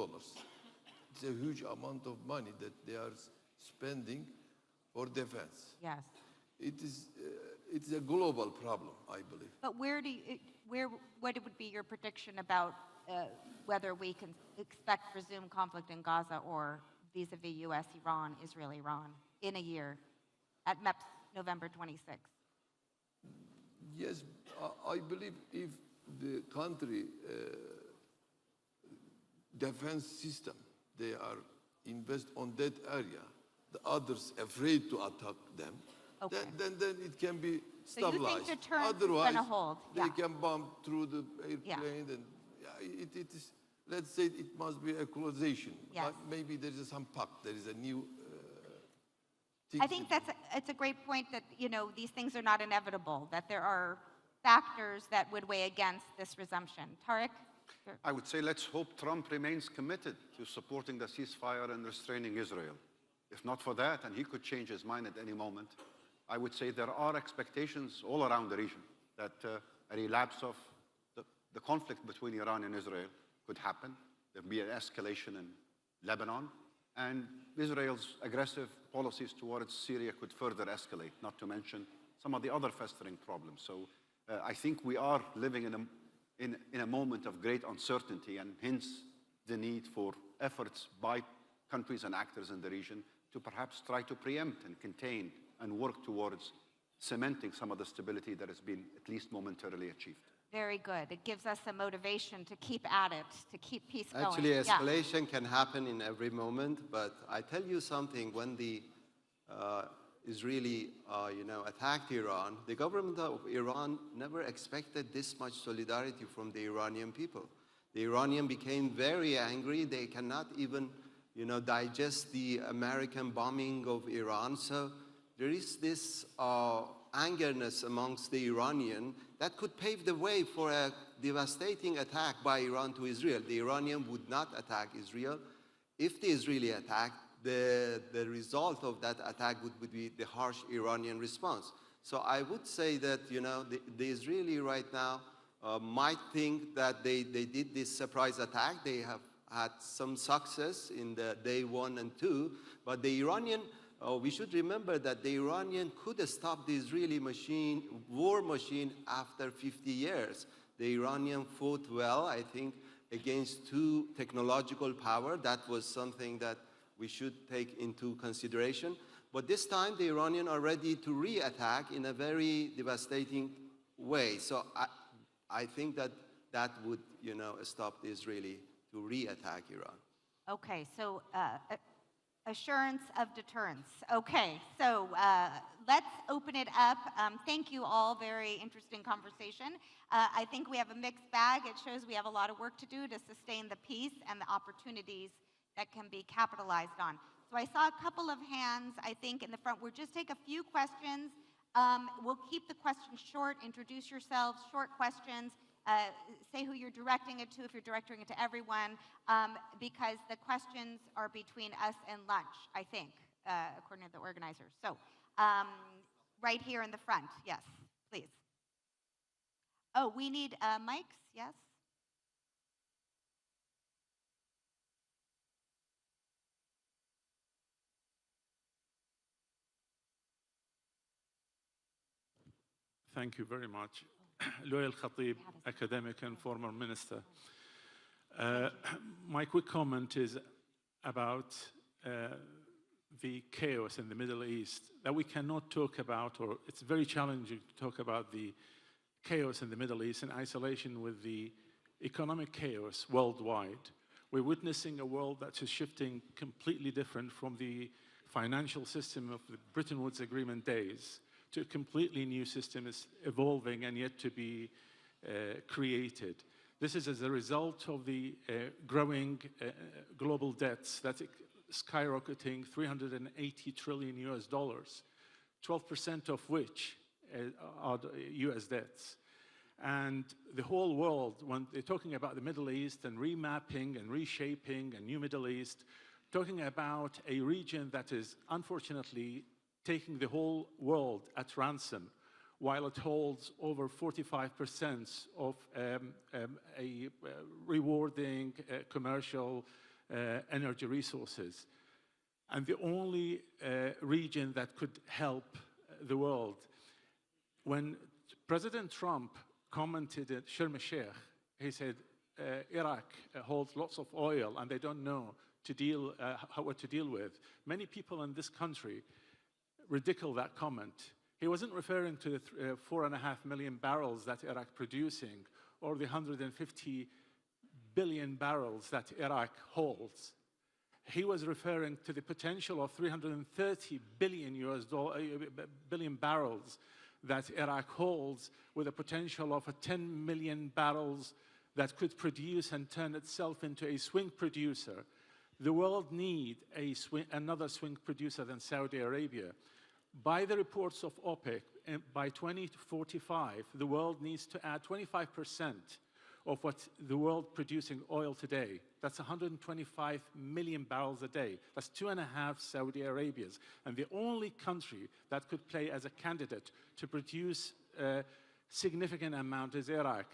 It's a huge amount of money that they are spending for defense. Yes. It's a global problem, I believe. But what would be your prediction about whether we can expect resumed conflict in Gaza or vis-a-vis U.S., Iran, Israel, Iran in a year at MEPS November 26th? Yes, I believe if the country defense system, they are invest on that area, the others afraid to attack them, okay. then it can be So you stabilized. think deterrence Otherwise, is going to hold? they can bomb through the airplane, and it is. Let's say it must be equalization. Yes. Like maybe there is some pact. There is a new. I think it's a great point that these things are not inevitable. That there are factors that would weigh against this resumption. Tariq? I would say let's hope Trump remains committed to supporting the ceasefire and restraining Israel. If not for that, and he could change his mind at any moment, I would say there are expectations all around the region that a relapse of the conflict between Iran and Israel could happen. There'd be an escalation in Lebanon, and Israel's aggressive policies towards Syria could further escalate, not to mention some of the other festering problems. So I think we are living in a moment of great uncertainty, and hence the need for efforts by countries and actors in the region to perhaps try to preempt and contain and work towards cementing some of the stability that has been at least momentarily achieved. Very good. It gives us a motivation to keep at it, to keep peace going. Actually, escalation can happen in every moment, but I tell you something, when the Israeli, attacked Iran, the government of Iran never expected this much solidarity from the Iranian people. The Iranian became very angry. They cannot even, digest the American bombing of Iran. So there is this angerness amongst the Iranian that could pave the way for a devastating attack by Iran to Israel. The Iranian would not attack Israel. If the Israeli attacked, the result of that attack would be the harsh Iranian response. So I would say that, the Israeli right now might think that they did this surprise attack. They have had some success in the day 1 and 2, but the Iranian, we should remember that the Iranian could stop the Israeli war machine after 50 years. The Iranian fought well, I think, against 2 technological power. That was something that we should take into consideration. But this time, the Iranian are ready to re-attack in a very devastating way. So I think that would, stop the Israeli to re-attack Iran. Okay, so assurance of deterrence. Okay, so let's open it up. Thank you all, very interesting conversation. I think we have a mixed bag. It shows we have a lot of work to do to sustain the peace and the opportunities that can be capitalized on. So I saw a couple of hands, I think, in the front. We'll just take a few questions. We'll keep the questions short. Introduce yourselves, short questions. Say who you're directing it to, if you're directing it to everyone, because the questions are between us and lunch, I think, according to the organizers. So right here in the front, yes, please. Oh, we need mics, yes? Thank you very much. Loyal Khatib, academic and former minister. My quick comment is about the chaos in the Middle East that we cannot talk about, or it's very challenging to talk about the chaos in the Middle East in isolation with the economic chaos worldwide. We're witnessing a world that is shifting completely different from the financial system of the Bretton Woods Agreement days to a completely new system is evolving and yet to be created. This is as a result of the growing global debts that's skyrocketing, $380 trillion US, 12% of which are US debts. And the whole world, when they're talking about the Middle East and remapping and reshaping a new Middle East, talking about a region that is unfortunately taking the whole world at ransom, while it holds over 45% of a rewarding commercial energy resources. And the only region that could help the world. When President Trump commented at Sharm el-Sheikh, he said, Iraq holds lots of oil and they don't know what to deal with. Many people in this country ridicule that comment. He wasn't referring to the 4.5 million barrels that Iraq producing or the 150 billion barrels that Iraq holds. He was referring to the potential of 330 billion barrels that Iraq holds, with a potential of 10 million barrels that could produce and turn itself into a swing producer. The world needs another swing producer than Saudi Arabia. By the reports of OPEC, by 2045, the world needs to add 25% of what the world producing oil today. That's 125 million barrels a day. That's 2.5 Saudi Arabias. And the only country that could play as a candidate to produce a significant amount is Iraq.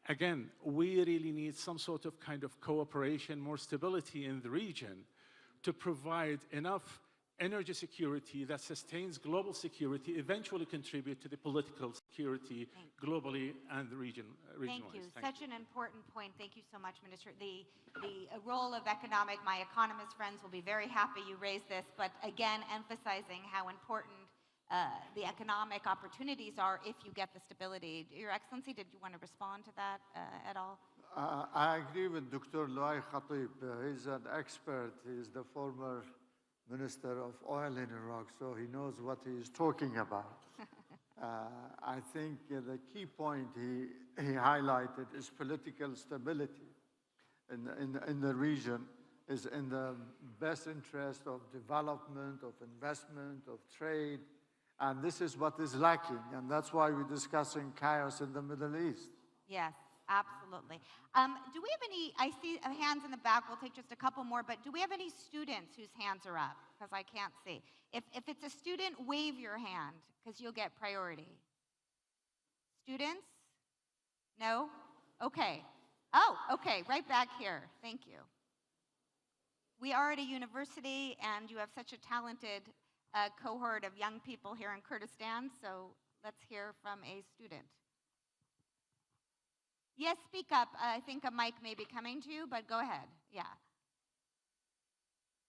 Again, we really need some sort of kind of cooperation, more stability in the region to provide enough energy security that sustains global security, eventually contribute to the political security globally and the region. Thank you. Such an important point. Thank you so much, Minister. The role of my economist friends will be very happy you raised this, but again, emphasizing how important the economic opportunities are if you get the stability. Your Excellency, did you want to respond to that at all? I agree with Dr. Luay Khatib. He's an expert. He's the former Minister of Oil in Iraq, so he knows what he is talking about. I think the key point he highlighted is political stability in the region is in the best interest of development, of investment, of trade, and this is what is lacking, and that's why we're discussing chaos in the Middle East. Yes. Absolutely. Do we have any, I see hands in the back, we'll take just a couple more, but do we have any students whose hands are up? Because I can't see. If it's a student, wave your hand, because you'll get priority. Students? No? Okay. Oh, okay, right back here. Thank you. We are at a university, and you have such a talented cohort of young people here in Kurdistan, so let's hear from a student. Yes, speak up. I think a mic may be coming to you, but go ahead. Yeah.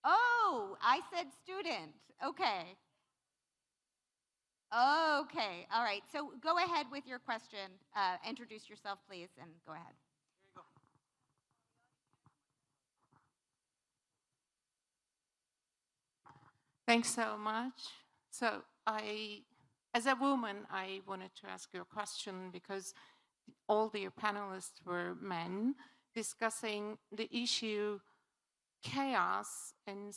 Oh, I said student. Okay. Okay. All right. So go ahead with your question. Introduce yourself, please, and go ahead. Here you go. Thanks so much. So as a woman, I wanted to ask you a question because all the panelists were men discussing the issue chaos and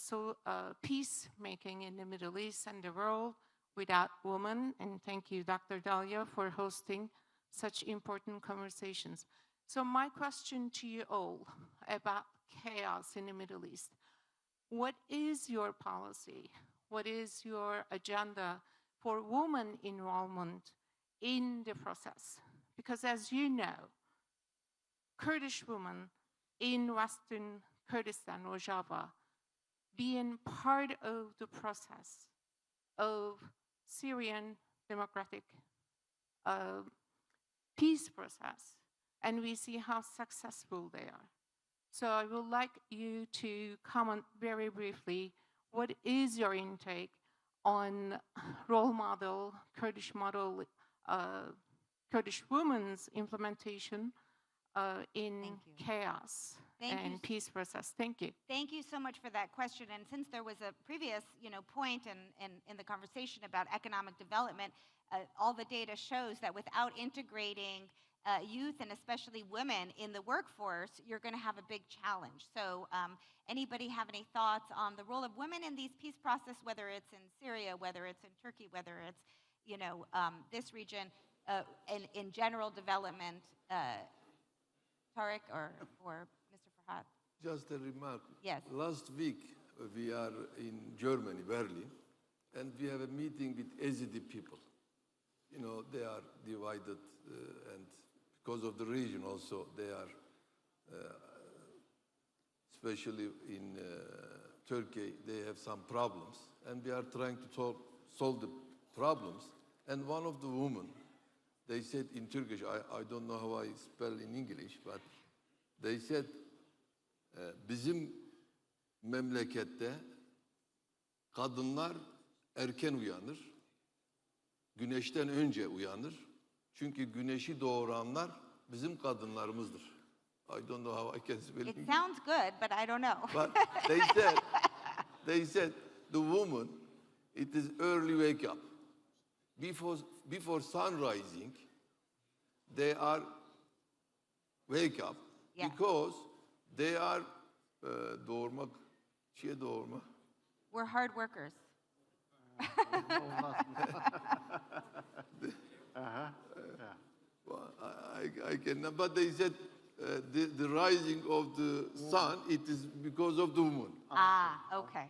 peacemaking in the Middle East and the world without women. And thank you, Dr. Dalia, for hosting such important conversations. So my question to you all about chaos in the Middle East. What is your policy? What is your agenda for women involvement in the process? Because as you know, Kurdish women in Western Kurdistan, Rojava, being part of the process of Syrian democratic peace process, and we see how successful they are. So I would like you to comment very briefly, what is your intake on role model, Kurdish model, Kurdish women's implementation in chaos and peace process. Thank you. Thank you so much for that question. And since there was a previous point in the conversation about economic development, all the data shows that without integrating youth and especially women in the workforce, you're going to have a big challenge. So anybody have any thoughts on the role of women in these peace process, whether it's in Syria, whether it's in Turkey, whether it's this region, in general development, Tariq or Mr. Farhad? Just a remark. Yes. Last week, we are in Germany, Berlin, and we have a meeting with Yazidi people. you know, they are divided, and because of the region also, they are, especially in Turkey, they have some problems, and we are trying to solve the problems. And one of the women, they said in Turkish, I don't know how I spell in English, but they said, bizim memlekette kadınlar erken uyanır, güneşten önce uyanır. Çünkü güneşi doğuranlar bizim kadınlarımızdır. I don't know how I can spell It it. sounds good, but I don't know. But they said, the woman, it is early wake up. Before sun rising, they are wake up because they are doğurmak, doğurma. We're hard workers. Well, I cannot, but they said the rising of the sun, it is because of the woman. Ah, okay.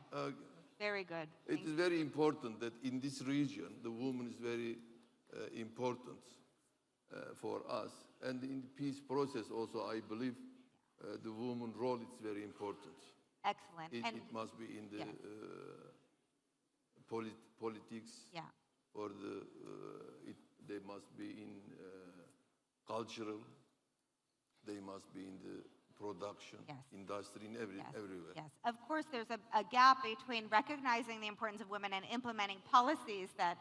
Very good. It is very important that in this region, the woman is very important for us. And in the peace process also, I believe the woman role is very important. Excellent. It must be in the politics, or they must be in cultural, they must be in the production, industry, in everywhere. Yes, of course there's a gap between recognizing the importance of women and implementing policies that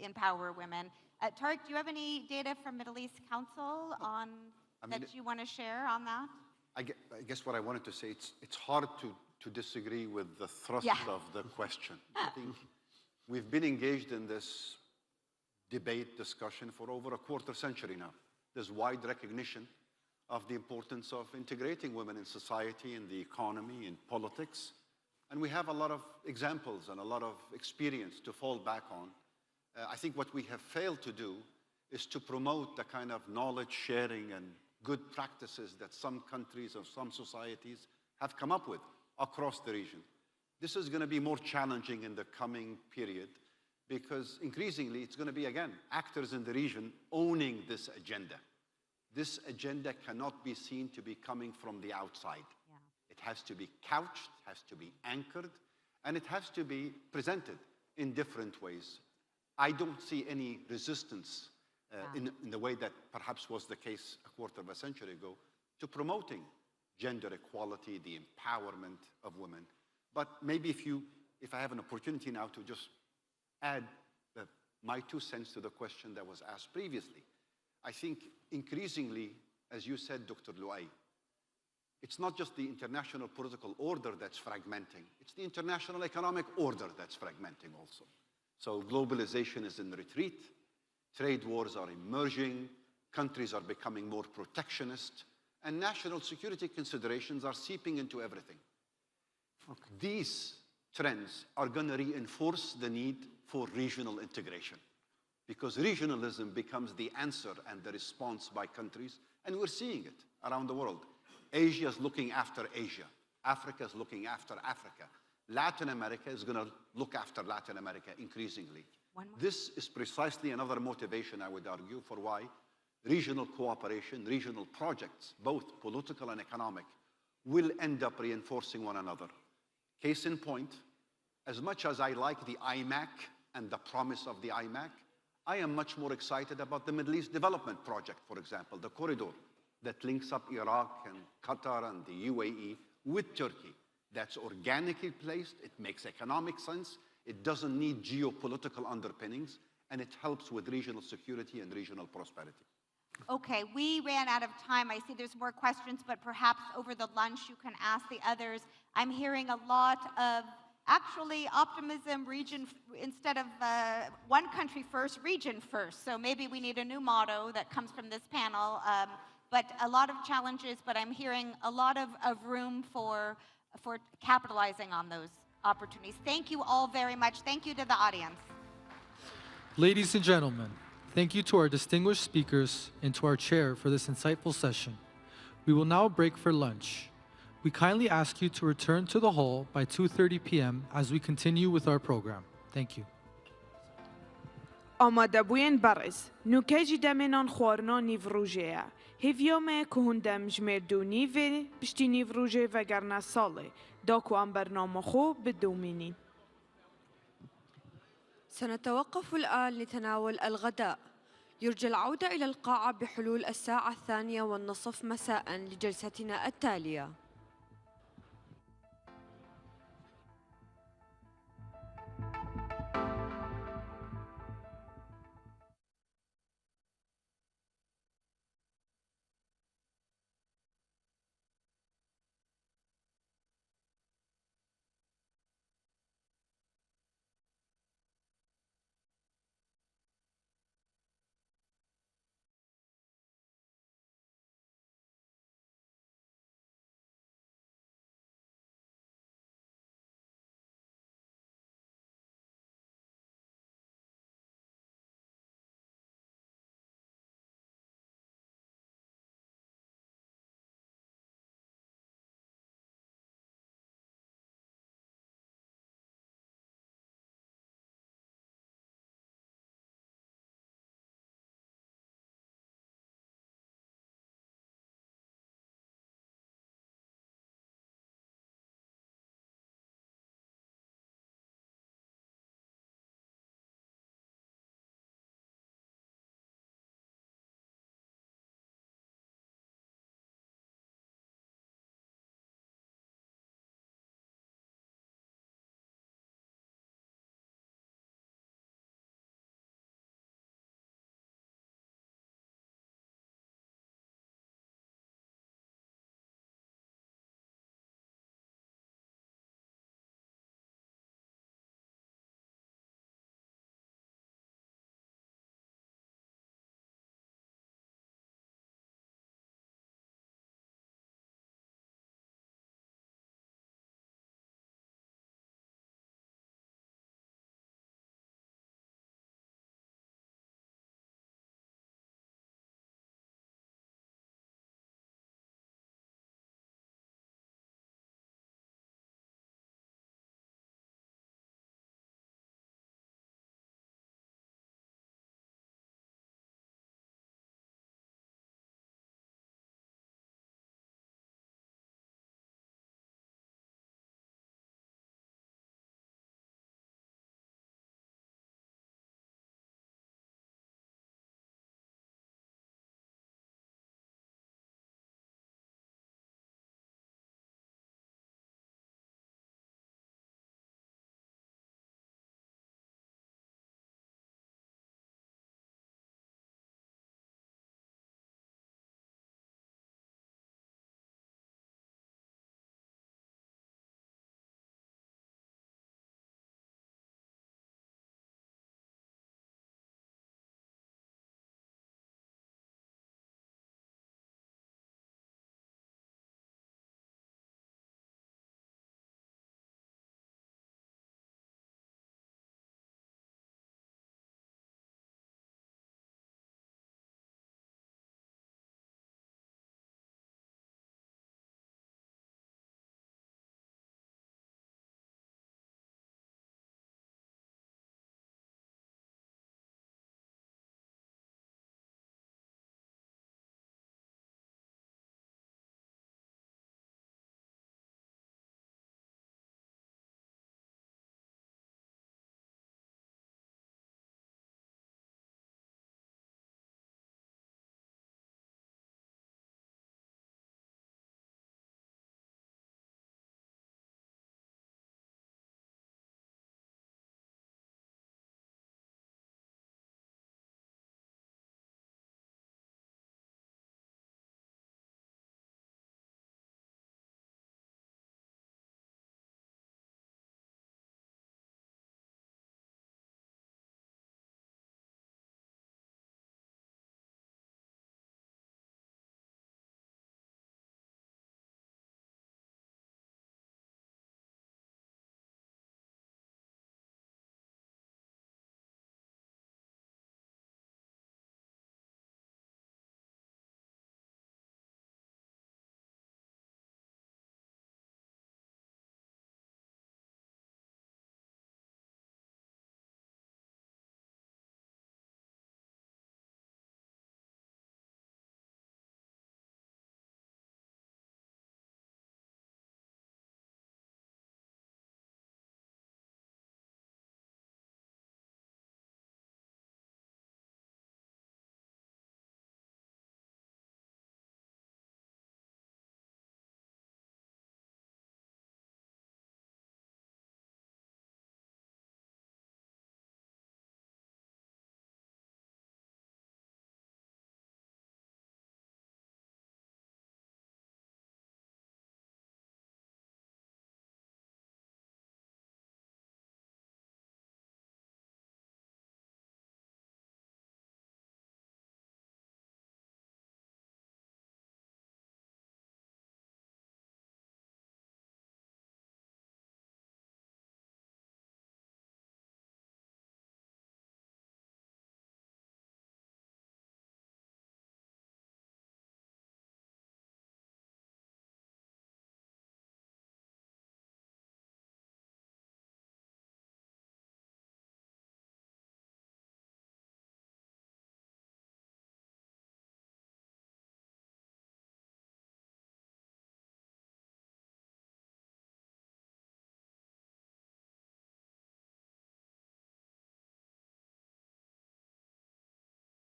empower women. Tariq, do you have any data from Middle East Council on that you want to share on that? I guess what I wanted to say, it's hard to disagree with the thrust of the question. I think we've been engaged in this debate, discussion for over a quarter century now. There's wide recognition of the importance of integrating women in society, in the economy, in politics. And we have a lot of examples and a lot of experience to fall back on. I think what we have failed to do is to promote the kind of knowledge sharing and good practices that some countries or some societies have come up with across the region. This is going to be more challenging in the coming period because increasingly it's going to be, again, actors in the region owning this agenda. This agenda cannot be seen to be coming from the outside. It has to be couched, has to be anchored, and it has to be presented in different ways. I don't see any resistance in the way that perhaps was the case a quarter of a century ago to promoting gender equality, the empowerment of women. But maybe if I have an opportunity now to just add my 2 cents to the question that was asked previously. I think increasingly, as you said, Dr. Luay, it's not just the international political order that's fragmenting, it's the international economic order that's fragmenting also. So globalization is in retreat, trade wars are emerging, countries are becoming more protectionist, and national security considerations are seeping into everything. These trends are going to reinforce the need for regional integration, because regionalism becomes the answer and the response by countries, and we're seeing it around the world. Asia is looking after Asia. Africa is looking after Africa. Latin America is going to look after Latin America increasingly. This is precisely another motivation, I would argue, for why regional cooperation, regional projects, both political and economic, will end up reinforcing one another. Case in point, as much as I like the IMAC and the promise of the IMAC, I am much more excited about the Middle East Development Project, for example, the corridor that links up Iraq and Qatar and the UAE with Turkey. That's organically placed, it makes economic sense, it doesn't need geopolitical underpinnings, and it helps with regional security and regional prosperity. Okay, we ran out of time. I see there's more questions, but perhaps over the lunch you can ask the others. I'm hearing a lot of actually optimism, region, instead of one country first, region first. So maybe we need a new motto that comes from this panel, but a lot of challenges, but I'm hearing a lot of room for capitalizing on those opportunities. Thank you all very much. Thank you to the audience. Ladies and gentlemen, thank you to our distinguished speakers and to our chair for this insightful session. We will now break for lunch. We kindly ask you to return to the hall by 2:30 p.m. as we continue with our program. Thank you. آماده بوین برز نوکجی دمنان خوارنا نیوروژه هیویومه که هندم جمردونی و پشتی نیوروژه و گرنه ساله داکو ام برنامه خو بدومینین. سنتوقف الآن لتناول الغداء. يرجى العودة إلى القاعة بحلول 1:30 مساء لجلستنا التالية.